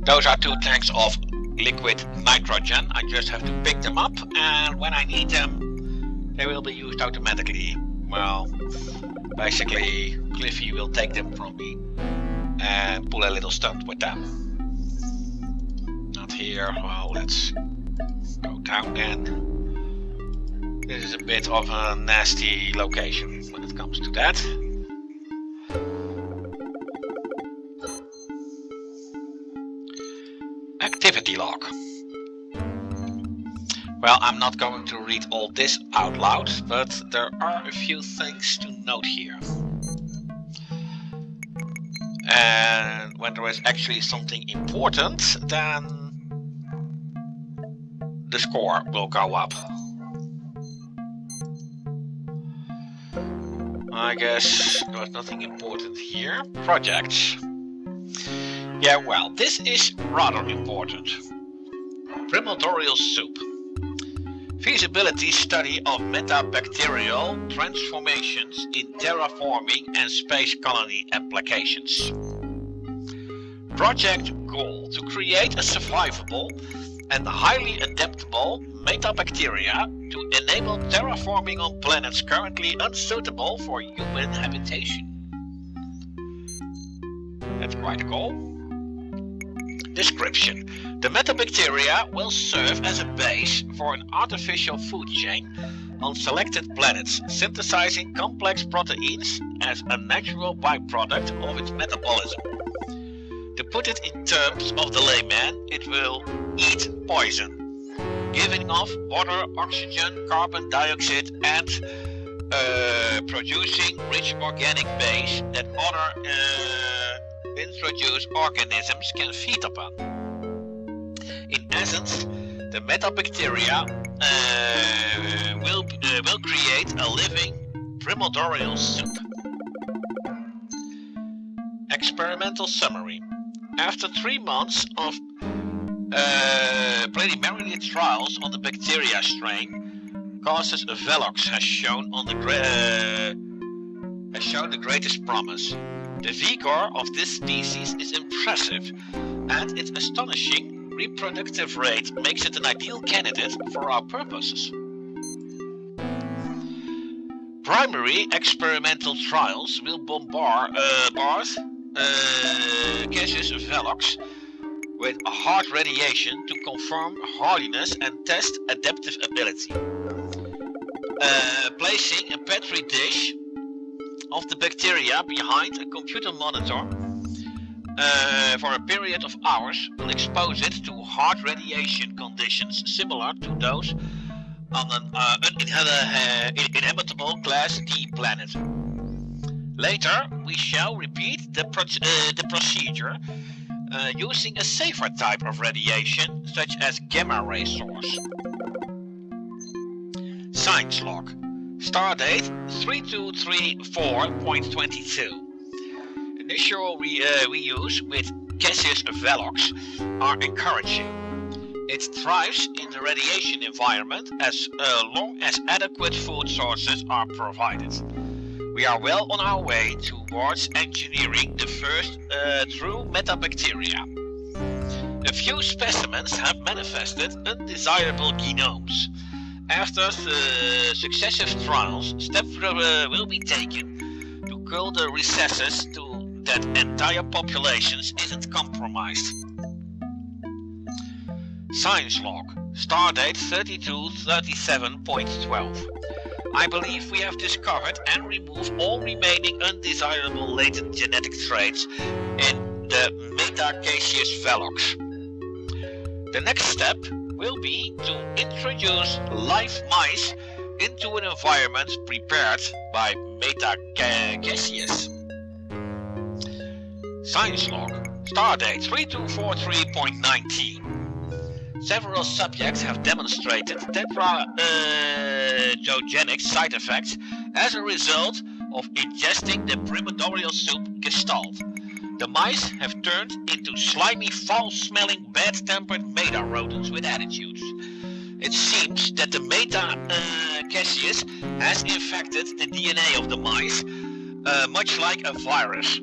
Speaker 1: Those are 2 tanks of liquid nitrogen. I just have to pick them up, and when I need them, they will be used automatically. Well, basically, Cliffy will take them from me and pull a little stunt with them. Not here. Well, let's go down then. This is a bit of a nasty location when it comes to that. Activity log. Well, I'm not going to read all this out loud, but there are a few things to note here. And when there is actually something important, then the score will go up. I guess there was nothing important here. Projects. Yeah, well, this is rather important. Primordial soup. Feasibility study of metabacterial transformations in terraforming and space colony applications. Project goal: to create a survivable and highly adaptable metabacteria to enable terraforming on planets currently unsuitable for human habitation. That's quite a goal. Description: the metabacteria will serve as a base for an artificial food chain on selected planets, synthesizing complex proteins as a natural byproduct of its metabolism. To put it in terms of the layman, it will eat poison, giving off water, oxygen, carbon dioxide, and producing rich organic base that other introduced organisms can feed upon. In essence, the metabacteria will create a living primordial soup. Experimental summary. After 3 months of preliminary trials on the bacteria strain, causes Velox has shown the greatest promise. The vigor of this species is impressive, and its astonishing reproductive rate makes it an ideal candidate for our purposes. Primary experimental trials will bombard gaseous Velox with hard radiation to confirm hardiness and test adaptive ability. Placing a petri dish of the bacteria behind a computer monitor for a period of hours will expose it to hard radiation conditions similar to those on an uninhabitable Class D planet. Later, we shall repeat the procedure using a safer type of radiation, such as gamma ray source. Science log. Stardate 3234.22. usual reuse with gaseous velox are encouraging. It thrives in the radiation environment as long as adequate food sources are provided. We are well on our way towards engineering the first true metabacteria. A few specimens have manifested undesirable genomes. After successive trials, steps will be taken to kill the recesses to that entire populations isn't compromised. Science log, stardate 3237.12. I believe we have discovered and removed all remaining undesirable latent genetic traits in the metacaseous velox. The next step will be to introduce live mice into an environment prepared by metacaseous. Science log, stardate 3243.19. Several subjects have demonstrated teratogenic side effects as a result of ingesting the primordial soup gestalt. The mice have turned into slimy, foul-smelling, bad-tempered meta rodents with attitudes. It seems that the metacaseous has infected the DNA of the mice, much like a virus.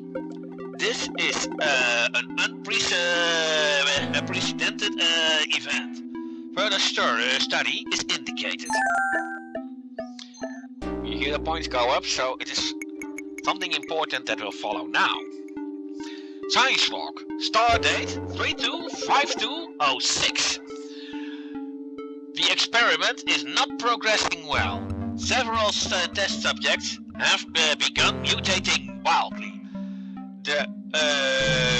Speaker 1: This is an unprecedented event. Further study is indicated. You hear the points go up, so it is something important that will follow now. Science log, stardate 325206. The experiment is not progressing well. Several test subjects have begun mutating wildly. The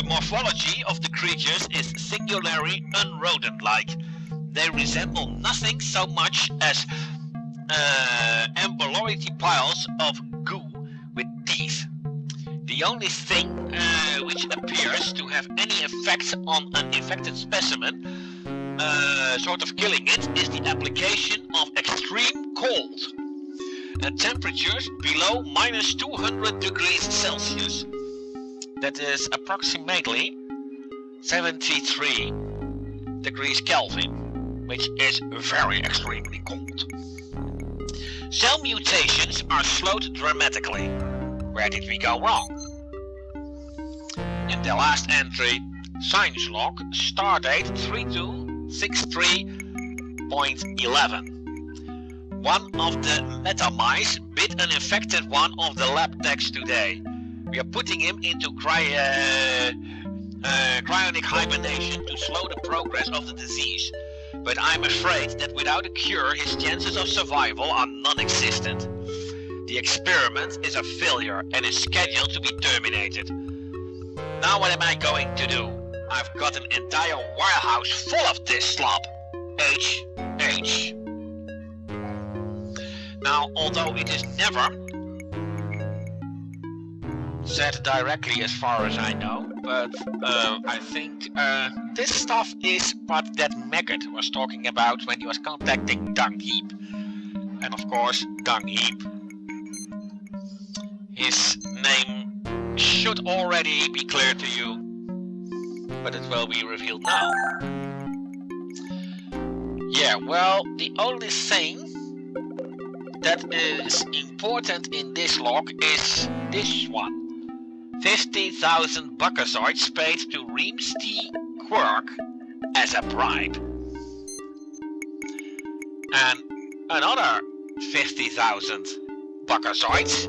Speaker 1: morphology of the creatures is singularly unrodent-like. They resemble nothing so much as embryoloid piles of goo with teeth. The only thing which appears to have any effect on an infected specimen, sort of killing it, is the application of extreme cold and temperatures below minus 200 degrees Celsius. That is approximately 73 degrees Kelvin, which is very extremely cold. Cell mutations are slowed dramatically. Where did we go wrong? In the last entry, science log, stardate 3263.11. One of the metamice bit an infected one of the lab techs today. We are putting him into cryonic hibernation to slow the progress of the disease. But I'm afraid that without a cure, his chances of survival are non-existent. The experiment is a failure and is scheduled to be terminated. Now what am I going to do? I've got an entire warehouse full of this slop. H. Now, although it is never said directly as far as I know, but I think this stuff is what that maggot was talking about when he was contacting Dung Heap. And of course, Dung Heap. His name should already be clear to you, but it will be revealed now. Yeah, well, the only thing that is important in this log is this one. 50,000 buckazoids paid to Reams T. Quirk as a bribe. And another 50,000 buckazoids.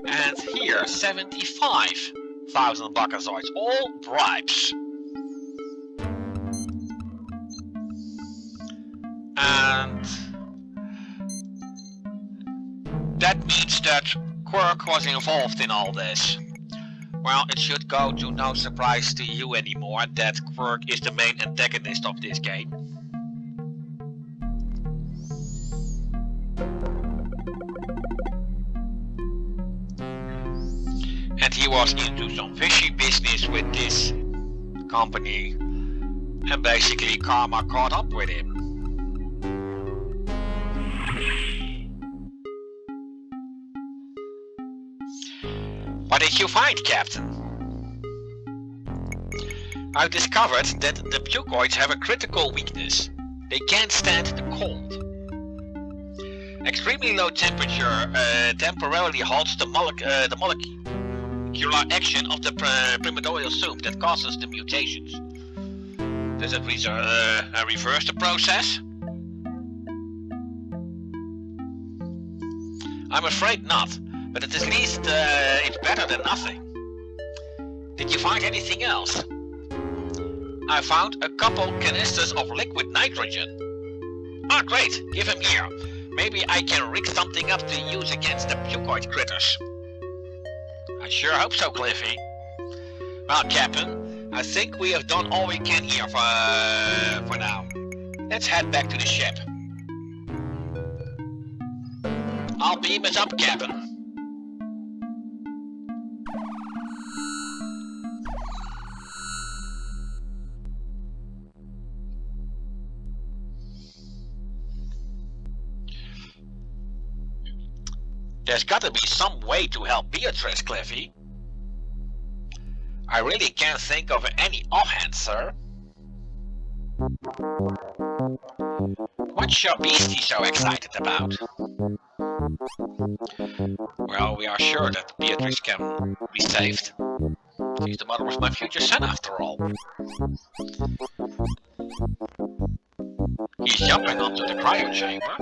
Speaker 1: And here 75,000 buckazoids. All bribes. And that means that Quirk was involved in all this. Well, it should go to no surprise to you anymore that Quirk is the main antagonist of this game. And he was into some fishy business with this company, and basically karma caught up with him. What did you find, Captain? I've discovered that the pucoids have a critical weakness. They can't stand the cold. Extremely low temperature temporarily halts the molecular action of the primordial soup that causes the mutations. Does it reverse the process? I'm afraid not, but at least it's better than nothing. Did you find anything else? I found a couple canisters of liquid nitrogen. Ah, great, give him here. Maybe I can rig something up to use against the pucoid critters. I sure hope so, Cliffy. Well, Captain, I think we have done all we can here for now. Let's head back to the ship. I'll beam us up, Captain. There's gotta be some way to help Beatrice, Cliffy. I really can't think of any offhand, sir. What's your beastie so excited about? Well, we are sure that Beatrice can be saved. She's the mother of my future son, after all. He's jumping onto the cryo chamber.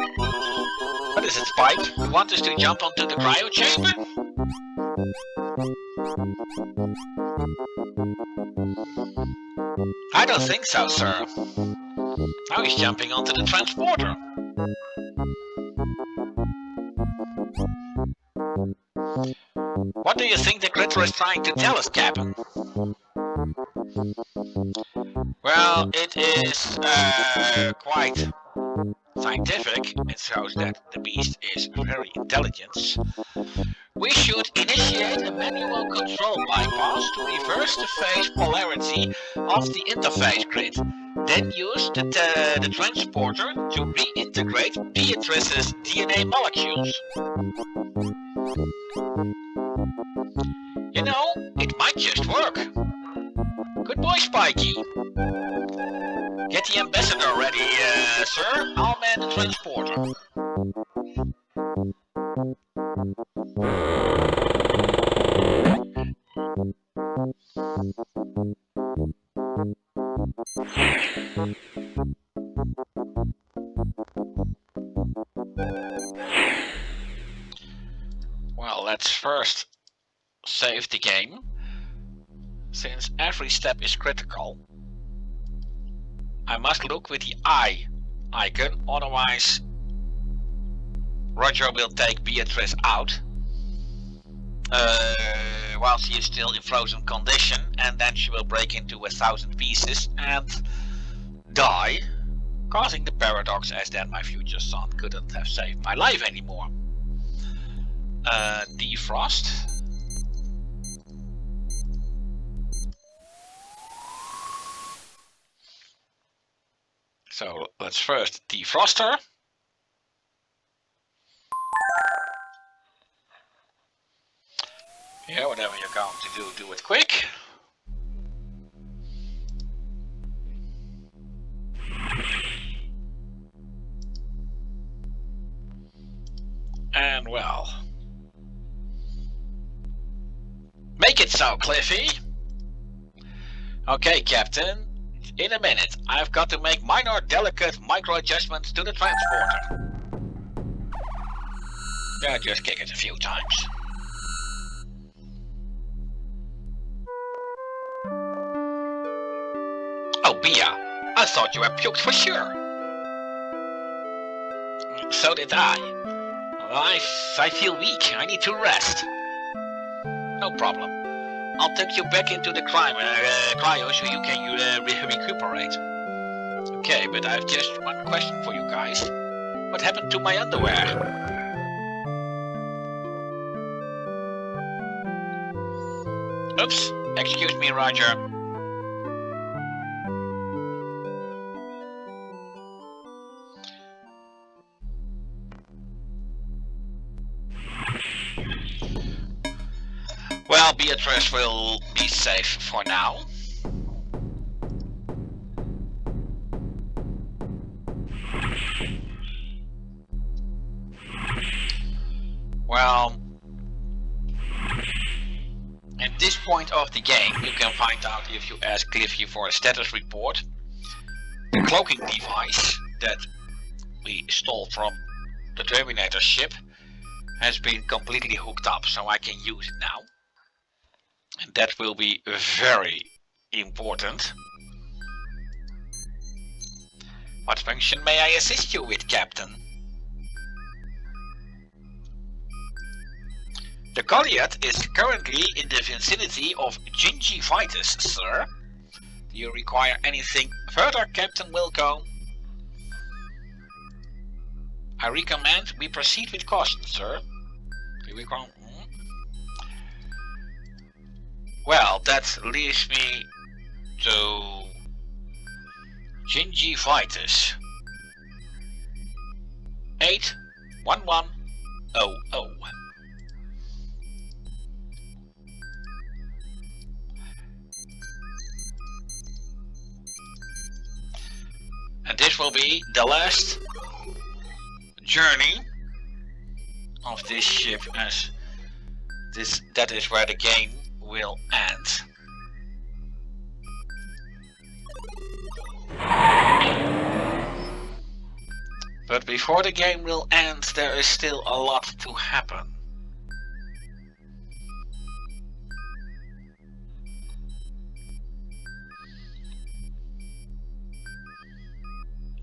Speaker 1: What is it, Spike? You want us to jump onto the cryo chamber? I don't think so, sir. Now he's jumping onto the transporter. What do you think the critter is trying to tell us, Captain? Well, it is quite scientific. It shows that the beast is very intelligent. We should initiate a manual control bypass to reverse the phase polarity of the interface grid. Then use the transporter to reintegrate Beatrice's DNA molecules. You know, it might just work. Good boy, Spikey. Get the ambassador ready, sir. I'll man the transporter. Well, let's first save the game, since every step is critical. I must look with the eye icon, otherwise Roger will take Beatrice out while she is still in frozen condition, and then she will break into 1,000 pieces and die, causing the paradox, as then my future son couldn't have saved my life anymore. Defrost. So let's first defrost her. Yeah, whatever you're going to do, do it quick. And well, make it so, Cliffy. Okay, Captain. In a minute, I've got to make minor, delicate micro-adjustments to the transporter. Yeah, just kick it a few times. Oh, Bia, I thought you had puked for sure. So did I. I feel weak. I need to rest. No problem. I'll take you back into the cryo so you can recuperate. Okay, but I have just one question for you guys. What happened to my underwear? Oops, excuse me, Roger. Well, Beatrice will be safe for now. Well, at this point of the game, you can find out if you ask Cliffy for a status report. The cloaking device that we stole from the Terminator ship has been completely hooked up, so I can use it now. And that will be very important. What function may I assist you with, Captain? The Goliath is currently in the vicinity of gingivitis, sir. Do you require anything further, Captain Wilco? I recommend we proceed with caution, sir. Well, that leaves me to gingivitis. 81100. And this will be the last journey of this ship, as that is where the game will end. But before the game will end, there is still a lot to happen.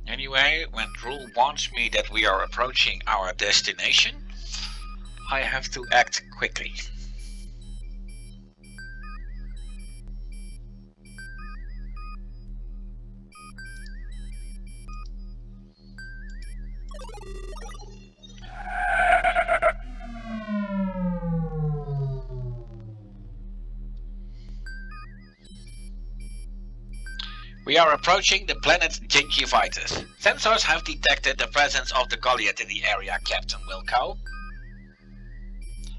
Speaker 1: Anyway, when Rule warns me that we are approaching our destination, I have to act quickly. We are approaching the planet Gingivitis. Sensors have detected the presence of the Goliath in the area, Captain Wilco.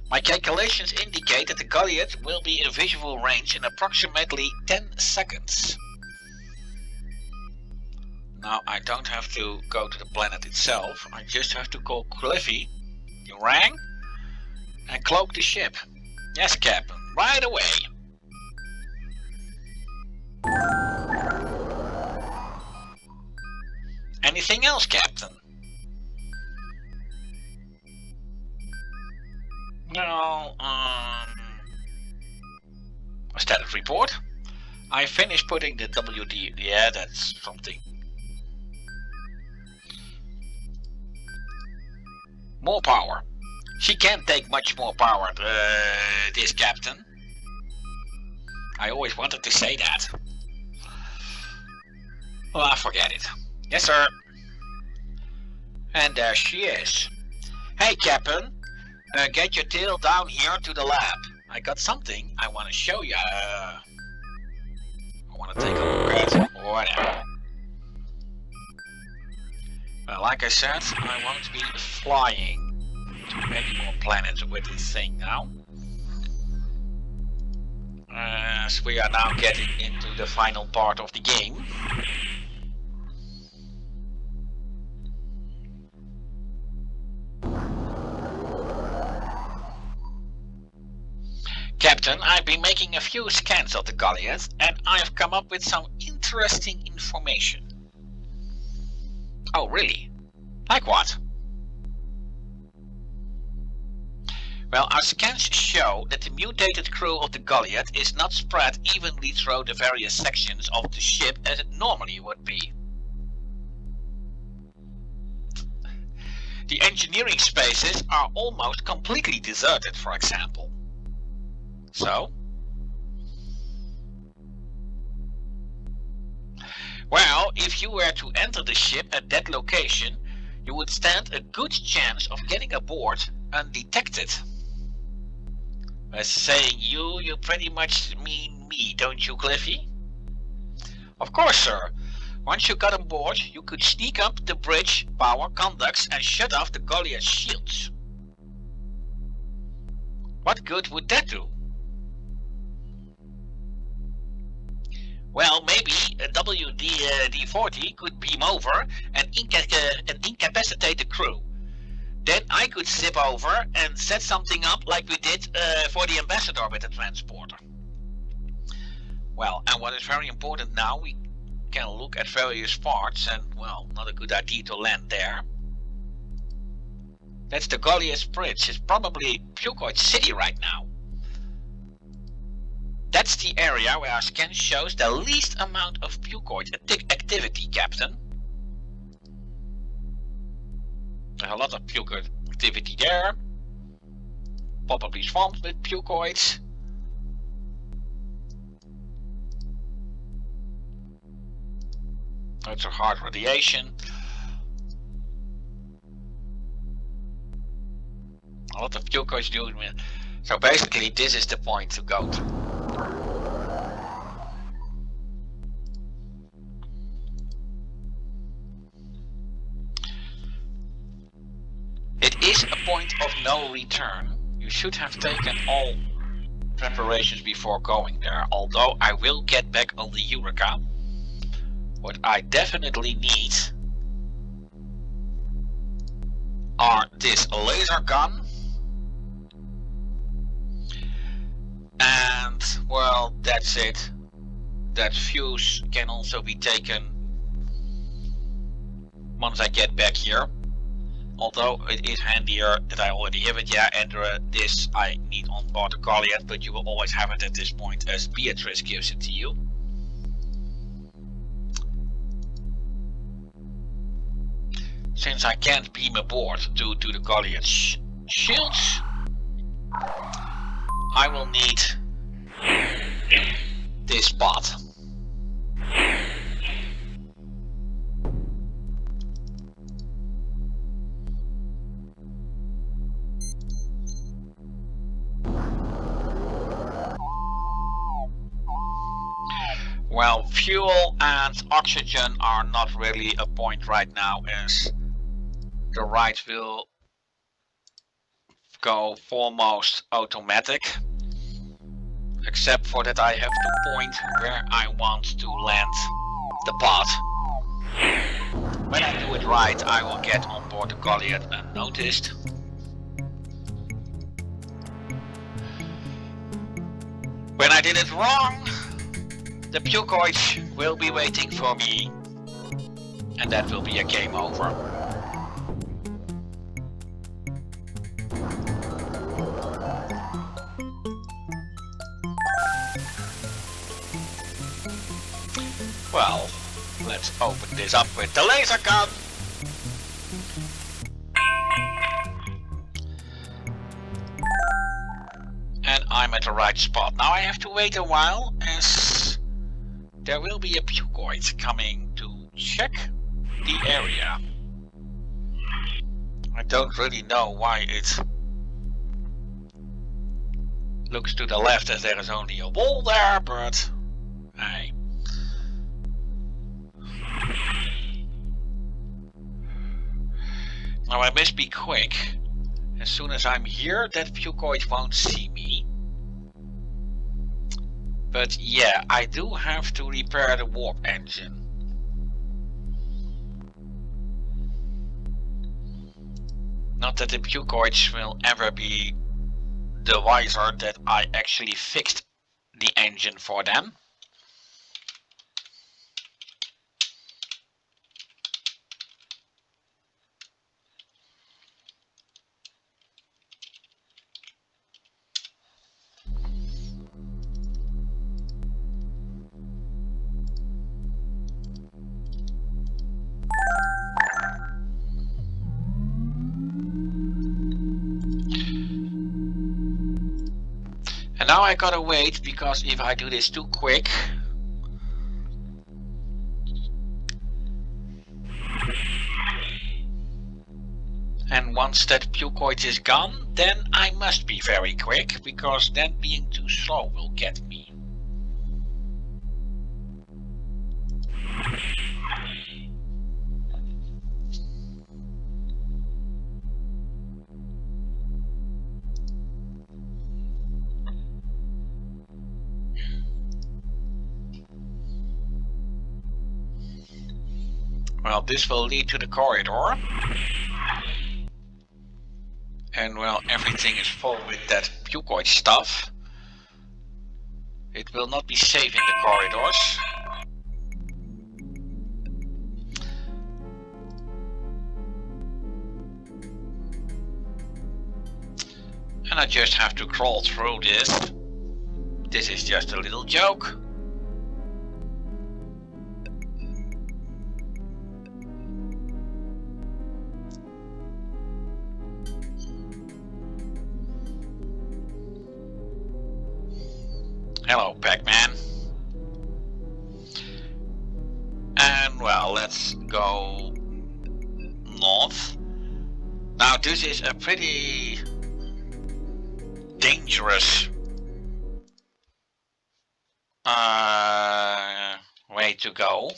Speaker 1: My calculations indicate that the Goliath will be in visual range in approximately 10 seconds. Now I don't have to go to the planet itself, I just have to call Cliffy, you rang, and cloak the ship. Yes, Captain, right away. Anything else, Captain? No, a status report. I finished putting the WD. Yeah, that's something. More power. She can't take much more power, this Captain. I always wanted to say that. Well, forget it. Yes, sir. And there she is. Hey, Captain. Get your tail down here to the lab. I got something I want to show you. I want to take a look at whatever. Well, like I said, I won't be flying to many more planets with this thing now. As we are now getting into the final part of the game. Captain, I've been making a few scans of the Goliath, and I've come up with some interesting information. Oh, really? Like what? Well, our scans show that the mutated crew of the Goliath is not spread evenly through the various sections of the ship as it normally would be. The engineering spaces are almost completely deserted, for example. So? Well, if you were to enter the ship at that location, you would stand a good chance of getting aboard undetected. By saying you pretty much mean me, don't you, Cliffy? Of course, sir. Once you got on board, you could sneak up the bridge, power conducts, and shut off the Goliath's shields. What good would that do? Well, maybe a WD-40 could beam over and incapacitate the crew. then I could zip over and set something up like we did for the ambassador with the transporter. Well, and what is very important now, we can look at various parts, and well, not a good idea to land there. That's the Goliath Bridge. It's probably Pucoid City right now. That's the area where our scan shows the least amount of Pucoid activity, Captain. There's a lot of Pucoid activity there. Probably swamped with Pucoids. Lots of hard radiation. A lot of Pucoids doing it. So basically this is the point to go to. It is a point of no return. You should have taken all preparations before going there, although I will get back on the Eureka. What I definitely need are this laser gun and, well, that's it. That fuse can also be taken once I get back here. Although it is handier that I already have it, yeah, and this I need on board the Goliath, but you will always have it at this point as Beatrice gives it to you. Since I can't beam aboard due to the Goliath's shields, I will need this pod. Well, fuel and oxygen are not really a point right now, as the ride will go foremost automatic. Except for that I have to point where I want to land the pod. When I do it right, I will get on board the Goliath unnoticed. When I did it wrong, the Pucoids will be waiting for me, and that will be a game over. Well, let's open this up with the laser gun. And I'm at the right spot. Now I have to wait a while, as there will be a Pucoid coming to check the area. I don't really know why it looks to the left, as there is only a wall there, but hey. Now I must be quick. As soon as I'm here, that Pucoid won't see me. But yeah, I do have to repair the warp engine. Not that the Pucoids will ever be the wiser that I actually fixed the engine for them. And now I gotta wait, because if I do this too quick, and once that Pucoid is gone, then I must be very quick, because then being too slow will get me. Well, this will lead to the corridor. And well, everything is full with that mucoid stuff. It will not be safe in the corridors. And I just have to crawl through this. This is just a little joke. Hello, Pac-Man. And well, let's go north. Now this is a pretty dangerous way to go.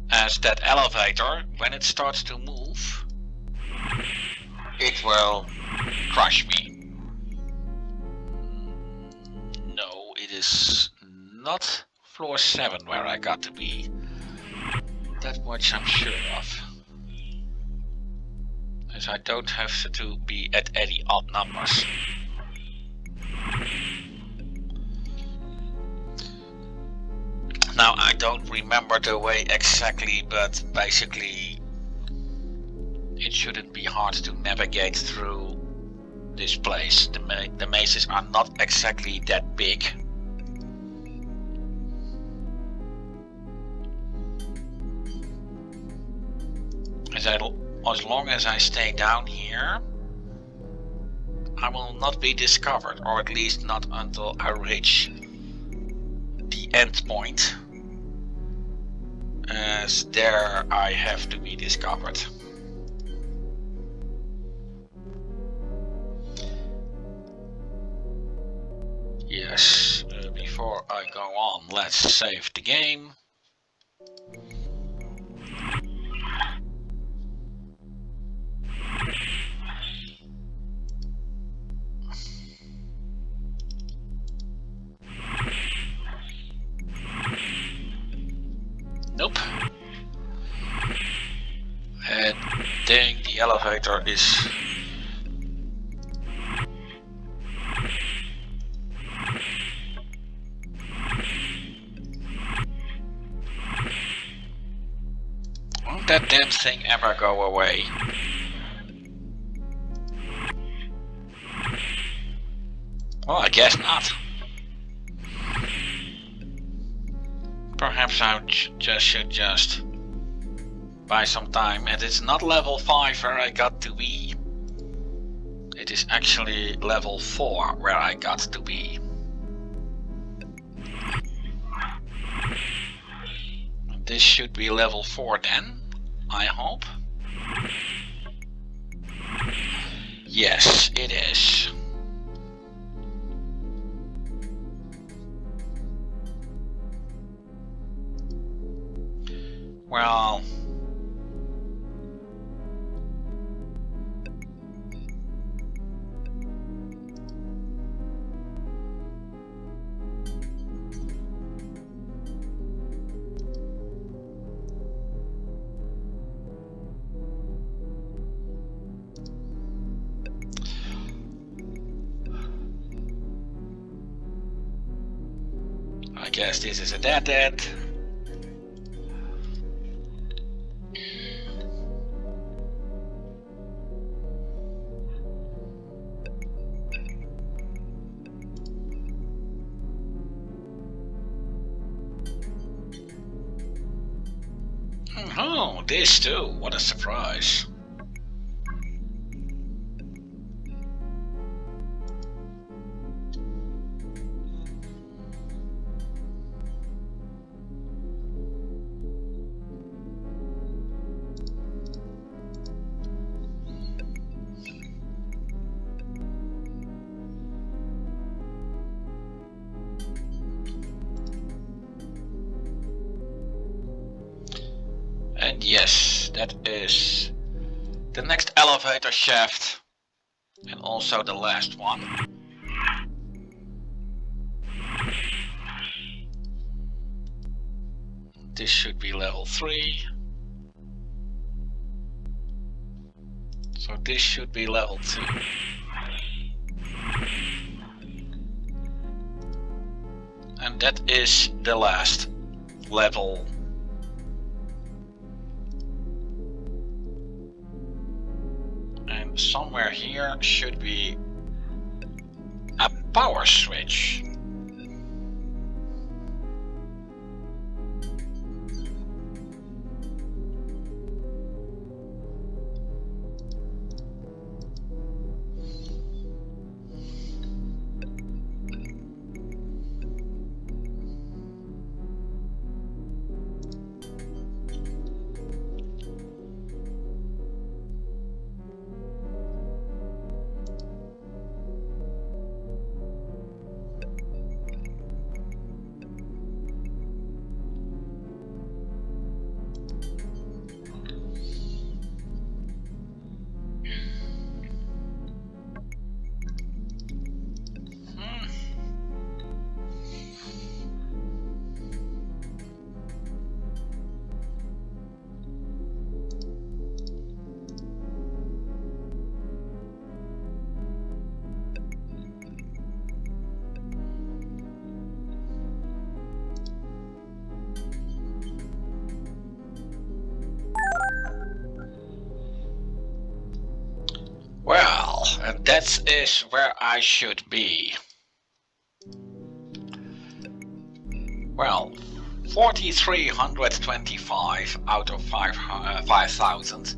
Speaker 1: As that elevator, when it starts to move, it will crush me. No, it is not floor 7 where I got to be. That much I'm sure of. As I don't have to be at any odd numbers. Now I don't remember the way exactly, but basically it shouldn't be hard to navigate through this place. The mazes are not exactly that big. As long as I stay down here, I will not be discovered, or at least not until I reach the end point. As there I have to be discovered. Yes, before I go on, let's save the game. Nope. And dang, the elevator is... Won't that damn thing ever go away? Well, I guess not. Perhaps I should just buy some time, and it's not level 5 where I got to be. It is actually level 4 where I got to be. This should be level 4 then, I hope. Yes, it is. Well... I guess this is a dead end. Oh, this too. What a surprise. And yes, that is the next elevator shaft, and also the last one. this should be level 3. So this should be level 2. And that is the last level. And somewhere here should be a power switch. Well, and that is where I should be. Well, 4,325 out of 5,000.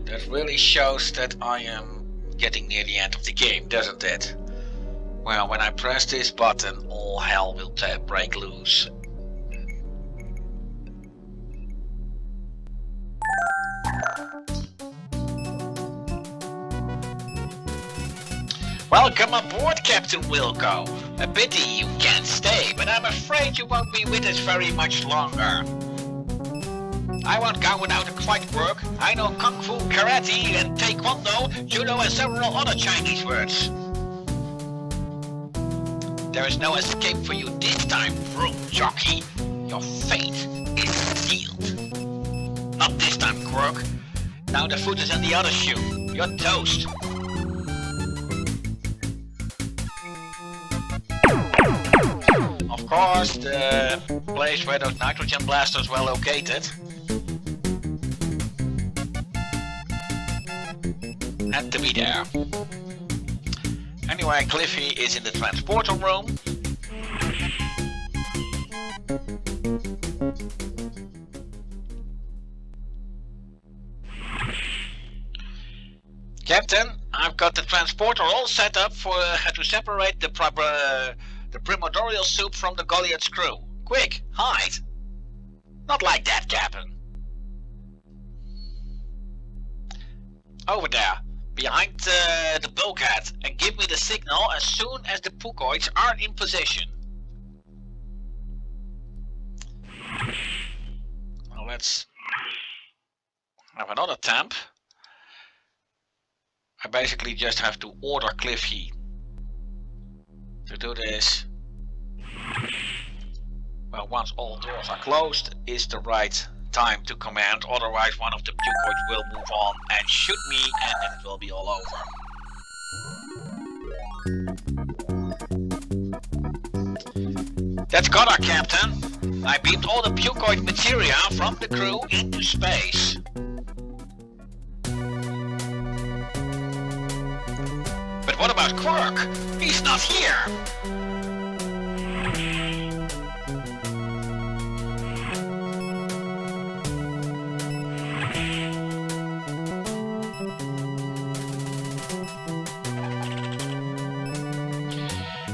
Speaker 1: That really shows that I am getting near the end of the game, doesn't it? Well, when I press this button, all hell will break loose. Welcome aboard, Captain Wilco. A pity you can't stay, but I'm afraid you won't be with us very much longer. I won't go without a fight work. I know Kung Fu, Karate, and Taekwondo, Judo, and several other Chinese words. There is no escape for you this time, broom jockey. Your fate is sealed. Not this time, Quirk. Now the foot is in the other shoe. You're toast. Of course, the place where those nitrogen blasters were located. Had to be there. Anyway, Cliffy is in the transporter room. Captain, I've got the transporter all set up for to separate the primordial soup from the Goliath's crew. Quick, hide! Not like that, Captain. Over there, behind the bulkhead, and give me the signal as soon as the pukoids are in position. Well, let's have another temp. I basically just have to order Cliffy to do this. Well, once all doors are closed is the right time to command, otherwise one of the pukoids will move on and shoot me and then it will be all over. That's got our Captain. I beamed all the pukoid materia from the crew into space. But what about Quirk? He's not here!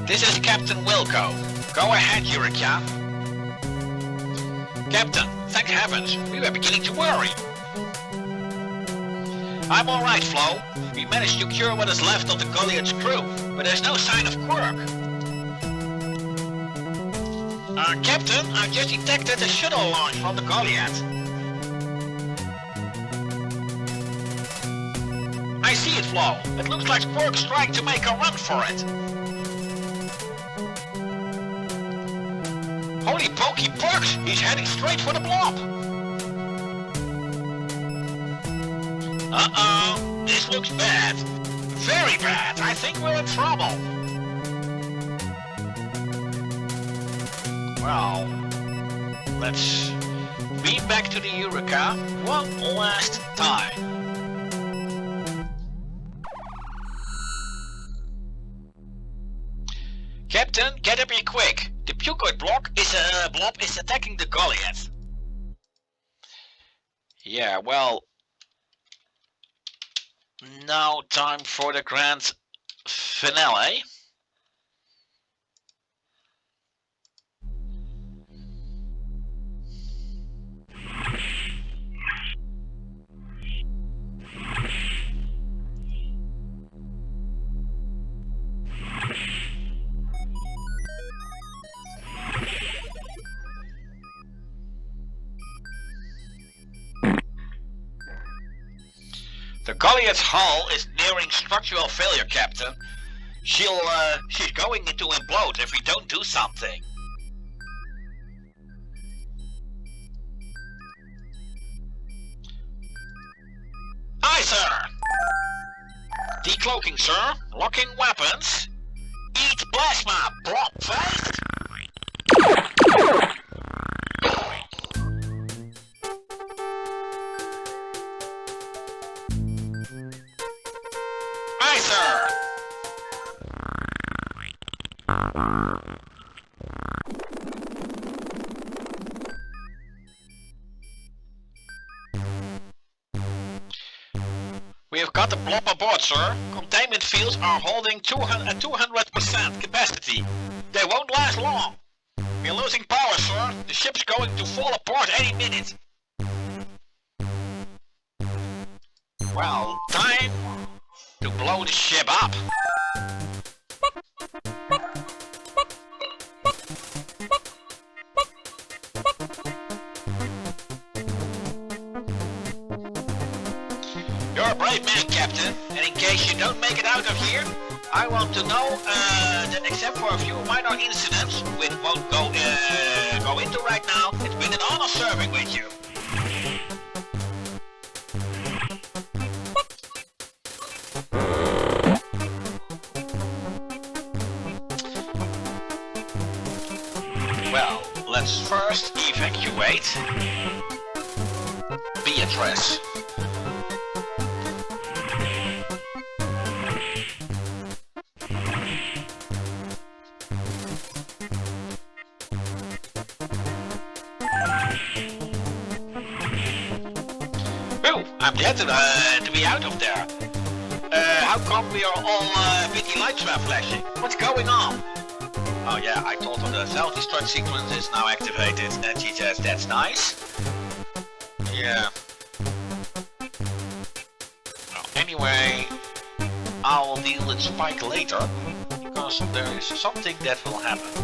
Speaker 1: This is Captain Wilco. Go ahead, Eureka. Captain, thank heavens, we were beginning to worry. I'm alright, Flo. We managed to cure what is left of the Goliath's crew, but there's no sign of Quirk. Captain, I've just detected a shuttle launch from the Goliath. I see it, Flo. It looks like Quirk's trying to make a run for it. Holy poke, he bucks! He's heading straight for the blob! Uh-oh, this looks bad. Very bad. I think we're in trouble. Well, let's beam back to the Eureka one last time. Captain, get up here quick. The Pucoid blob is attacking the Goliath. Yeah, well, now time for the grand finale. The Goliath's hull is nearing structural failure, Captain. She's going to implode if we don't do something. Aye, sir! Decloaking, sir. Locking weapons. Eat plasma, blob face! Aye, sir! We have got the blob aboard, sir. Containment fields are holding 200% capacity. They won't last long. We're losing power, sir. The ship's going to fall apart any minute. Well, time to blow the ship up. You're a brave man, Captain, and in case you don't make it out of here, I want to know that except for a few minor incidents, we won't go into right now, it's been an honor serving with you. Well, let's first evacuate Beatrice. I'm glad to be out of there. How come we are all bitty lights are flashing? What's going on? Oh yeah, I told her the self-destruct sequence is now activated, and she says that's nice. Yeah. Well, anyway, I'll deal with Spike later, because there is something that will happen.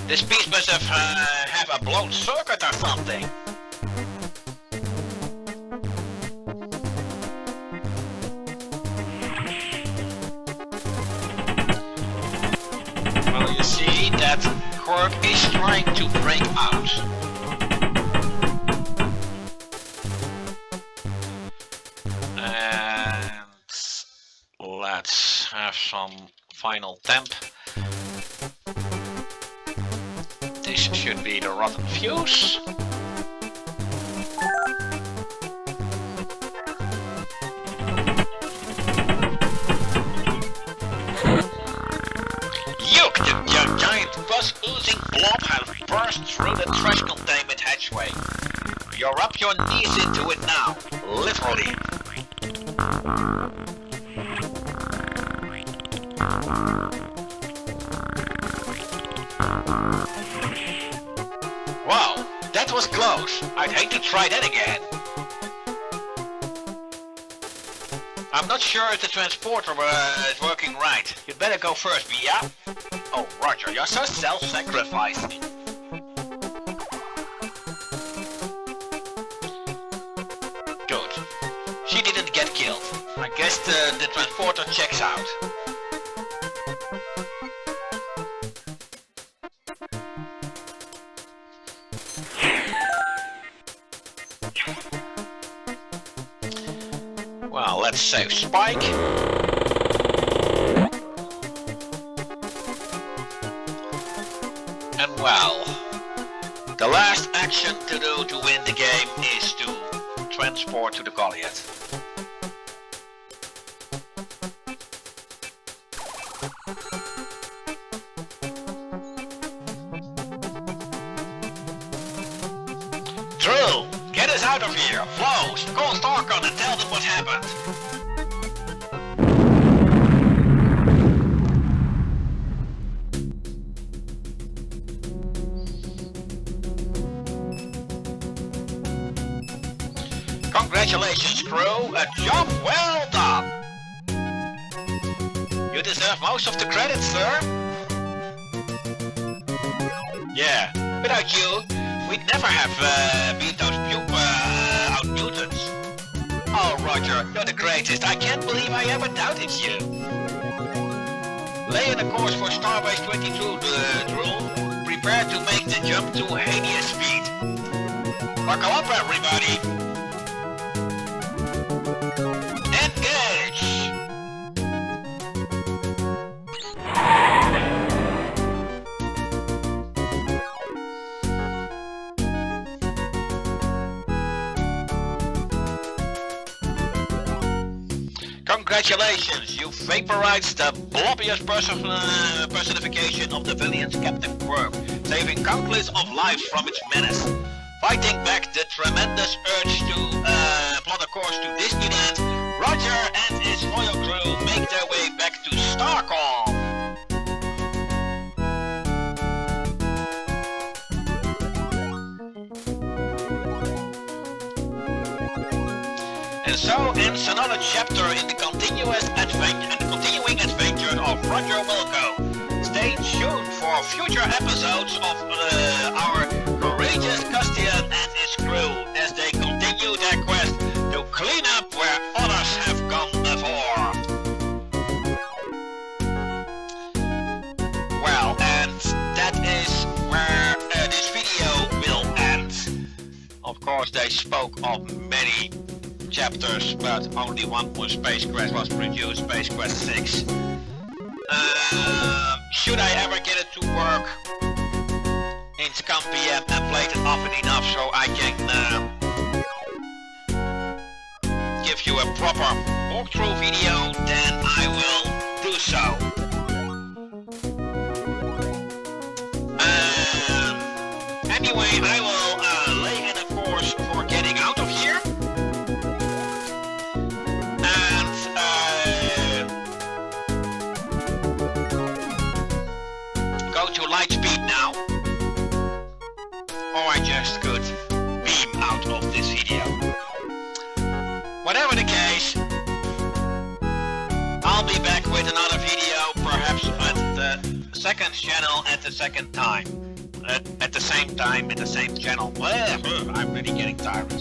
Speaker 1: This piece must have a blown circuit or something. Well, you see, that quirk is trying to break out. And let's have some final temp. This should be the rotten fuse. Yuck! The giant pus-oozing blob has burst through the trash containment hatchway. You're up your knees into it now, literally. Wow, that was close. I'd hate to try that again. I'm not sure if the transporter is working right. You'd better go first, Mia. Oh, Roger, you're so self-sacrificing. the transporter checks out. Well, let's save Spike. And well, the last action to do to win the game is to transport to the Goliath. True! Get us out of here! Flo, call Starcon and tell them what happened! Congratulations, crew! A job well done! You deserve most of the credit, sir! Yeah, without you, we'd never have beat those out mutants. Oh, Roger, you're the greatest. I can't believe I ever doubted you. Lay in the course for Starbase 22, Drew. Prepare to make the jump to Hades speed. Buckle up, everybody. Engage! Congratulations, you vaporized the blobbiest personification of the villain's Captain Quirk, saving countless of lives from its menace. Fighting back the tremendous urge to plot a course to Disneyland, Roger and his loyal crew make their way back to Starcon. And so ends another chapter in the continuing adventure of Roger Wilco. Stay tuned for future episodes of our courageous Castian and his crew as they continue their quest to clean up where others have gone before. Well, and that is where this video will end. Of course, they spoke of many chapters, but only one was Space Quest was produced, Space Quest 6. Should I ever get it to work in Scum PM and play it often enough so I can give you a proper walkthrough video, then I will do so. Anyway, I will lay in a course for getting out of here. To light speed now, or I just could beam out of this video. Whatever the case, I'll be back with another video, perhaps at the second channel at the second time. At the same time, at the same channel. I'm really getting tired.